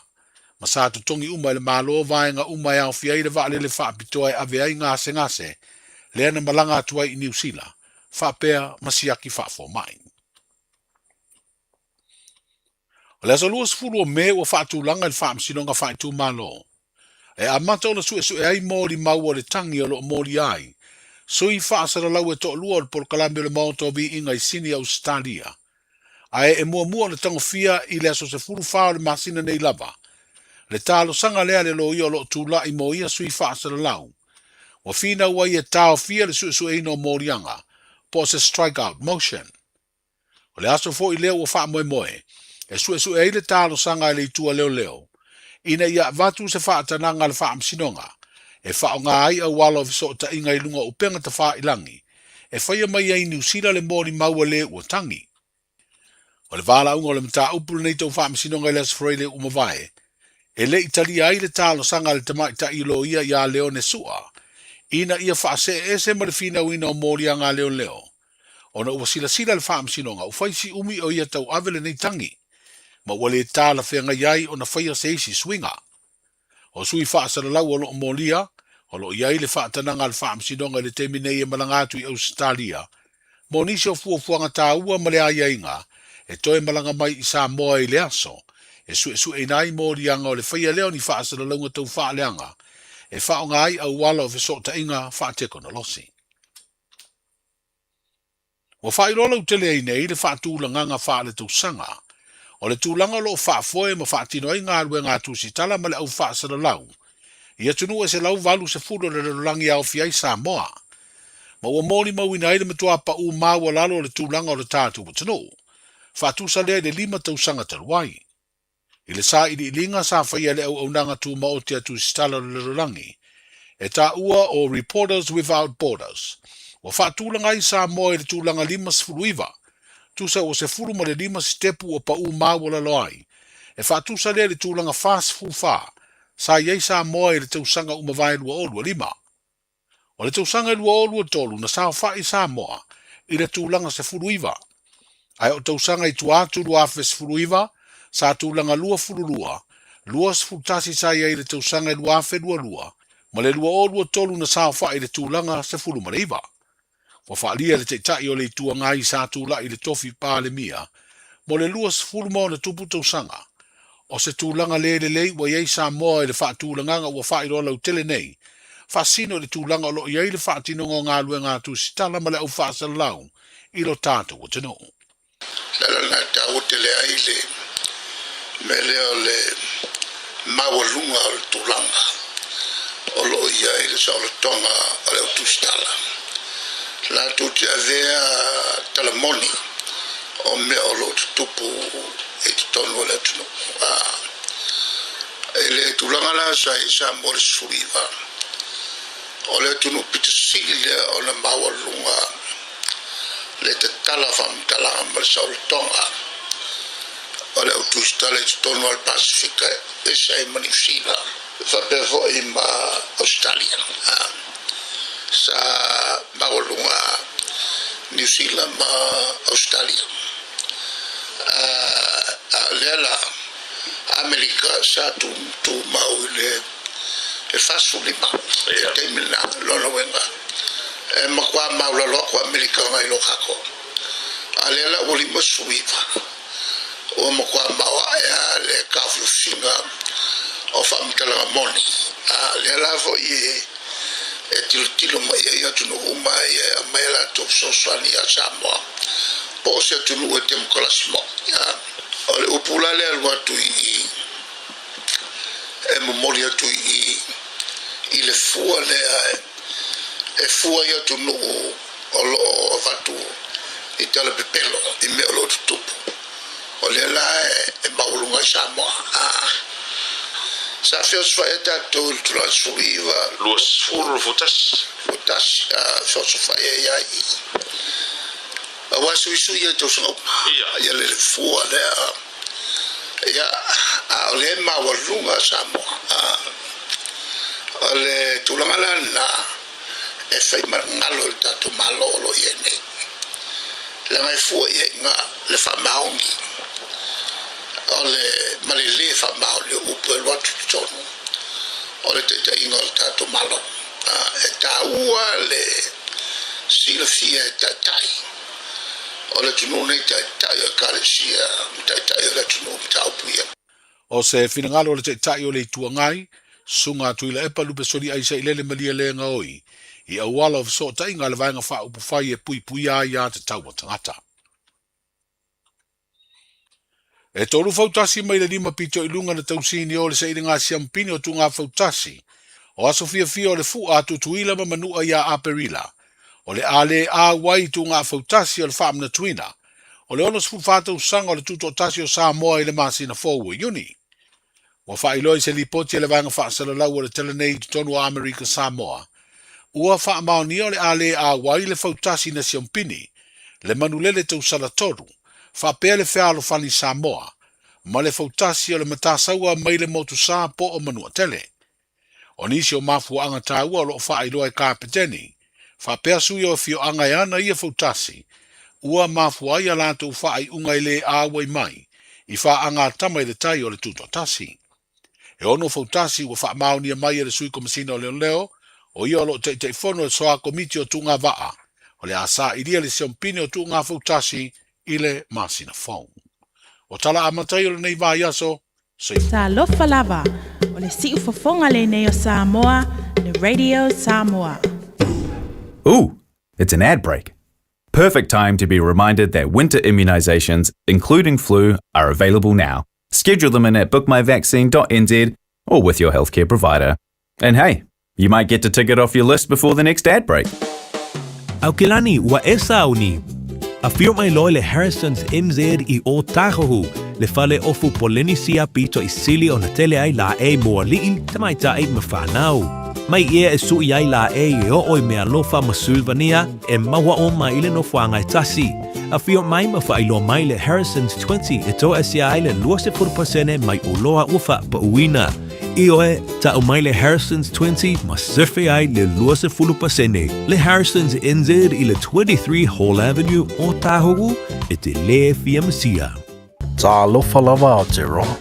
Ma sa tutongi uma I le malo vaenga uma iau fia I le vale le whaapitoa I ave ai ngase, le ana malanga atua I New Zealand, whaapea masiaki whaafo mai. O le asalua sifuru o me o whaatulanga I whaamsinonga whaetu malo. E amata o na sue ai mōri mau o le tangi o lo mōri ai. Sui whaasara lau e toa lua o le polokalame o le maoto vi inga I sini Australia. Ae e mua na tango fia I le aso se furu whao le masina nei lava. Le talo sanga lea le lo ia o lo tūla I mo ia sui whaasara lau. Wa fina ua ia tau fia le sue eino mōrianga. Po se strike out motion. O le aso fo I leo ua wha moe. E sue ei le talo sanga le itua leo. Ina ia vatu se whaatananga le wha amsinonga. E wha o ngā ai au walo viso ta inga I lunga upenga ta wha ilangi. E whaia mai ai New Zealand le mōri maua le ua tangi. O le wala unga o le mta upulu nei tau wha amsinonga I le asfrei le umawai. E le itali ai le talo sanga le tamai ta ilo ia leo ne sua. Ina ia wha se ma le fina wina o mōri anga leo. Ona ua sila le whaamsinonga, u whaisi umi o ia tau avele nei tangi. Ma wale tāla whenga iai o na whaia se isi swinga. O sui whaasara lau o loo molia, o loo iai le whaatananga le whaamsinonga le temi nei e malangatu i Australia. Mo nisi o fuafuanga tā ua male a iainga, e toe malanga mai i Samoa i le aso, e su e nai morianga o le whaia leo ni whaasara launga tau whaaleanga, e whaonga ai au wala o fesota inga whaateko na losi. Wa whairola utele ai nei le whaatūlanga ngā whaale tau sanga, o le tūlanga lo whaafoe ma whaatino ai ngā rue ngā tūsitala ma le au whaasara lau. Ia tunu e se lau valu se furo le rangi au fiai Samoa. Ma ua mōni mauina ai le matua pa u māua lalo le tūlanga o le tātu wa tano. Whaatusa lea le 5 tau sanga taluai. I le sā ili ilinga sa whaia le au nanga tū maotia tūsitala le rangi. E tā ua o Reporters Without Borders. Wa whaatūlanga ai Samoa i le tūlanga 5 tusa o se furu ma le 5 stepu o pa u māua lalo ai. E whaatusa lea le tūlanga fast food wha. Sa iei Samoa i le tausanga umawai lua olua 5. O le tausanga lua olua tolu na sao whai Samoa i le tūlanga se furuiva. Ai o tausanga i tuatu lua fe se furuiva, sa tūlanga lua furulua, lua se furutasi sa iei le tausanga lua fe lua, ma le lua olua tolu na sao whai le tūlanga se furumareiva. Wa whaalia le teitai o le tua ngai sa tūla i le tofi pā le mia, mo le lua se furuma o na tupu tausanga. O se tūlanga lei wa iei Samoa i le whaatūlanga nga ua whairola utele nei, whaasino le tūlanga o lo iei le whaatino ngā ngā lue ngā tūsitala ma le au whaasala lau i lo tātou o tino. Lala ta utele ai le me leo le mawalunga o le tūlanga o lo iei le saolatonga o le tūsitala. La tuti avea talamoni o me o lo tupu e tonu le tunu. Ele tūlanga la sa i Samoa le suriva. O le tunu pitasile o le mawalunga le te tala whamtalanga ma le saulatonga. O le utustala i tonu al Pasifika e sa i Manusila. Whapefo i ma Australia. Sa mawalunga New Zealand ma Australia. Lela Amerika sa tu mau le fasulima e temina lona wenga e makwa maula lo kwa Amerika ngai lo kako alela oli masuiva o makwa mawa ya le kafu singa o famtala moni lela vo ye e tilo mai ya tunu uma ya mela to sosani ya Samoa po se tunu e tem kolasmo ya ole upula le alwa tu e memoria tu i le fua le e fua ya tu no o vatu i tala pepelo i me o lo tupu o le la e maulunga Samoa sa fios fa eta tu transferiva Luas furu futas so fa ya wa su ya to so ya le fua le ya le maulunga Samoa le tulanga na e fai ngalo tatu malolo yene la mai fu nga le fa maungi ole malile fa mauli upo lo tutonu ole te ingol tatu malo e ta ua le silfia tatai ole tunune tatai kalesia tatai le tunu taupuia O se finangalo le teitai o le tuangai, sunga tuila e palu pesori ai sa ilele malia le ngaoi, i awala of so tai ngā le vaenga wha upu whai e pui a ia te tau o tangata. E toru fautasi mai le 5 pito ilunga na tausini o le sa ili ngā siampini o tu ngā fautasi, o aso Fiafia o le fu a tutuila ma manua ia a perila, o le ale a wai tu ngā fautasi o le whaam na tuina, o le onos fu whātau sanga o le tuto tasi o Samoa i le masina fōua iuni. Wa whailoi se li poti le vanga whaasala lau o le telenei tonu a Amerika Samoa. Ua wha maoni o le ale a wai le fautasi na siampini, le manulele tau sala toru, wha pea le whialo whani Samoa, ma le fautasi o le matasaua mai le motu sa po o manua tele. O nisi o mafua anga tāua o lo whailoi kāpeteni, wha pea sui o fio anga ana ia fautasi, ua mafua ia lātou whaai unga i le āwai mai, i wha anga tama i le tai o le tuto tasi. E ono fautasi ua wha maonia mai e le sui komisina o leo, o ia lo te whono e soa komiti o tunga waa, o le asa i lia le siompini o tunga fautasi i le masina fong. O tala amatai o le nei vai aso, Sa lofa lava, o le si ufafonga le nei o Samoa, le Radio Samoa. Ooh, it's an ad break. Perfect time to be reminded that winter immunisations, including flu, are available now. Schedule them in at bookmyvaccine.nz or with your healthcare provider. And hey, you might get a ticket off your list before the next ad break. Au kilani wa esa uni. A fiu mai loe le Harrison's MZ I o Tahohu, le fale ofu polenisia pito I sili o na tele ai la e moa li'i tamaita e mawhanau. Mai ia e sui ai la e o oi mea lofa masulvania e maua o mai le no whanga e tasi. A fiu mai mawhailo mai le Harrison's 20 e to asia ai le 20% mai uloa ufa pa uina. I oe, ta o mai le Harrison's 20 ma surfe ai le 20%. Le Harrison's NZ I le 23 Hall Avenue o Tahogu e te le fiamsia. Ta alofa lava o te roa.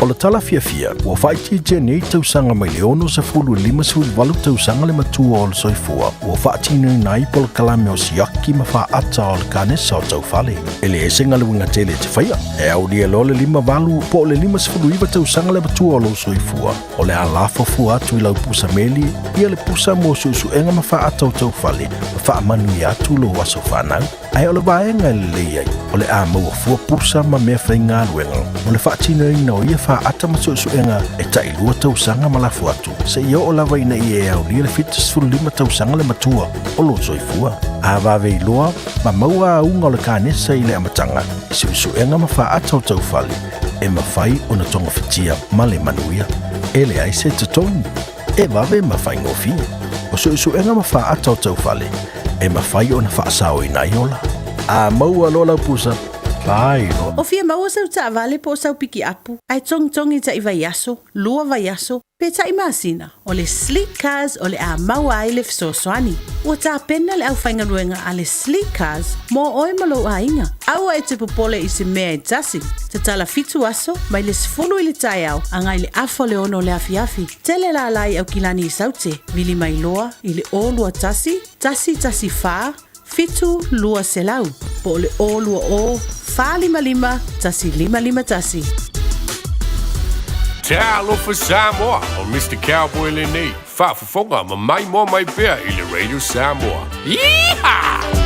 O le tala fiafia, ua whaiti te nei tausanga mai leono sa fulu 5 tausanga le matua o le soifua, ua whaati nui nai po le kalame o siaki ma wha ata o le kanesa o tau fale. E le esenga le winga tele te whaia, e au lia lo le 5 po le 5 tausanga le matua o le soifua, o le alafo fu atu I lau pusa meli, ia le pusa mo susu enga ma wha ata o tau fale, ma wha manu I atu lo waso whanau. Ai o le vaenga le leiai, o le a maua fua pusa ma mea whainga luenga, o le whaati nui na o ia wha ata masusuenga e tai lua tausanga malafu atu. Se ia o lava ina I e au lia le fitas 5 tausanga le matua o lo soifua. A vave I loa, ma maua a unga o le kanesa I le amatanga. E susuenga ma wha ata o tau fale. E ma whai o na tonga fitia ma le manuia. E le aise te tonu. E vave ma whai ngofia. O susuenga ma wha ata o tau fale. E ma whai o na wha sao I naiola. A maua lola pusa. Vai, O fia maua sau ta vale po sau piki apu. Ai tong I ta I vaiaso, lua vaiaso, pe ta I masina. O le sleek cars o le a maua ai le fsoswani. Ua ta pena le au whainga luenga a le sleek cars mo oi malo a inga. Aua e te popole I se mea I tasi. Te tala fitu aso, mai le sfulu I le tai au, angai le afo le ono le afiafi. Tele la lai au kilani I saute, vili mai loa, I le o lua tasi fa, fitu lua selau, po le o lua o, fa 5 tasi 5 tasi. Te alofa Samoa o Mr. Cowboy le nei. Whaafafonga ma mai mo mai pea I le Radio Samoa. Yeehaw!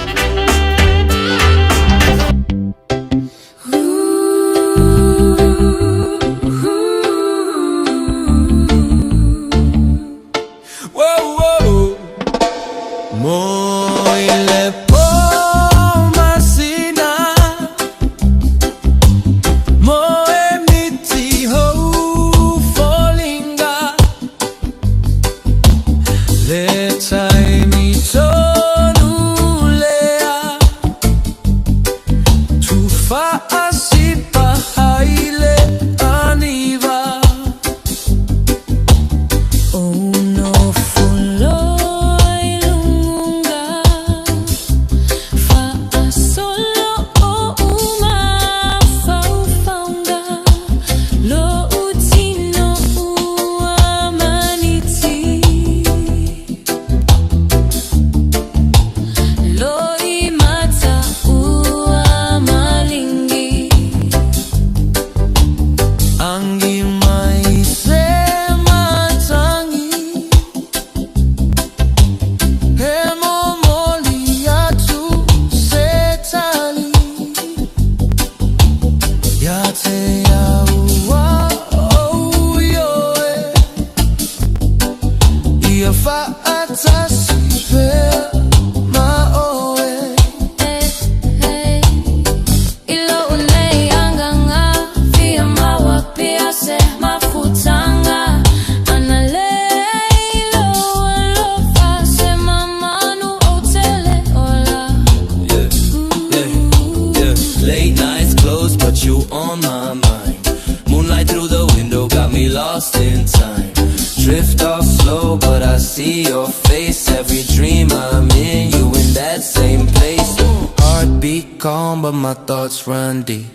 see your face, every dream I'm in, you in that same place. Heartbeat calm, but my thoughts run deep.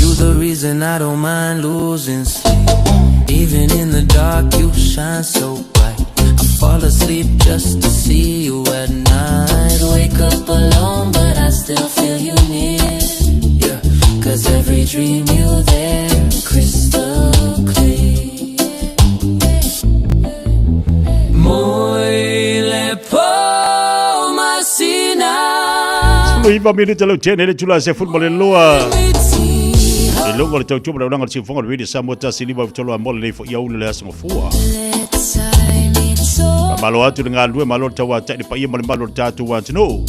You the reason I don't mind losing sleep. Even in the dark, you shine so bright. I fall asleep just to see you at night. Wake up alone, but I still feel you near. Yeah, 'cause every dream you're there, crystal clear. Moile po masina. 5 minuto lo tiene le chula se football loa. E longo le tau le unanga le fonga le Samoa tasiliva tolo amole le fo yaulu le aso fua. Malo atu nga lue malo tawa tani pa ia malo tatu wa tino.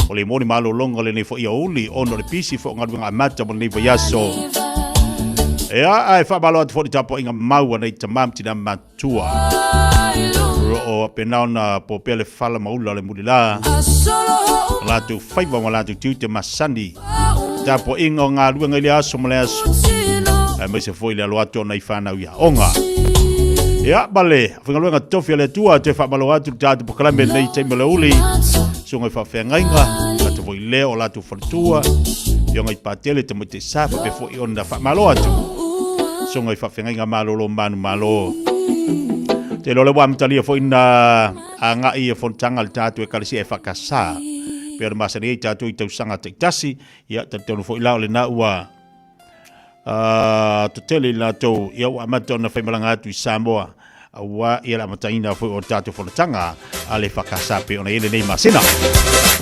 Ole moni malo longo le fo yauli ono le pisi fo nga nga mata mo le fo yaso. Ea ai fa malo atu fo tapo inga mau na tamam tina matua. O penau na popele fala maula le mulila. Latu faiva mo latu tute masani. Tapo ingo nga lue nga le aso mo le aso. Mai se foi le aloato na ifana ia onga. Ya bale, fingaluenga tofi le tua te fa malo atu tatu pokalame nei te meleuli. Songa fa fengainga, atu voi leo la tu fortua. Yo ngai patele te mote safa pe fo onda fa malo atu. Songa fa fengainga malo lo manu malo. Te lo le wa mtalia fo ina anga i fontanga al tatu e kalisi e fa kasa. Pero masani tatu i tau sanga te tasi, ya tatu fo ila le na ua. Totele la to ia wa mato na faimalanga atu i Samoa wa ia la mataina foi o tatu fonatanga ale fakasape ona ile nei masina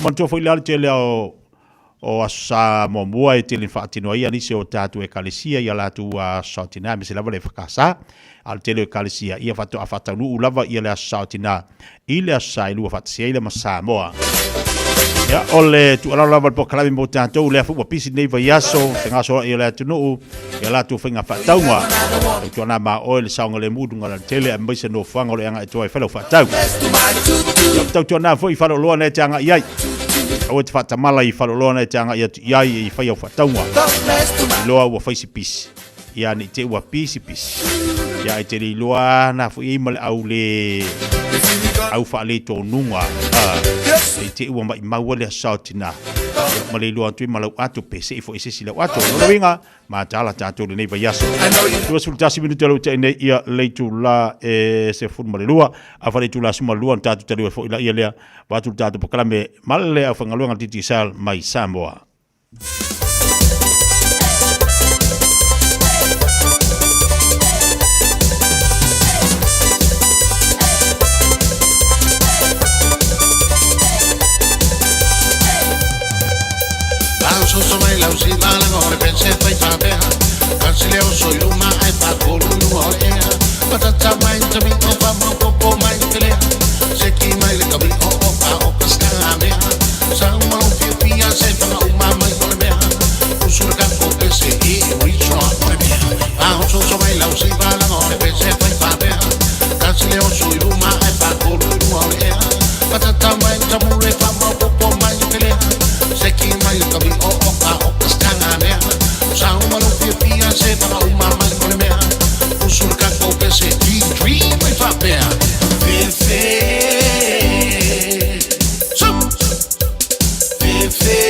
manto foi la tele o asa momua e tele fatino ia ni se o tatu e kalisia ia la tu a sautina me se lava le fakasa al tele kalisia ia fato afata lu lava ia la sautina ile asa ilu fatsia ile Samoa. Ya ole tu ala lava po kala mo tanto le fu pisi nei va yaso tenga so ia la tu no ia la tu finga fataunga tu na ma ole saunga le mudu ngala tele ambai se no fanga le anga tu ai falo fatau ya tu na foi falo lo na tanga ia o te fata mala I falo lo na tanga ia I fai o fataunga lo wa fai si pisi ia ni te wa pisi ya te li lo na fu I mal au le au fa le to nunga te ua mai maua le sautina ma le lua tui malau atu pese ifo ese sila atu no winga ma tala tatu le nei va yaso tu sultasi minuto lo te nei ia leitu la se fun ma le lua afa le tu la suma lua tatu tali fo ila ia lea va tu tatu pokalame male afa ngaluanga titi sal mai Samoa. So mai lau si bala ngore pense fai fa bea Cansileo soy luma ai pa kolu ngore ea Patata mai tami o pa ma popo mai telea Seki mai le kabi o pa stanga mea Sama o Fiafia se pa uma mai ngore mea Usura ka ko pese I richo ngore mea So mai lau si bala ngore pense fai fa bea Cansileo soy luma ai pa kolu ngore ea Patata mai tamu le pa ma popo mai telea Seki mai le kabi o stanga mea Sauma lo Fiafia se pa uma mai ngore mea Usura ka ko pese dream mai fa bea Fefe Fefe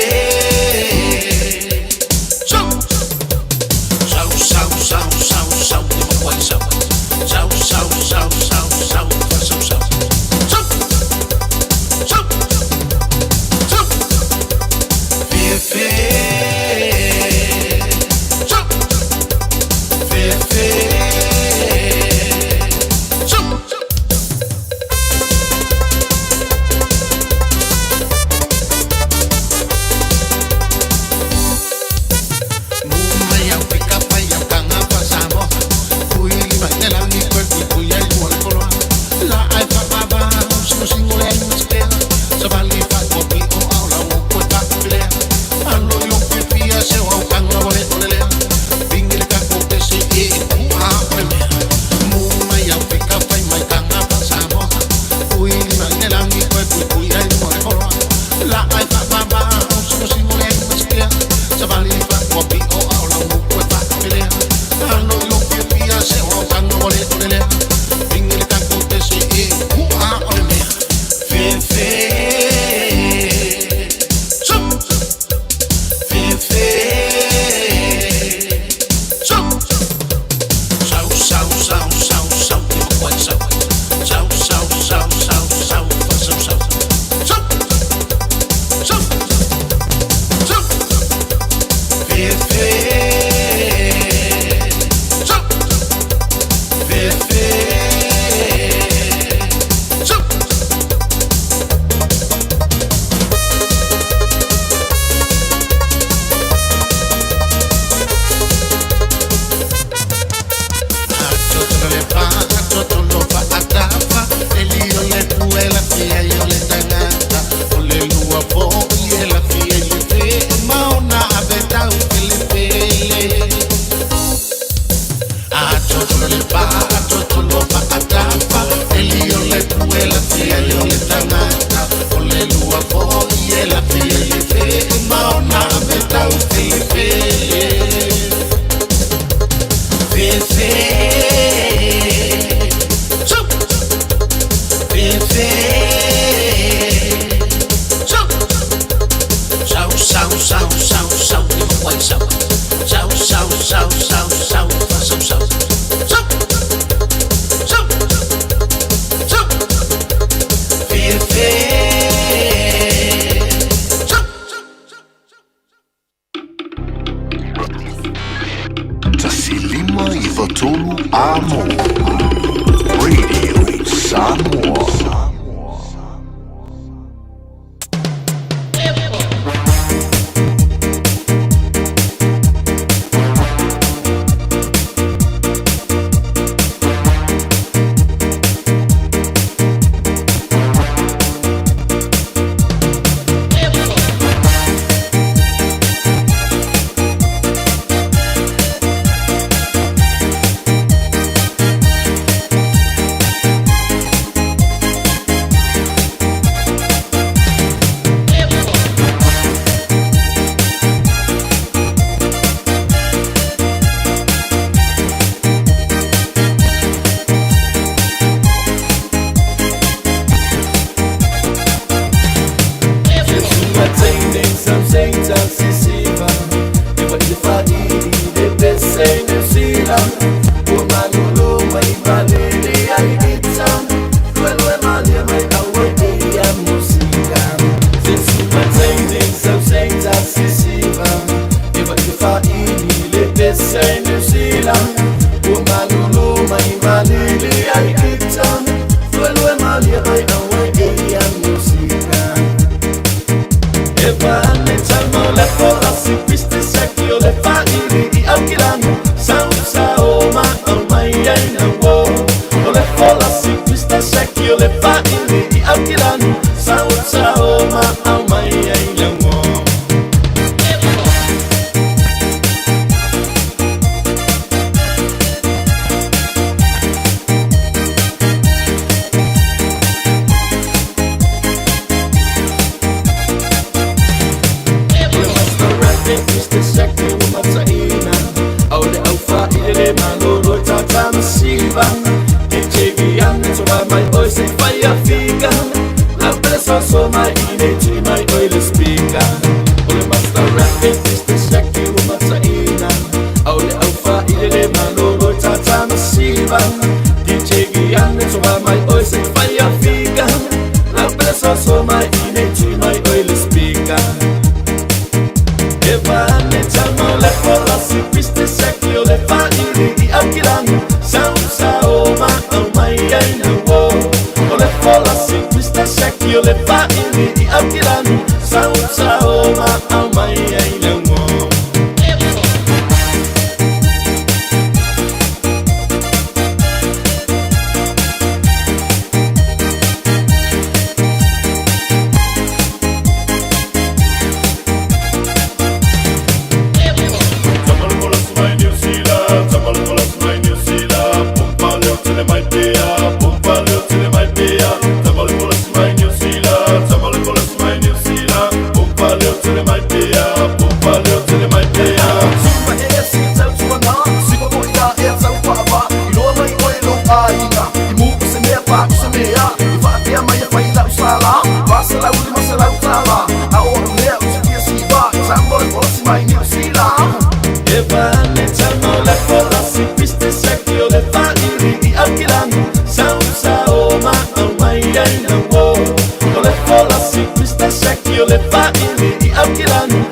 Io le fa il di Alchilano,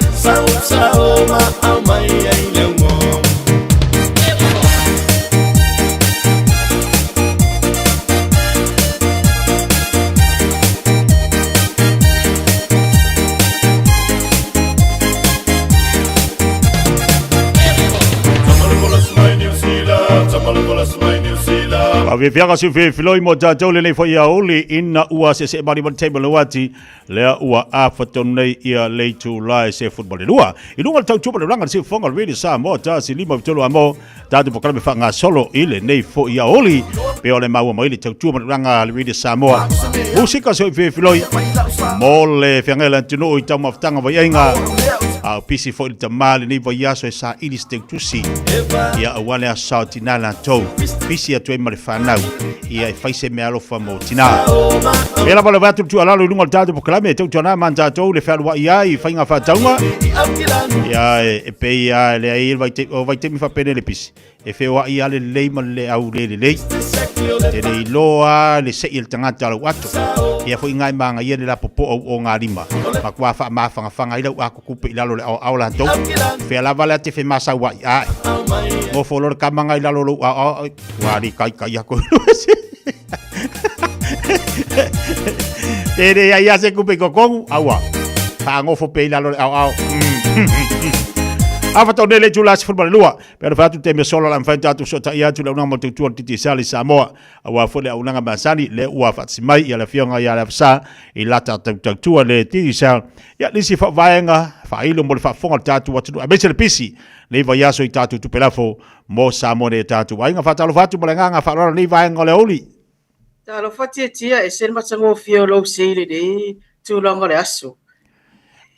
Samoa, Mai. Ave fianga si filoi mo tātou le nei fo ia oli ina ua se mari mo table wati lea ua afaton nei ia leitu lai se football lua. I lunga tau tupa le ranga si fonga really Samoa ta si lima vitolo amo tātou pokala me whanga solo ile nei fo ia oli pe ole maua mo ile tau tupa le ranga le really Samoa. Musika so filoi mo le fiangela tino i tau maftanga vai ainga a pisi fo ilta mali ni va yaso e sa ilis te tusi ia awale a sao tinala tau pisi atu e mare whanau ia e faise me alofa mo tina e la wale watu tu alalo lunga tātou po kalame tau tuana man tātou le whalua ia i whainga whataunga ia e pe ia le air vai te mi whapene le pisi e whewa ia le leima le au le lei e le iloa le se il tangata lau atu ia fo ingai manga ia le la popo o ngā rima ma kua wha mawhanga ilau a kukupe ilalo le au la tau whea la wale te whe masa wa i ai mo wholore ka manga ilalo lo au wari kai ako tere ia se kupe kokongu awa wha ngofo pe ilalo le au Afa tau nele tu lasi football lua. Pero fatu te me solo la mfanta tu sota ia tu la unanga tu tu titi sali Samoa. Awa fole unanga masani le ua fatsi mai ia la fionga ia la fsa i lata tu tu le titi sal. Ya lisi fa vaenga fa ilo mo fa fonga tatu watu. Abese le pisi le va yaso i tatu tu pelafo mo Samoa le tatu. Vaenga fa talo fatu molanga fa lora le vaenga le oli. Talo fati tia e sen matsango fio lo seile de tu longa le aso.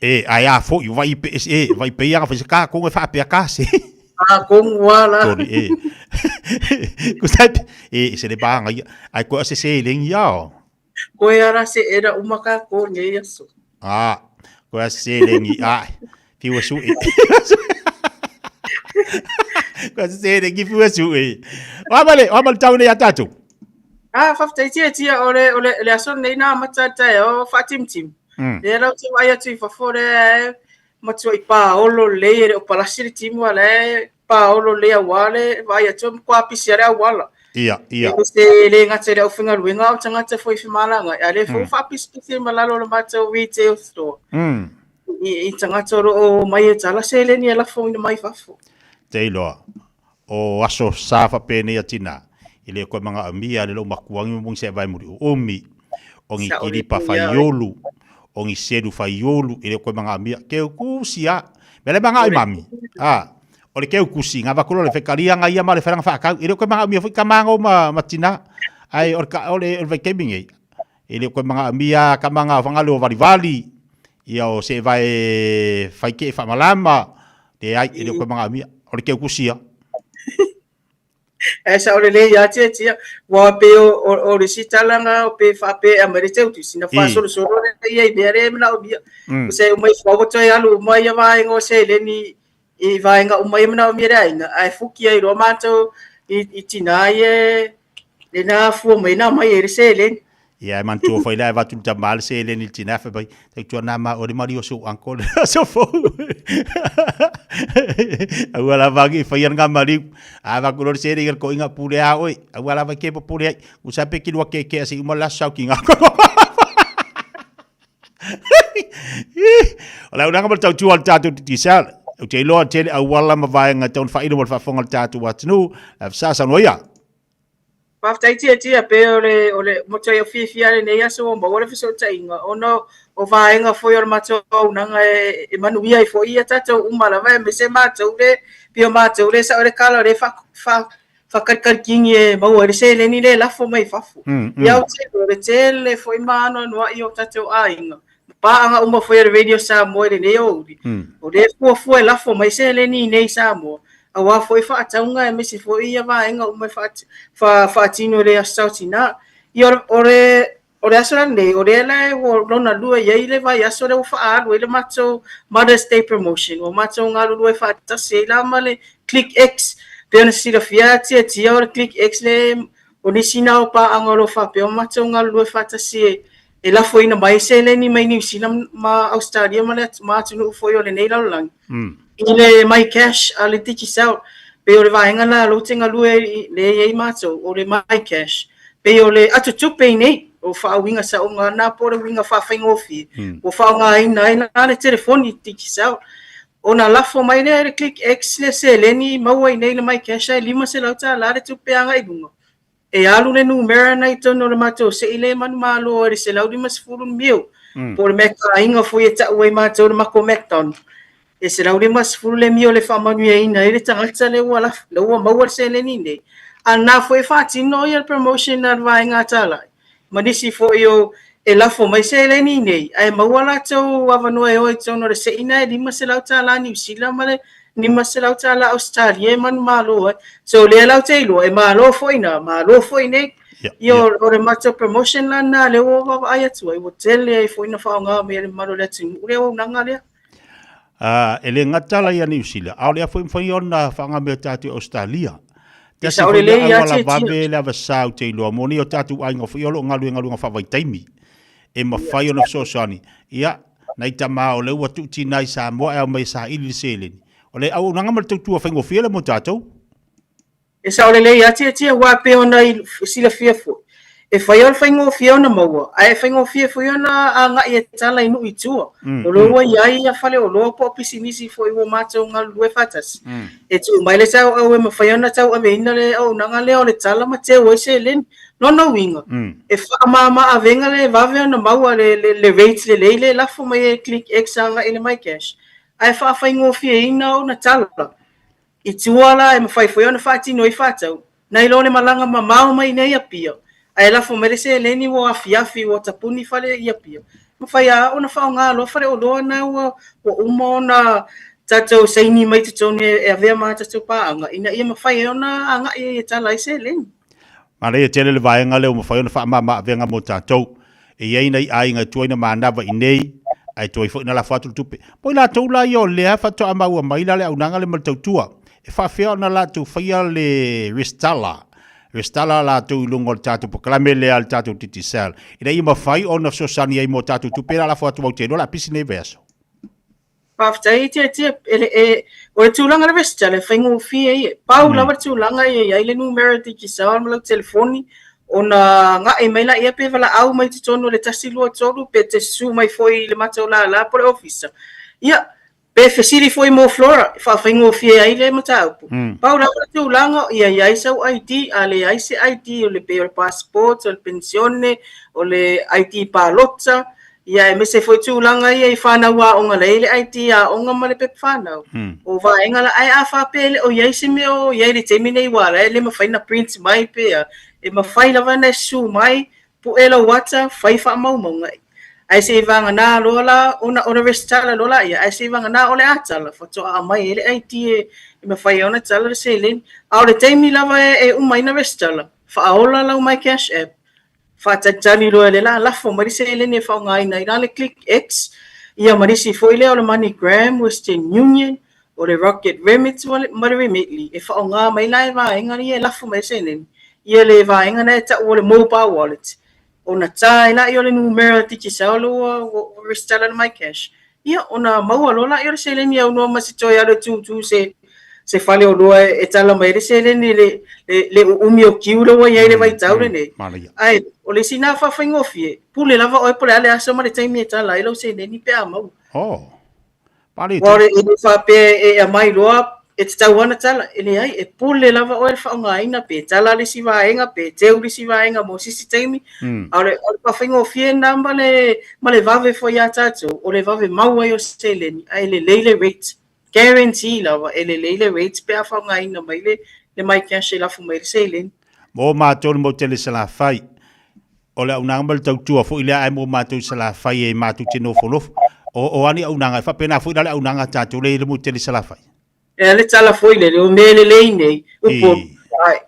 Ai a fo vai vai pe ia fa ka ko fa pe ka se kong wala sorry kusat se le banga ai ko se leng ya ko era se era umaka ko nge yaso ko se leng ai fi wasu ko se leng fi wasu wa mal tau ne atatu fa tia ole le aso nei na matata o fatim tim le la tu vai tu fa fore ma tu i Paolo le o palasi timu ale Paolo le wale vai tu kwa pisere wala ia se le ngate le ofinga luinga o tanga te foi malanga ale fo fa pisere malalo le mato retail store i tanga toro o mai tala se le ni la fo ni mai fafo Taylor o aso safa pene atina ile ko manga amia le lo makuangi mung se vai muri omi ongi kiri pa faiolu ongi sedu faiolu ile ko manga amia ke kusia mele manga mami ole ke kusi ngava ko le fekaria nga ia male feranga fa ka ile ko manga amia foi kamanga ma matina ai ole ve keming ile ko manga amia kamanga fanga lo vali ia o se vai fai ke fa malama de ai ile ko manga amia ole ke kusia esa ole le ya tia wa pe o resitalanga o pe fa pe amerite uti sina fa solo le ia bere na obia se mai fa o toi alu mai vai ngo se le ni i vai nga o mai na o mira inga ai fuki ai romato i tinaie le na fu mai na mai se le ia man tu foi la va tu tamal se le ni tina fa bai te tu na ma o de mario so ancol so fo agora vagi foi nga mari ava color se ri ko inga pure a oi agora va ke pure usa pe kilo ke asi mo la sa kinga ola una nga tau tu al tatu ti sal o te lo te awala ma vai nga ton fa ino mo fa fonga tatu watnu sa sa noia Paftai tia pe ole moto yo Fiafia nei aso mo ole fiso tainga ono o vaenga foi o mato nanga e manuia i foi tato umala vai me se mato le pio mato le sa ole kala le fa karkingi e mo ole se le ni le la fo mai fafu ya o te le foi mano no io tato ainga pa anga uma foi radio sa mo le nei o le fo la fo mai se le ni nei sa mo awa foi fa taunga e me se foi ia vaenga uma fa tino le asautina i ore asora nei ore le o lona lua ia ile vai asora o fa alu ile mato Mother's Day promotion o mato ngalu lua fa tase la male click X pe ona sira fiatia tia ore click X le o ni sina o pa angolo fa pe o mato ngalu lua fa tase e la foi na mai se le ni mai ni sina ma Australia male ma tunu foi o le nei la lang ile mai cash ale tiki sau pe o le vaenga la lo tenga lue le ei mato o le mai cash pe o le atu pe nei o fa winga sa o nga na po le winga fa fa ngofi o fa nga ina le telefoni tiki sau ona la fo mai le click X le se le ni mau nei le mai cash ai lima se la ta la le tu pe anga ibungo e alu le numera na itono le matou se ile manu malo e se laudi masfulu mil po le meka inga foi e ta'u e matou le mako mekton e se laudi masfulu le mil le whamanu e ina e le tangata le ua laf le ua maua se le nine ana foi fatino ia promotion na vai ngatala manisi foi o e lafo mai se le nine ai maua la tau avano e oi tono le se ina e lima se lau tala ni usila male ni maselau tala Australia man malo so le lau telo e malo foi ne yo ore macho promotion la na le o va ai tu e hotel e foi na fa nga me le malo le tsi le o nanga le ele ngatala ia New Zealand au le foi ona fa nga me tatu Australia te sa le ia te va be la va sau te lo moni o tatu ai ngo foi lo ngalu fa vai taimi e ma fai ona so sani ia na itama o le wa tu ti nai sa mo e mai sa ili seleni ole au nanga mal tu fa ngo fiele mo tatou e sa ole le ia te wa pe ona sila fia fo e fai ol fa ngo fia ona mo ai fa ngo fia fo ona anga e tala inu itu o lo wa ia fa le o lo po pisinisi fo i wo mato ngal lue fatas e tu mai le sa o me fai ona tau ave ina le o nanga le o le tala ma te o se len no winga e fa mama avenga le va ve ona mau le rates le la fo mai click x anga ele mai cash ai fa ngo fia ina o na tala i tuala e mawhai foi ona whaatino i whātau. Nei lo le malanga mamau mai nei apia. Ai la fo merese leni wo afiafi wo tapuni fale i apia. Mawhai a ona whao ngā lo fale o loa na wo umo na tatou saini mai tatone e avea maa tatou paanga. Ina ia mawhai ona anga i tala i se leni. Mare e tele le vaenga leo mawhai ona wha mama avenga mo tatou. E iei nei ainga tuaina maanawa i nei. Ai toi fo ina la fatu tupe. Poi la tau la yo lea fatu amaua mai la le au nanga le maltautua. E whawhia na la tu whaia le restala. Restala la tu ilungo le tatu poklame le al tatu titi sel. Ina ima whai o na sosani ai mo tatu tupera la whatu au teno la pisi nei verso. Paftai tia o tūlanga le restala whaingo fia i. Pau lawa tūlanga i ai le numero tiki sawa ma lau telefoni. Ona nga e maila ia pe vala au mai titono le tasilua tolu pe te su mai foi le matau la po le ofisa. Ia, pe fesiri foi mo flora, fa whaingo fie ai le mataupu. Pau la tu langa ia ia sau ID, ale ai se ID o le pe o le passport, o le pensione, o le ID palota. Ia e me se foi tu langa ia i whanau a onga le ID a onga ma le pe whanau. O va engala ai a wha pele o ia se me o ia le temine i wala, le ma whaina print mai pe a. E ma whai lawa na su mai, pu ela wata, whai wha mau ngai. Ai se vanga na lola, ona restala lola ia, ai se vanga na ole atala, whato a mai ele ai tie, e ma whai ona tala le selen. A ole teimi lawa e umai na restala, wha aola lau mai cash app. Wha tatani loa le la, lafo mari selen e wha ngai na, ina le click X, ia marisi foi le ole MoneyGram, Western Union, ole Rocket Remits, mari remitly, e wha ngā mai lai wa, engari e lafo mai selen. Ia le vaenga na ta o le mobile wallet. Ona tai la i o le numero tiki sao loa o restala na my cash. Ia ona maua lola i o le seleni au noa masitoi ale tu se fale o loa e tala mai le seleni le umi o kiu loa iai le vaitau le ne. Ai, o le sina whawhaingofie. Pule lava oi pole ale asa ma le taimi e tala i lau seleni pe a mau. Ware e le whape e a mai loa e te tauana tala, ele ai, e pule lava oe whaonga ina pe, tala le si vaenga pe, teu le si vaenga mo sisi taimi, aure pa whaingo fie namba ma le vave fo ia tatou, o le vave maua i o seleni, ai le leile rate, guarantee lava, ele leile rate pe a whaonga ina mai le mai cash e lafu mai le seleni. Mo mātou mo tele sala fai, o le au nanga le tautua fo ilea ai mo mātou sala fai e mātou te nofo, o ani au nanga, whapena fo ila le au nanga tatou le mo tele sala fai. E le tala foi le o mele le nei upo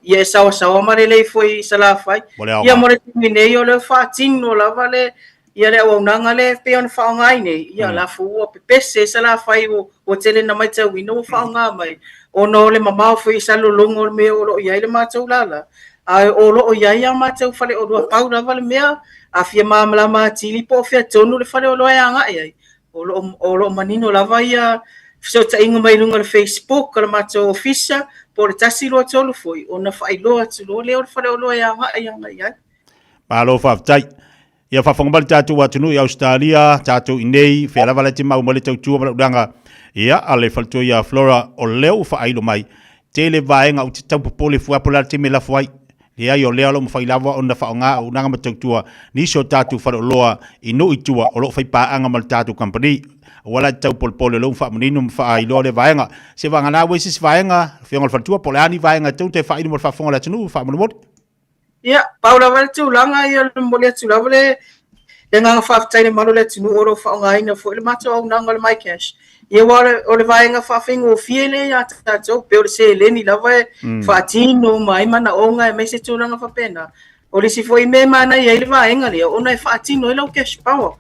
ia sawa mare le foi sala fai ia more mine yo le fatino la vale ia le o nanga le pe on fa ngai nei ia la fu o pese sala fai o tele na mai tau no fa nga mai o no le mama foi salo longo me o ia le ma tau la ai o lo ia ma tau fale o do pau na vale mea a fia mamla ma tili po fia tonu le fale o lo ia nga ia o lo manino la vai so ta inga mai lunga le Facebook kala mato ofisa por tasi lo tolu foi ona fai lo atu lo le o fale o lo ia nga pa lo fa tai ia fa fonga bal tatu atu no Australia tatu inei fe la vale tima mo le tatu danga ia ale falto ia flora o leo fa ai lo mai tele vaenga o tau popole fu apola timi la foi le ai o le alo mafai lava o na whaonga o nanga matautua ni so tātu whaoloa I no I tua o lo whai pāanga mal tātu company wala tau polpole lo wha manino mwha I lo le vaenga se wangana wesi se vaenga whiongol whatua pole ani vaenga tau te wha inu mo whafonga la tunu wha manumot ia paula wale tūlanga I o mole tūlawale e nganga whaftaine manu le tunu oro whaonga ina fo le mato au nanga le mai cash ia wale o le vaenga whawhingo o fiele ia tātou pe o le se leni lava e whaatino mai mana onga e meise tūlanga whapena o le si foi me mana ia le vaenga lea ona e whaatino e lau cash power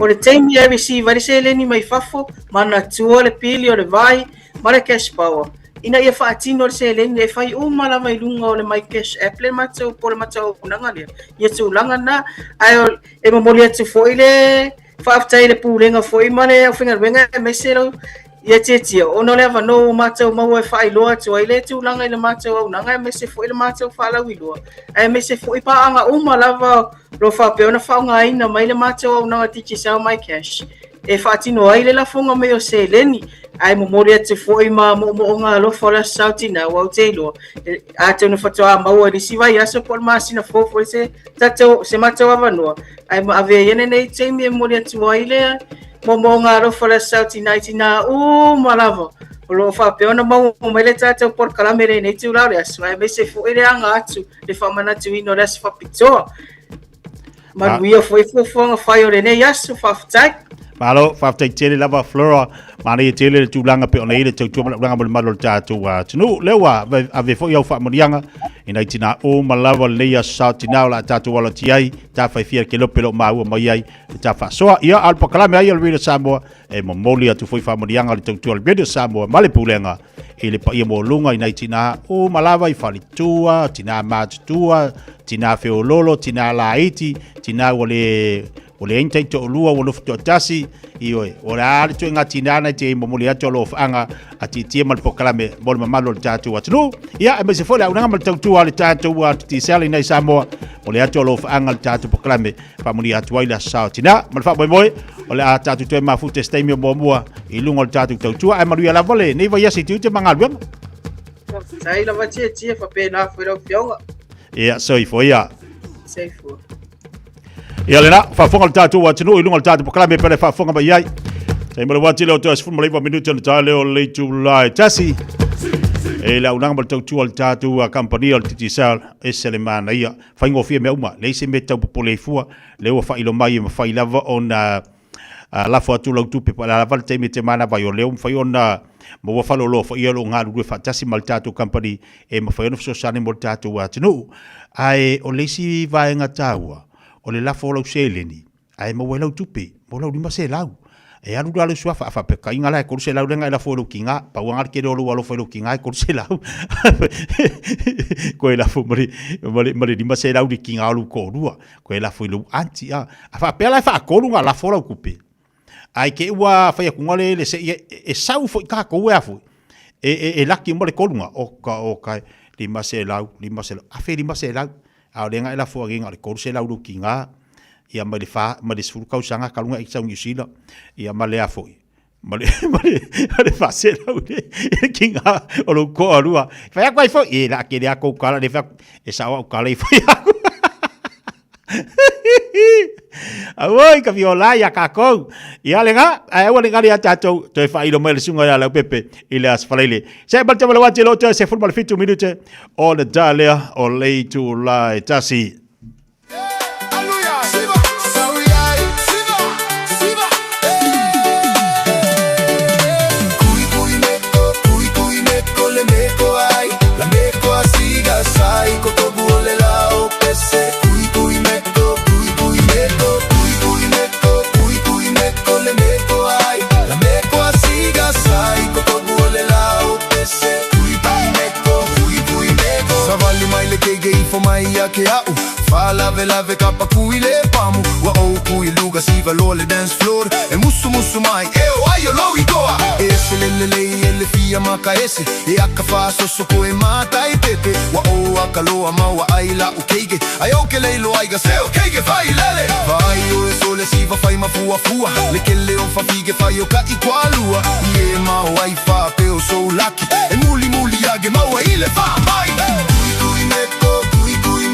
o le teimi e receive le se leni mai fafo mana tua le pili o le vai ma le cash power ina ia whaatino le se leni e whai uma lava I lunga o le mai cash app le matau po le matau unanga lea ia tūlanga na ai o e mamoli atu foi le whaaftai le pūlenga foi ma le au whingaruenga e mese lau ia tia ono le avano matau mau e whailoa tu ai le tūlanga I le matau au nanga e mese foi le matau whalau iloa e mese foi paanga uma lava lo whapeona whaunga ina mai le matau au nanga tiki sao mai cash e whaatino ai le lafonga me o se leni ai momori atu foi ma mo lo fola sautina wau te iloa a te una whatoa maua ni siwai aso por masina fofo se tato se matau avanoa ai ma ave yene nei teimi e mori atu ai le mo lo fola sautina itina malava lo fa peona mau mo le tato por kalamere nei tu la aso ai me se foi le anga atu le fa mana tu ino le fa pitoa ma wia foi fofo fa yo le nei aso fa ftai Malo, whaftai tele lava flora, mana I tele le tūlanga pe ona I le tautua malanga mo le malo le tātua. Tinu, lewa, ave fo iau whaamorianga, ina I tina o malawa leia sa tina o la tātua wala tiai, tā whaifia ke lope lo maua mai ai, tā whaasoa. Ia, alpa kalame ai al Radio Samoa, e mamoli atu foi whaamorianga le tautua le Radio Samoa, male pulenga, e le pa ia mo lunga ina I tina o malawa I whalitua, tina mātutua, tina whiololo, tina laiti, tina o le aintai to lua o lofto tasi I oe o le ale to ngati nana te momoli ato lo fanga ati tie mal pokalame bol mamalo le tatu atlu ia e se fole una mal tatu ale tatu ati sali nei Samoa o le ato lo fanga le tatu pokalame pa moli atu ai la sautina mal fa boy o le tatu to ma fute stemi mo mua I lungo le tatu tatu ai malu la vole nei vai asi tu te mangalu sai la vatie fa pena foi lo fionga ia so I foi ia sai foi Ia lena, whafonga le tātou wa tinu, I lunga le tātou pakalame pere whafonga mai ai. Sei mara wati leo tu asifun malaiwa minuti na tā leo leitu lai tasi. E la unanga mal tautua le tātou a kampania le titi sal, e se le mana ia. Whaingo fia mea uma, leise me tau popole fua, leo whailo mai e mawhai lava o na lafo atu lau tupe, la lava le teime te mana vai o leo, mwhai o na maua whalo loa whai alo ngā rurue whatasi mal tātou kampani, e mawhai ono fsosane mo le tātou wa tinu. Ai o leisi vaenga tāua. O le lafo lau seleni, ai maua lau tupe, mo lau lima se lau. E alu dalo suafa, afa peka inga la e koruse lau renga e lafo lau kinga, pa uangar kere olu alo fai lau kinga e koruse lau. Koe lafo mare lima se lau di kinga alu korua, koe lafo ilu anti a. Afa pela e fa akoru nga lafo lau kupe. Ai ke ua fai akungale le se e sau fo ika koe afu. E laki mo le korunga, oka lima se lau, afe lima se lau. A renga ela fo ringa le korse la ulu kinga ia male fa male sfuru kau sanga kalunga iksa ungisila ia male afo male fa se la ule kinga o lo ko alua fa ya kwai fo e la ke le ako kala le fa e sa o kala fo ya Awoi ka viola ya kako ia lenga ai wa lenga ya tato to fa ilo mele sunga ya la pepe ile asfalele sai balte wala wati lo to se football fit 2 minutes on the dalia o lay to lie tasi ke au fala vela ve kapa kuile pamu wa o kui luga si valole dance floor e musu mai ai yo lo itoa ese lele ele fia maka ese e akafa so ko e mata i tete wa o akaloa maua ai la o keige ai o ke leilo ai ga se o keige vai lele vai o sole si va fai ma fua le ke le o fa fige fai o ka i kwalua e ma o ai fa pe o so lucky e muli age ma o ile fa mai kui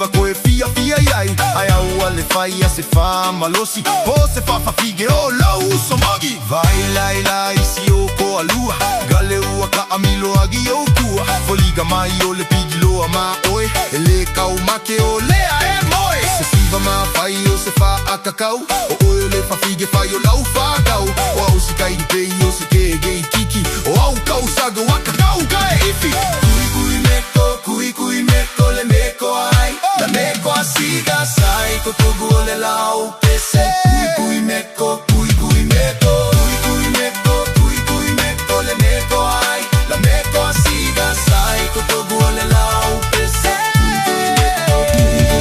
iwa koe fia fia iai Ai au ale fai a se wha malosi Po se wha whawhige o lau somogi Vai lai lai si o ko alua Gale ua ka amilo agi o kua Foliga mai o le pigi loa ma oe E le kau make o lea e moe Se fiva ma fai o se wha a kakau O oe le whawhige fai o lau whakau O au si kai di pei o se ke gei kiki O au kau sago a kakau kai ifi Kui kui meko, kui kui meko le meko ai La meko a siga sai ko togu o le lau pese Kui kui meko, kui kui meko Kui kui meko, kui kui meko le meko ai La meko a siga sai ko togu o le lau pese Kui kui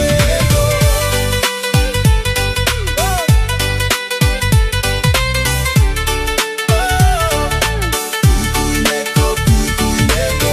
meko, kui kui meko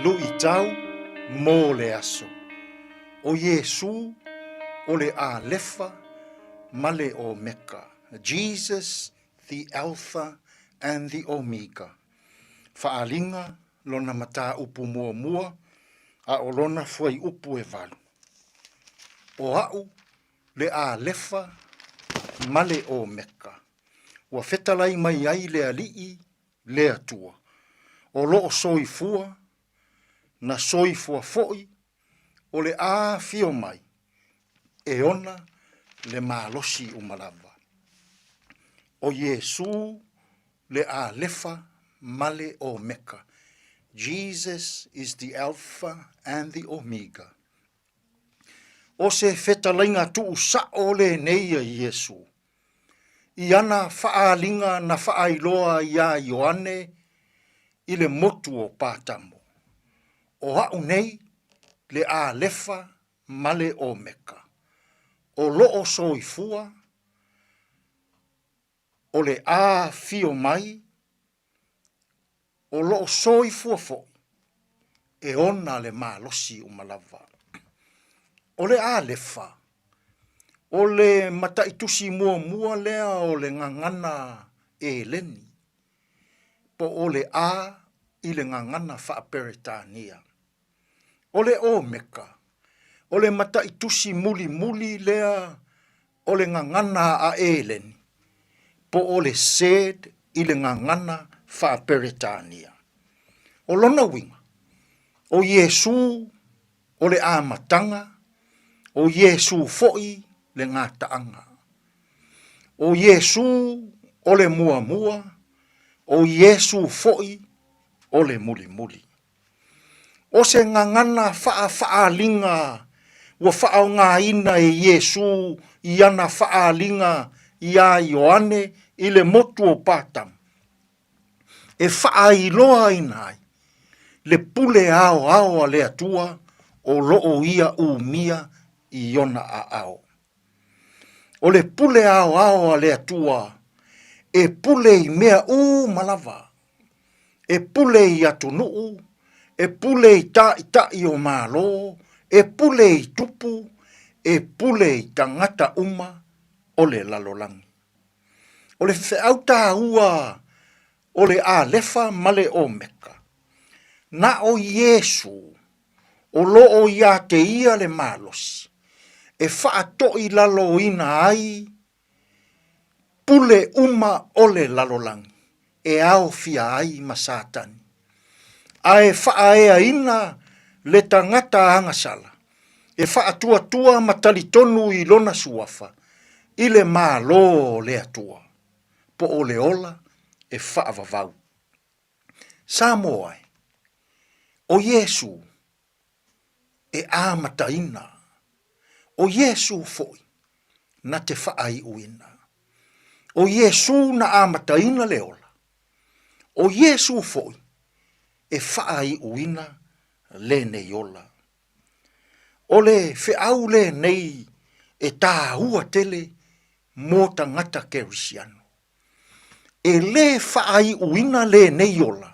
Lui tau mō le aso. O Yesu o le a lefa male o meka. Jesus, the Alpha and the Omega. Faalinga lona mata upu mua mua a o lona fuai upu e valu. O au le a lefa male o meka. Wa fetalai mai ai le alii le atua. O loo soifua na soifua foi o le a fio mai e ona le malosi umalava. O Yesu le a lefa male o meka. Jesus is the Alpha and the Omega. O se fetalainga tu sa o le nei a Yesu. Iana faalinga na faailoa ia Ioane i le motu o pātamo. O hau nei le a lefa male o meka. O loo soifua, o le a fio mai, o loo soifua fo, e ona le malosi umalava. O le a lefa, o le mataitusi mua mua lea o le ngangana e leni, po o le a i le ngangana whaaperetania. O le o meka, o le mataitusi muli muli lea o le ngangana a eleni, po o le sed i le ngangana whaaperetania. O lona winga, o Yesu o le amatanga, o Yesu foi le ngataanga. O Yesu o le mua mua, o Yesu foi o le muli muli. O se ngangana faalinga wa faao ina e Yesu iana faalinga ia Ioane i le motu o patam. E faailoa inai le pule ao le atua o loo ia umia i ona a ao. O le pule ao le atua e pule i mea malava. E pule i atunuu, e pule i ta i o malo, e pule i tupu, e pule i tangata uma o le lalolangi. O le feauta ua o le a lefa male o meka. Na o Yesu o loo ia te ia le malos, e whaatoi lalo ina ai, pule uma ole lalolangi, e ao fia ai masatani. Ae whaaea ina le tangata angasala, e whaatua tua matali tonu i lona suafa, i le malo le atua, po o le ola e whaavavau. Samoa, o Yesu, e amata ina, o Yesu foi, na te whaai uina. O Yesu na amata ina le ola, o Yesu foi, e whaai uina le nei ola. O le whiau le nei e tā ua tele mō tangata kerisiano. E le whaai uina le nei ola,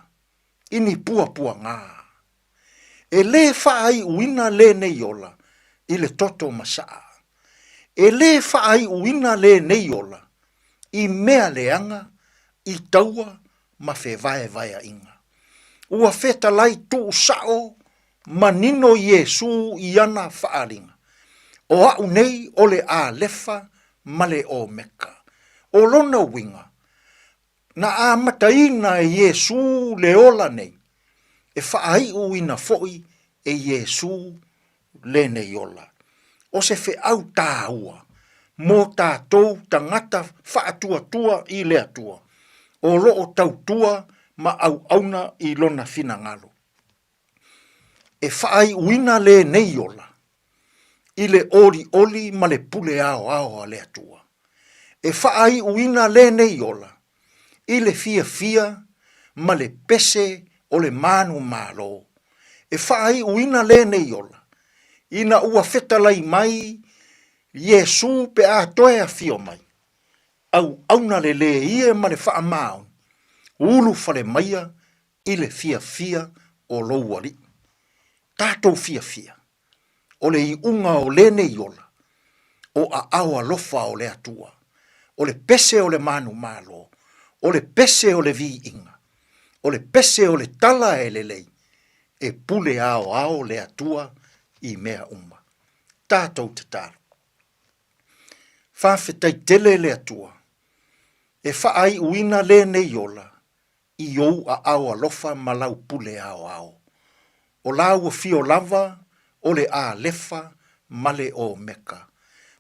ini pua pua ngā. E le whaai uina le nei ola, i le toto masaa. E le whaai uina le nei ola, i mea leanga, i taua ma whewhae vaya inga. Ua feta lai tu sao, manino Yesu i ana whaaringa. O au nei ole a lefa male o meka. O lona winga, na a mataina e Yesu le ola nei, e whaai uina foi e Yesu le nei ola. O se fe au tāua, mō tātou tangata whaatua tua i le atua, o loo tautua ma au auna i lona fina ngalo. E whaai uina le nei ola, i le ori oli ma le pule ao ao a le atua. E whaai uina le nei ola, i le fia fia ma le pese o le manu malo. E whaai uina le nei ola, ina ua fetalai mai, Yesu pe a toe a fio mai. Au auna le ie ma le wha maun, ulu fale maia i le fia fia o louari. Tātou fia fia, o le i unga o le nei ola, o a awa lofa o le atua, o le pese o le manu malo, o le pese o le vi inga, o le pese o le tala e le lei, e pule ao le atua i mea uma. Tātou te tāru. Whawhetai tele le atua, e whaai uina le nei ola, i ou a awa lofa malau pule ao. O lau fio lava, o le a lefa, male o meka.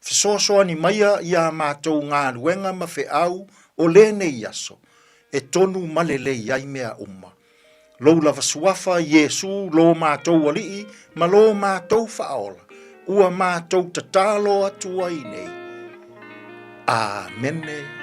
Fisosoa ni maia ia mātou ngā ruenga ma fe au, o le nei aso, e tonu male le iai mea uma. Lou lava suafa Yesu lo mātou alii, ma lo mātou whaola, ua mātou tatalo atua i nei. Amene.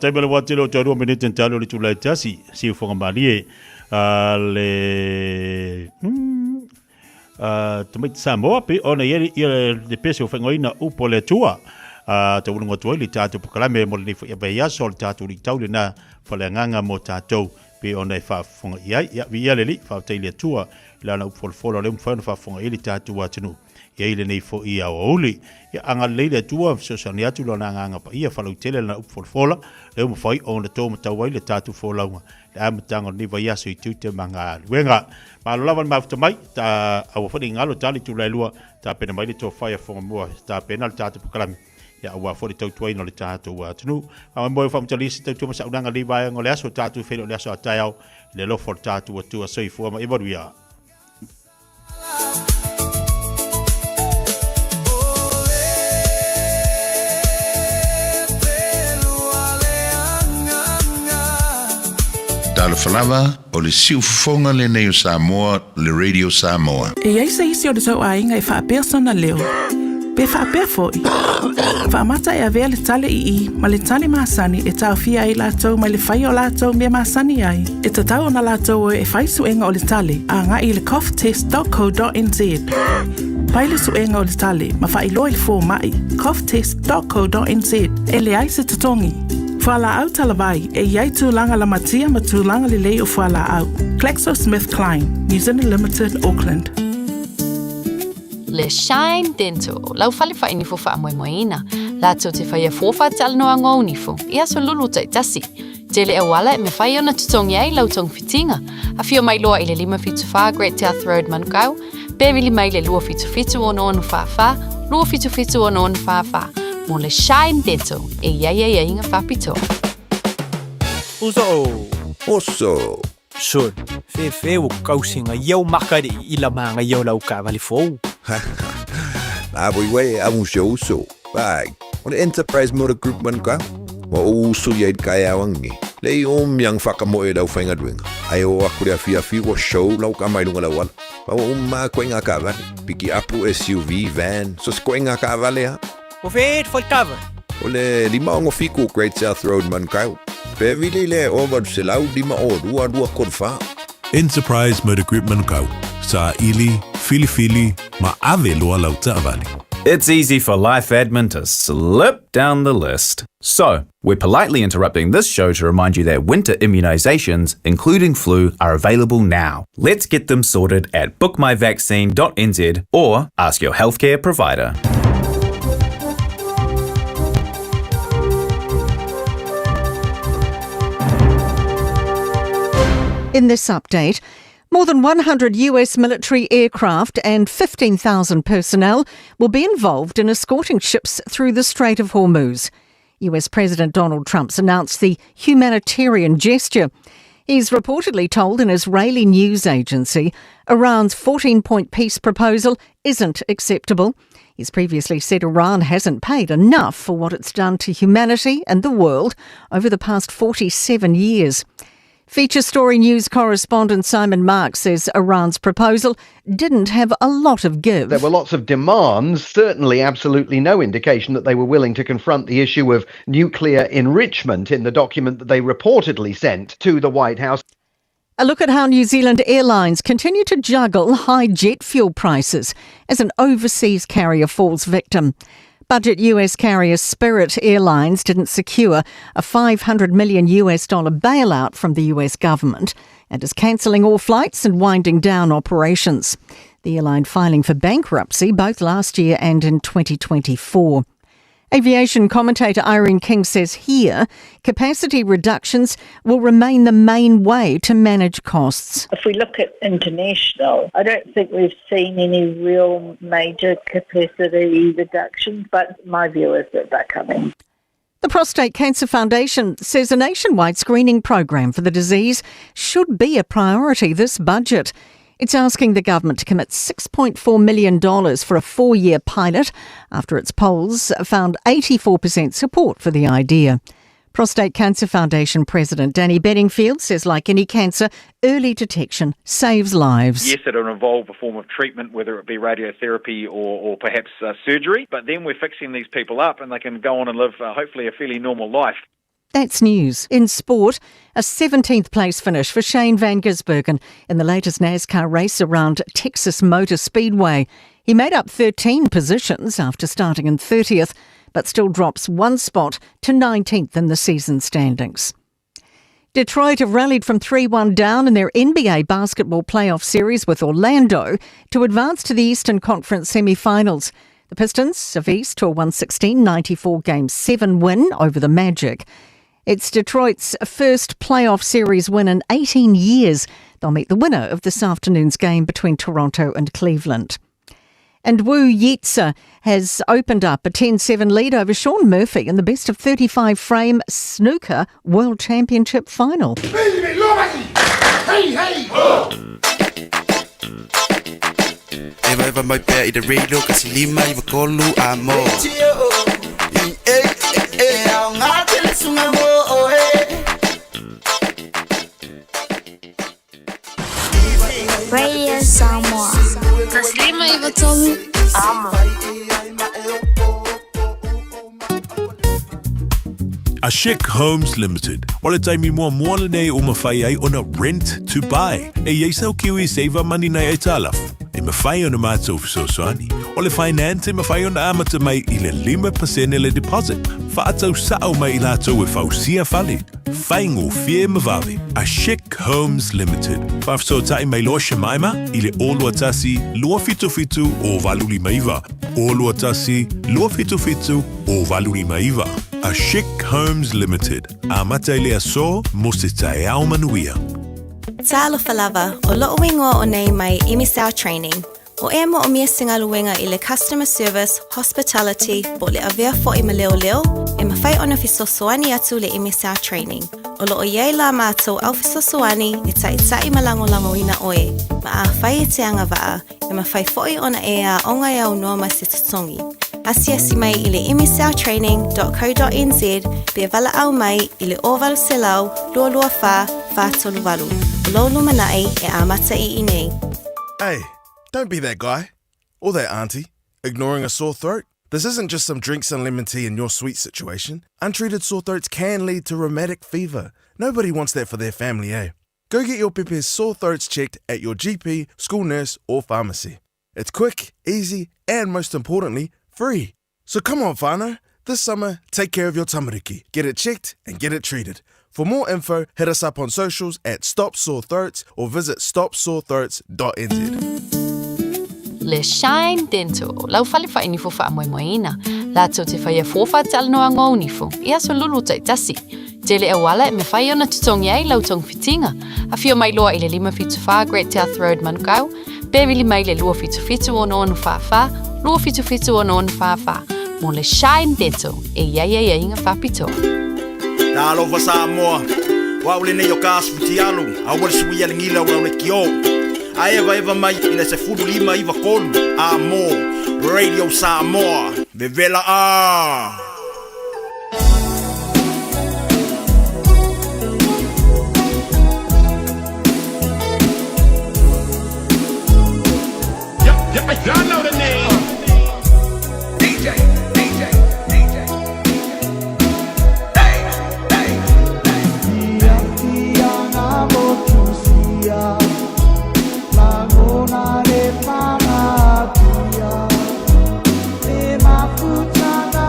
taima le wate lo te 2 minute talo le tula tasi si fonga mali le te mai Samoa pe ona ye le peso fengoina upo le tua te unga tua le tatu pokalame mo le fa ya sol tatu li tau le na fa le nganga mo tatu pe ona fa fonga ya via le li fa te le tua la na upo folo le fa fonga ile tatu wa tunu ya ile nei fo ia oli ya anga leile tua so sania tu lo nganga pa ia falu tele na upo fola le mo fai on le to mo tawai le tatu fola le am tango ni va ya so itu te manga wenga ma lo lavan ma mai ta au fa ngalo tali tu le lua ta pena mai le to fai fo mo ta pena le tatu kalami ya wa fo le tau tuai no le tatu wa tunu ma mo fa mo tali se tu mo sa unanga li va ngole aso tatu fe le aso tayau le lo for tatu wa tu so i fo ma e boria Tala falava o le siufonga le nei o Samoa, le Radio Samoa. E ai se isi o le tau ainga e wha persona leo. Pe wha perfoi. Wha mata e avea le tale i ma le tale maasani e tau fia ai lātou mai le whai o lātou mea maasani ai. E ta tau na lātou e whai suenga o le tale a ngā i le coughtest.co.nz. Pai le suenga o le tale ma whai loa i le fō mai coughtest.co.nz e le ai se tatongi. Whala au talawai e iai tūlanga la matia ma tūlanga le lei o whala au. GlaxoSmithKline, New Zealand Limited, Auckland. Le Shine Dental, lau whale wha inifo wha moe moeina. Lātou te whaia fōwha te alano a ngō unifo, ia so lulu tai tasi. Te le awala e me whaia na tutongi ai lau tong fitinga. A fio mai loa i le 5.5 Great South Road Manukau, bevili mai le 2.5 o no whawha, 2.5 o no whawha. Mo le Shine Dental e ia inga whapito. Oso. Son, fe o kausinga iau makari I la manga iau lau ka vali fou. Na boi amu se uso. Bag. O le Enterprise Motor Group man ka. Mo uso ia I kaya wangi. Lei yang whakamoe lau whainga duenga. Ai o aku rea Fiafia wa show lau ka mai lunga lau wala. Pa o ma koenga ka vale. Piki apu SUV, van. So koenga ka vale ha. O fe foi cover. O le 5 fiku Great South Road man kau. Pe vile le over se lau 5 o dua korfa. Enterprise Motor Group Manukau. Sa ili, fili, ma ave loa lau ta'avali. It's easy for life admin to slip down the list. So, we're politely interrupting this show to remind you that winter immunisations, including flu, are available now. Let's get them sorted at bookmyvaccine.nz or ask your healthcare provider. In this update, more than 100 US military aircraft and 15,000 personnel will be involved in escorting ships through the Strait of Hormuz. US President Donald Trump's announced the humanitarian gesture. He's reportedly told an Israeli news agency Iran's 14-point peace proposal isn't acceptable. He's previously said Iran hasn't paid enough for what it's done to humanity and the world over the past 47 years. Feature Story News correspondent Simon Marks says Iran's proposal didn't have a lot of give. There were lots of demands, certainly absolutely no indication that they were willing to confront the issue of nuclear enrichment in the document that they reportedly sent to the White House. A look at how New Zealand Airlines continue to juggle high jet fuel prices as an overseas carrier falls victim. Budget US carrier Spirit Airlines didn't secure a $500 million bailout from the US government and is cancelling all flights and winding down operations. The airline filing for bankruptcy both last year and in 2024. Aviation commentator Irene King says here, capacity reductions will remain the main way to manage costs. If we look at international, I don't think we've seen any real major capacity reductions, but my view is that they're coming. The Prostate Cancer Foundation says a nationwide screening program for the disease should be a priority this budget. It's asking the government to commit $6.4 million for a 4-year pilot after its polls found 84% support for the idea. Prostate Cancer Foundation President Danny Bedingfield says, like any cancer, early detection saves lives. Yes, it'll involve a form of treatment, whether it be radiotherapy or perhaps surgery, but then we're fixing these people up and they can go on and live, hopefully, a fairly normal life. That's news. In sport, a 17th place finish for Shane Van Gisbergen in the latest NASCAR race around Texas Motor Speedway. He made up 13 positions after starting in 30th, but still drops one spot to 19th in the season standings. Detroit have rallied from 3-1 down in their NBA basketball playoff series with Orlando to advance to the Eastern Conference semi-finals. The Pistons have eased to a 116-94 Game 7 win over the Magic. It's Detroit's first playoff series win in 18 years. They'll meet the winner of this afternoon's game between Toronto and Cleveland. And Wu Yitsa has opened up a 10-7 lead over Sean Murphy in the best of 35 frame snooker World Championship final. Eva mai pea I te reilo kasi lima I wakolu a mo. Au ngā tele sunga mo Radio Samoa. Taslima Eva Tolu. A Chic Homes Limited. Wala taimi mua moala nei o mawhai ai ona rent to buy. E yeisau kiwi save money nei e talaf. E mawhai ona mātou fisosoani. O le finance e mawhai ona amata mai I le 5% le deposit. Whaatau sao mai I lātou e whausia whale. Whaingo fie mawawe. A Chic Homes Limited. Whafso tai mai loa shamaima I le olua tasi lua fitu o valuli maiva. Olua tasi lua fitu o valuli maiva. A Chic Homes Limited. A mata le aso mo se tae au manuia. Talo falava o loo wingo o nei mai imisau training. O e mo o mia singaluenga I le customer service, hospitality, po le avea fo I maleo e mawhai ona fisosoani atu le imisau training. O loo iei la mātou au fisosoani e tai malango ina oe. Ma a whai e te anga waa, e mawhai foi ona e a ongai au noa ma se tutongi. Asiasi mai I le imisautraining.co.nz be vala au mai I le ovalu selau, lua wha tolu walu. Lolo manai e amata I nei. Hey, don't be that guy or that auntie ignoring a sore throat. This isn't just some drinks and lemon tea in your sweet situation. Untreated sore throats can lead to rheumatic fever. Nobody wants that for their family, eh? Go get your Pepe's sore throats checked at your GP, school nurse or pharmacy. It's quick, easy and most importantly, free. So come on, whānau. This summer, take care of your tamariki. Get it checked and get it treated. For more info, hit us up on socials at Stop Sore Throats or visit stopsorethroats.nz. Le Shine Dental, lau whaliwha ini fo wha moemoeina. Lātou te whaia fōwha te alanoa ngau nifo, ia so lulu tai tasi. Tele e wala me whai ona tutongi ai lau tong fitinga. A whio mai loa I le 5 Great South Road Manukau, Bevili mai le 2 ono onu whawha, 2 ono onu whawha. Mo le Shine Dental, e ia inga whapito. Nalo fa Samoa. Wa ule nei o kasputi alu. A wale suia le ngila wa le kio. A eva mai ina se fulu lima iwa kolu. A mo Radio Samoa. Bevela a. Y'all know the name. DJ. Mafuta na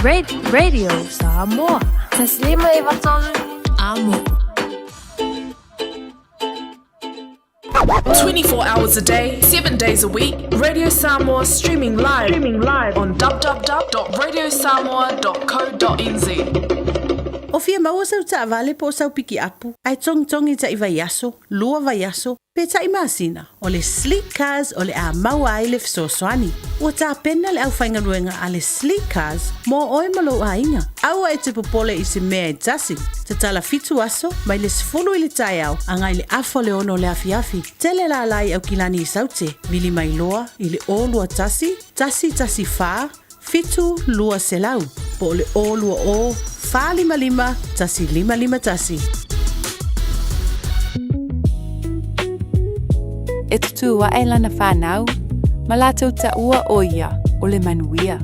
Radio Samoa. Taslima iwatolu. Amo. 24 hours a day, 7 days a week. Radio Samoa streaming live on www.radiosamoa.co.nz. O fia maua sau ta vale po sau piki apu. Ai tongi ta iwa yaso, lua va yaso. Pe ta imasina, o le sleek cars o le a maua ai le fisoswani. Ua ta pena le au whainga ruenga a le sleek cars mo oe malo a inga. Aua e te popole i se mea e tasi. Te tala fitu aso, mai le sifulu i le tai au, angai le afo le ono le afiafi. Tele la lai au kilani i saute, vili mai loa, i le o lua tasi faa, fitu lua selau. Po le o lua o, faa lima, tasi lima tasi. E tutua e lana whanau, ma lātou ta ua o ia o le manuia.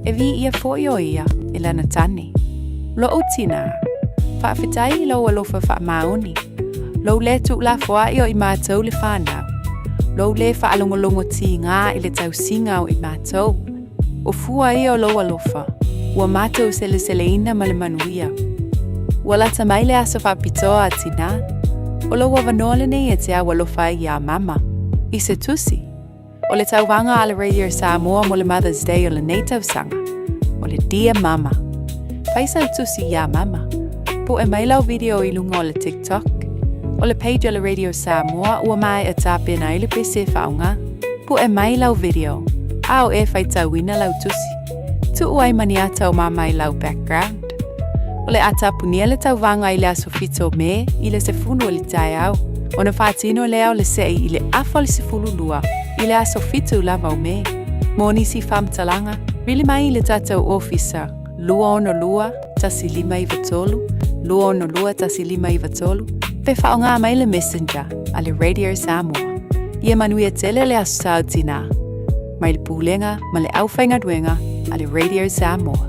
E vi ia fōi o ia e lana tane. Lo o tina, whaafetai lau alofa wha maoni. Lo le tu la fwai o i mātou le whanau. Lo le whaalongolongo ti ngā i le tau singa o i mātou. O fua i o lo alofa, ua mātou sele ina ma le manuia. Ua lata mai le aso whaapitoa a tina, o lo wa vanole nei e te awa lofa i a mama. I se tusi. O le tauwanga a le Radio Samoa mo le Mother's Day o le nei tausanga. O le Dear Mama. Faisa u tusi i a mama. Po e mailau video i lunga o le TikTok. O le page o le Radio Samoa ua mai e tāpena i le pese whaunga. Po e mailau video. Ao e faitauina lau tusi. Tu uai maniata o mama i lau background. O le atapunia le tauwanga i le aso fito me i le sefunu o le tai au. O na whaatino leo le sei i le afa le sefulu lua i le aso fitu lava o me. Moni si whamtalanga, rili mai i le tatau officer. Lua ono lua, tasi lima i vatolu. Lua ono lua, tasi lima i vatolu. Pe whaonga mai le messenger a le Radio Samoa. Ia manuia tele le aso sautina. Mai le pūlenga ma le awhainga duenga a le Radio Samoa.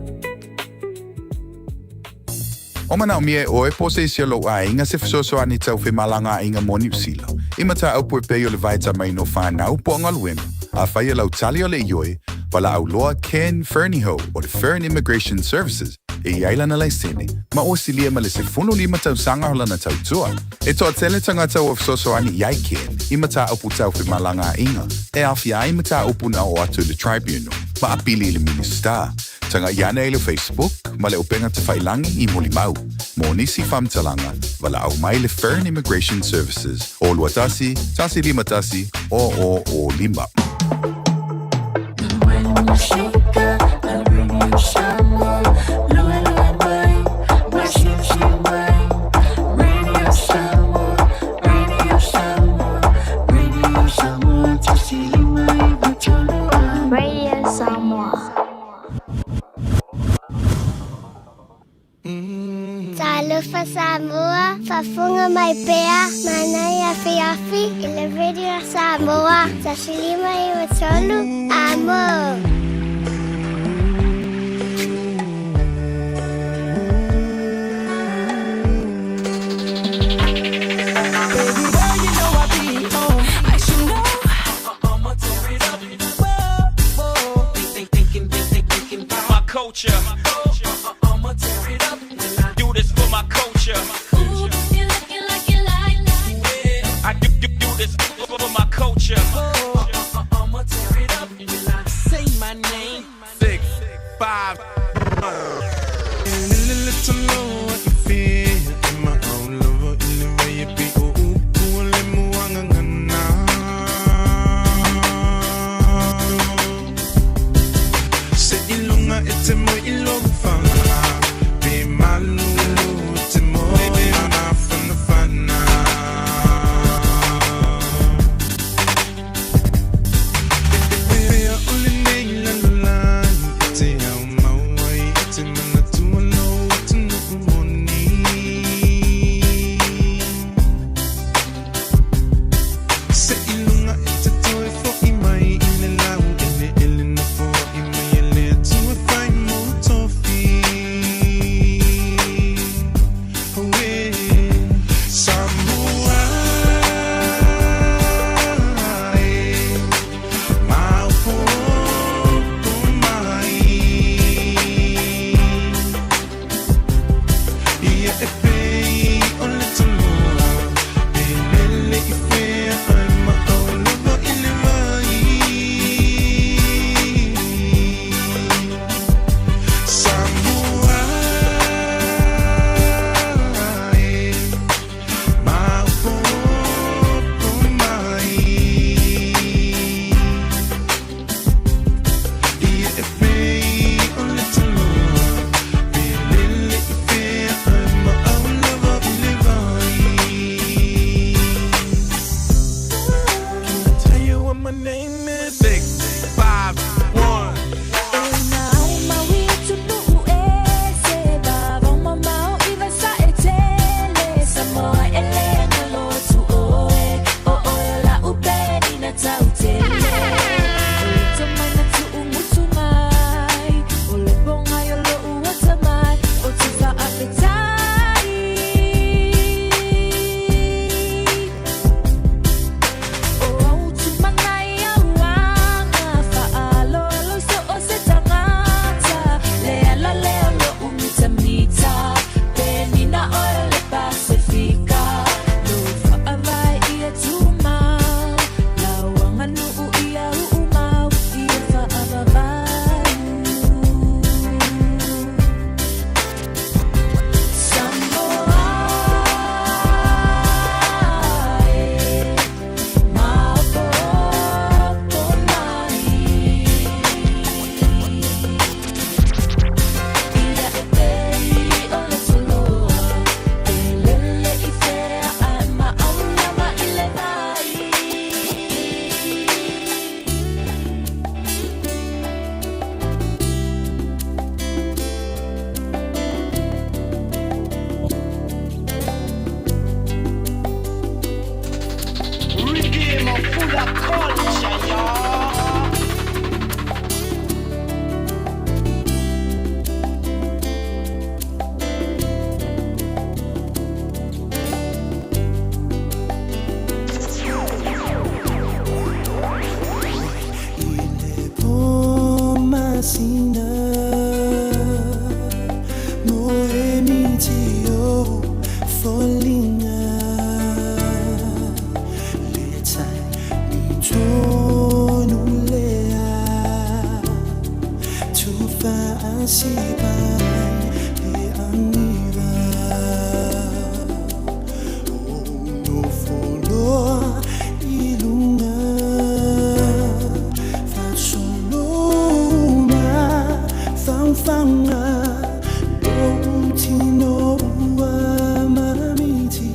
O mana o mie oe po se isia lo a inga se fisoso ani tau whi malanga inga moni usila. Ima ta au pue peo le vaita mai no whanau po ngaluenga. A whaia lau tali o le ioe, wala au loa Ken Ferniho o le Fern Immigration Services e iailana lai sene. Ma o silia ma le se funu lima tau sanga hola na tau tua. E toa tele tanga tau o fisoso ani iai Ken, ima ta au pu tau whi malanga inga. E awhia ima ta au pu na o atu le tribunal. Ma apili le minister. Tanga iana e le Facebook, ma le openga te whailangi I muli mau. Mo nisi whamtalanga, wala au mai le Fern Immigration Services. O lua tasi lima tasi, o lima. Radio Samoa. Talofa Samoa, fafunga mai pea, manai a Fiafi, i le Radio Samoa, tasilima I watolu, amo. Culture. I'ma tear it up. Do this for my culture. Ooh, you looking like you like. Yeah. I do this for my culture. I'ma tear it up. Say my name. 6, 5. Little know what you feel in my own love in the way you be. It's a mo ilong fanga, be malu. It's a mo na from the fana. Be only name la it's a how my way. It's a man to alone. It's a no money. Say ilunga it's a toy for imai in the loud in the illing for imai. Tough sina moemitio folinga leta nitonulea tufa asibai le aniva no foloa ilunga fanga lontino wa mamiti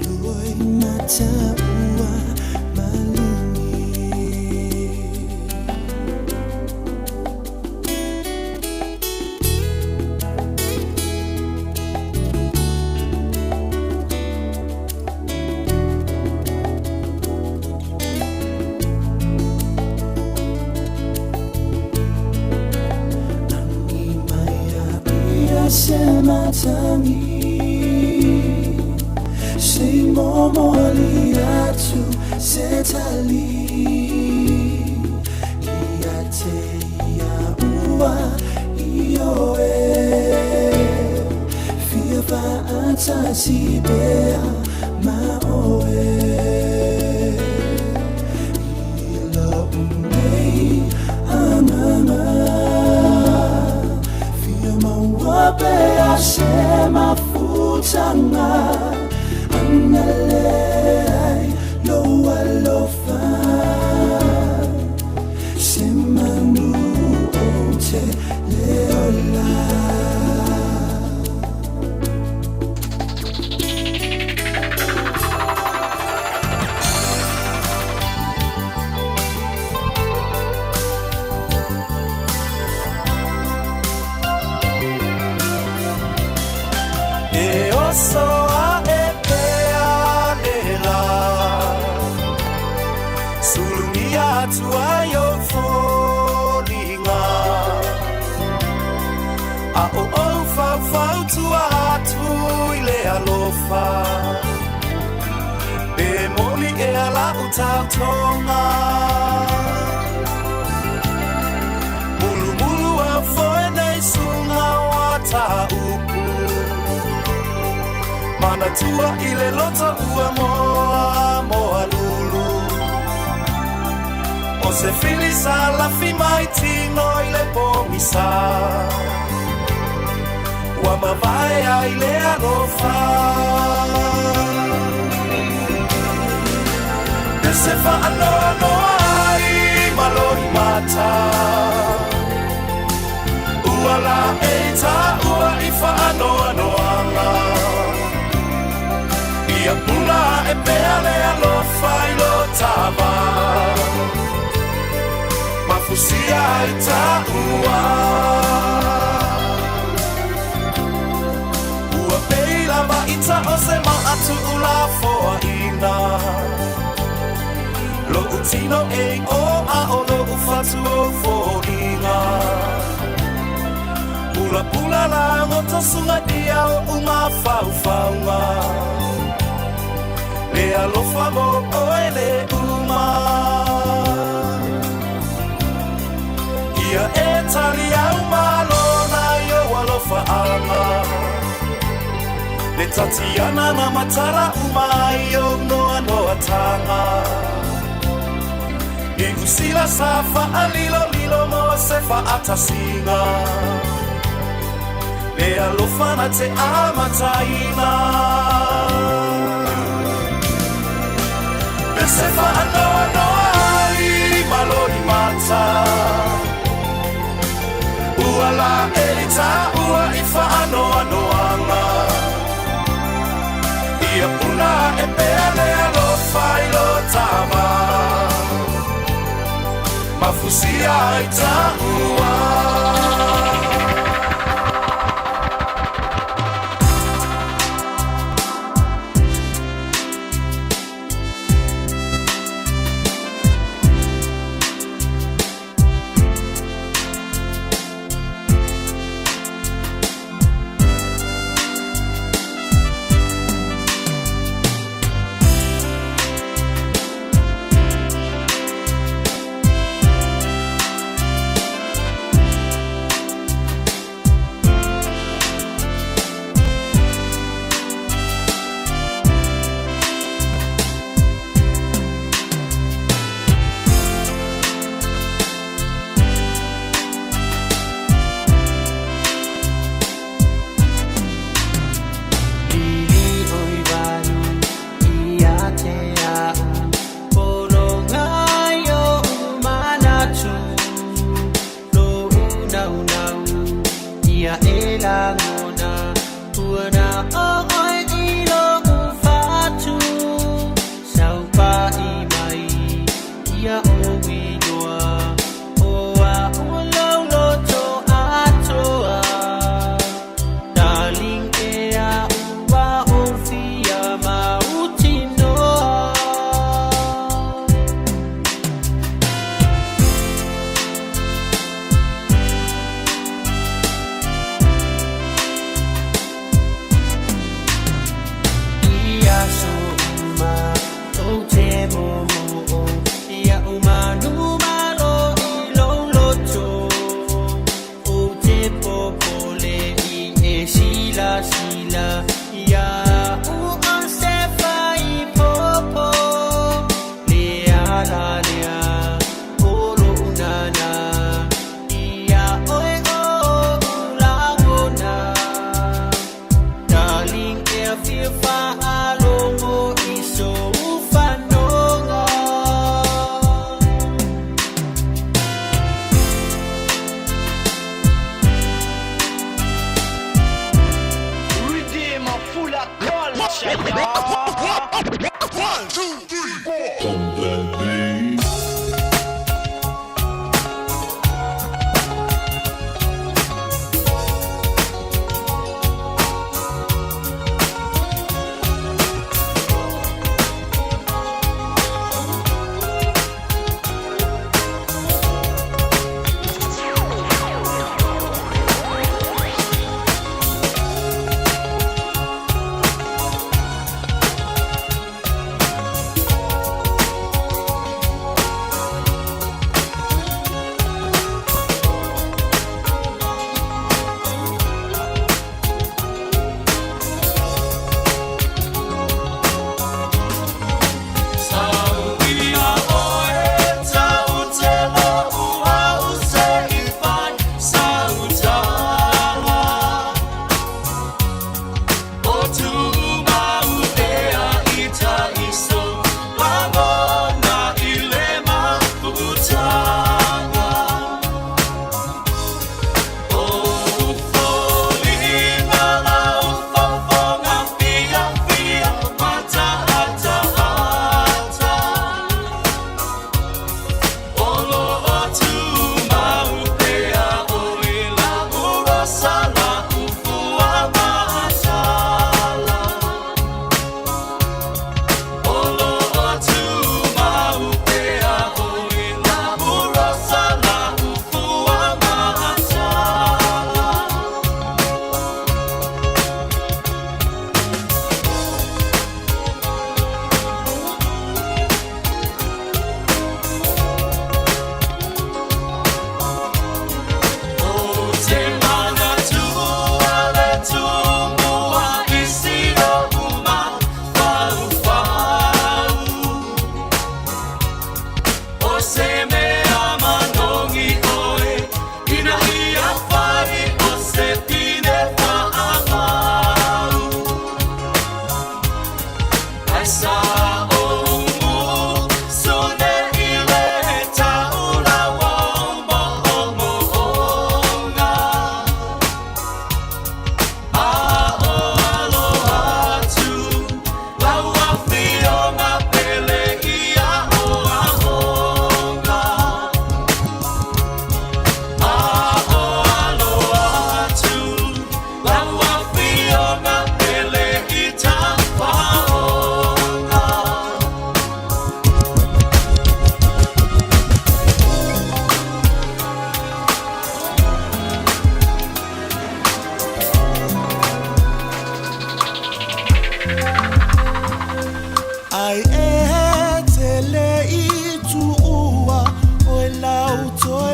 loi mata wa Sematangi sei momoli atu setali iate ya ua ioe fiava atasibea maoe ila umei amama wape asema futanga angalei lo alofa semanu ote leola so sulumia tuayo folinga a o fa tua tu ile alofa be moli e ala utatonga mulu mulu a foene sunga wata uku mana tua ile lota ua moa lulu o se filisa la fi mai tino ile pomisa wa mavaya ile alofa se fa no ai malori mata ua la eita ua ifa no anga ia pula e peale alofa ilo tava mafusia ita ua peila ma ita ose ma atu ula foa ina lo utino e o a o lo ufatu o foina pula pula la ngoto sunga dia o uma faufaunga le alofa mo o ele uma ia etalia umalo na yo alofa ama le tatiana na matara umai yo noa tanga Igusila safa alilo lilo mo sefa atasinga le alofana te amataina sefa no ai malori mata uala elita ua ifa ano anga ia puna e peale alofa ilo tama mafusia ita ua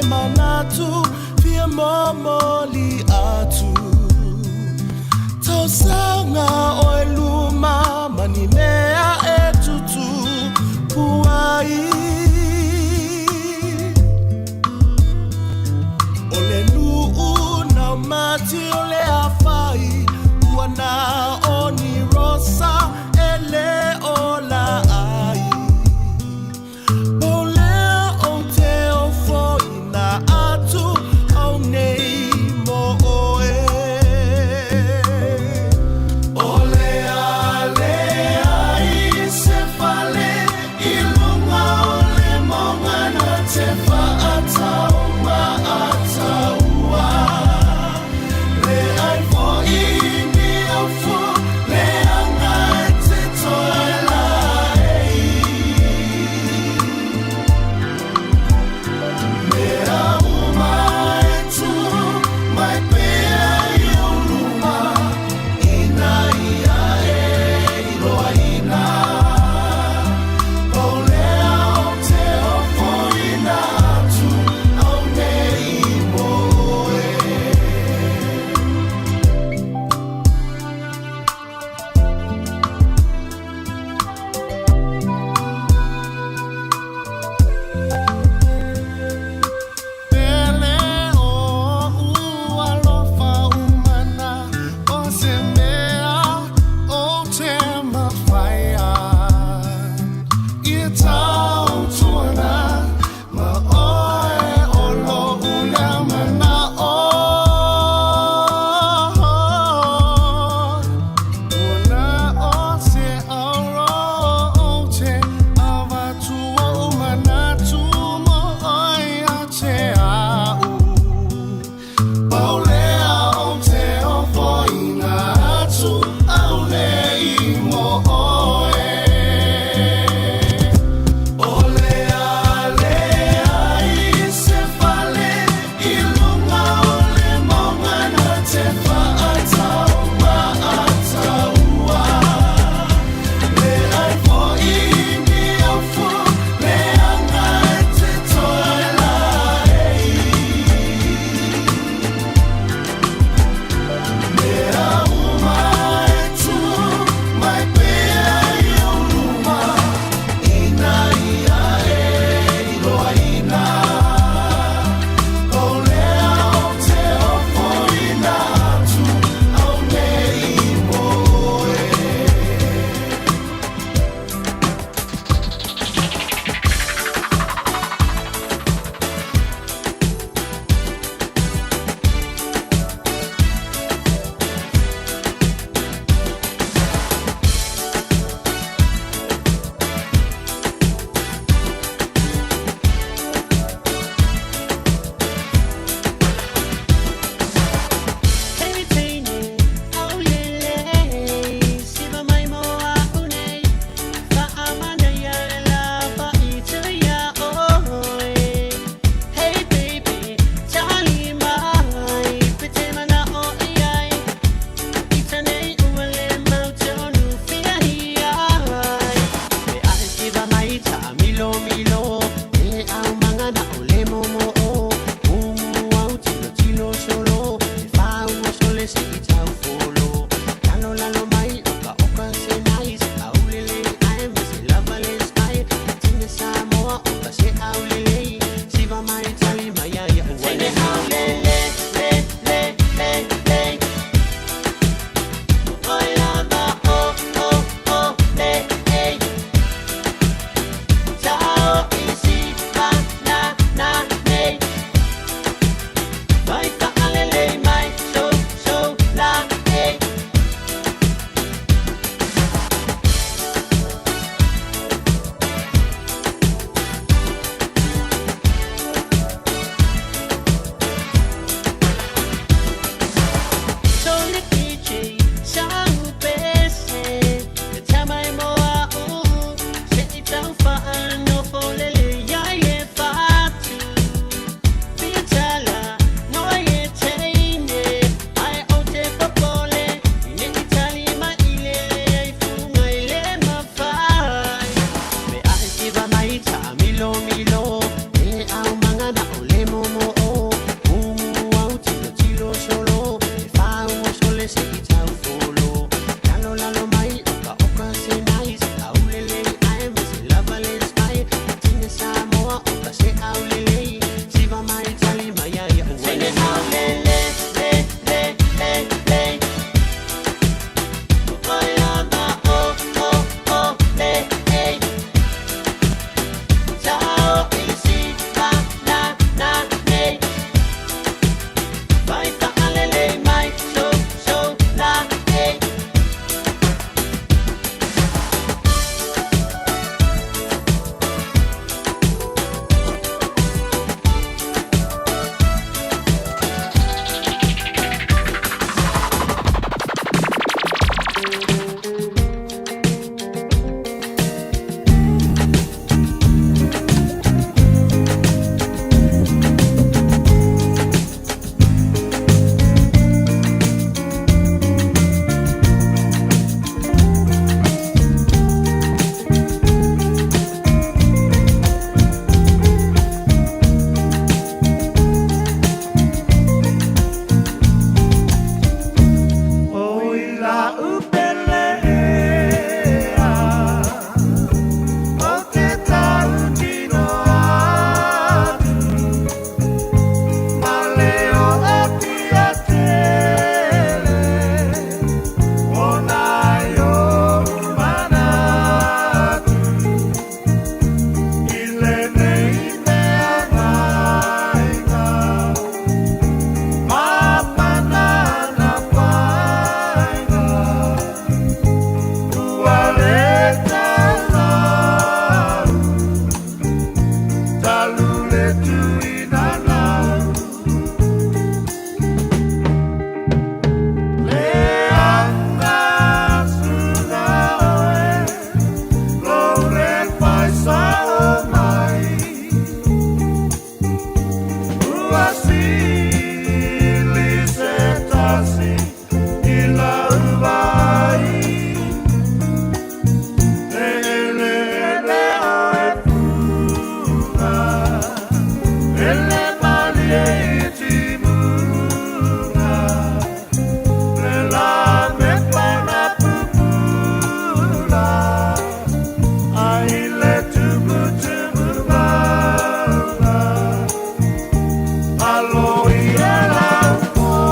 manatu Fia momoli atu Tausanga oiluma Manimea etutu Puai Ole nuu na mati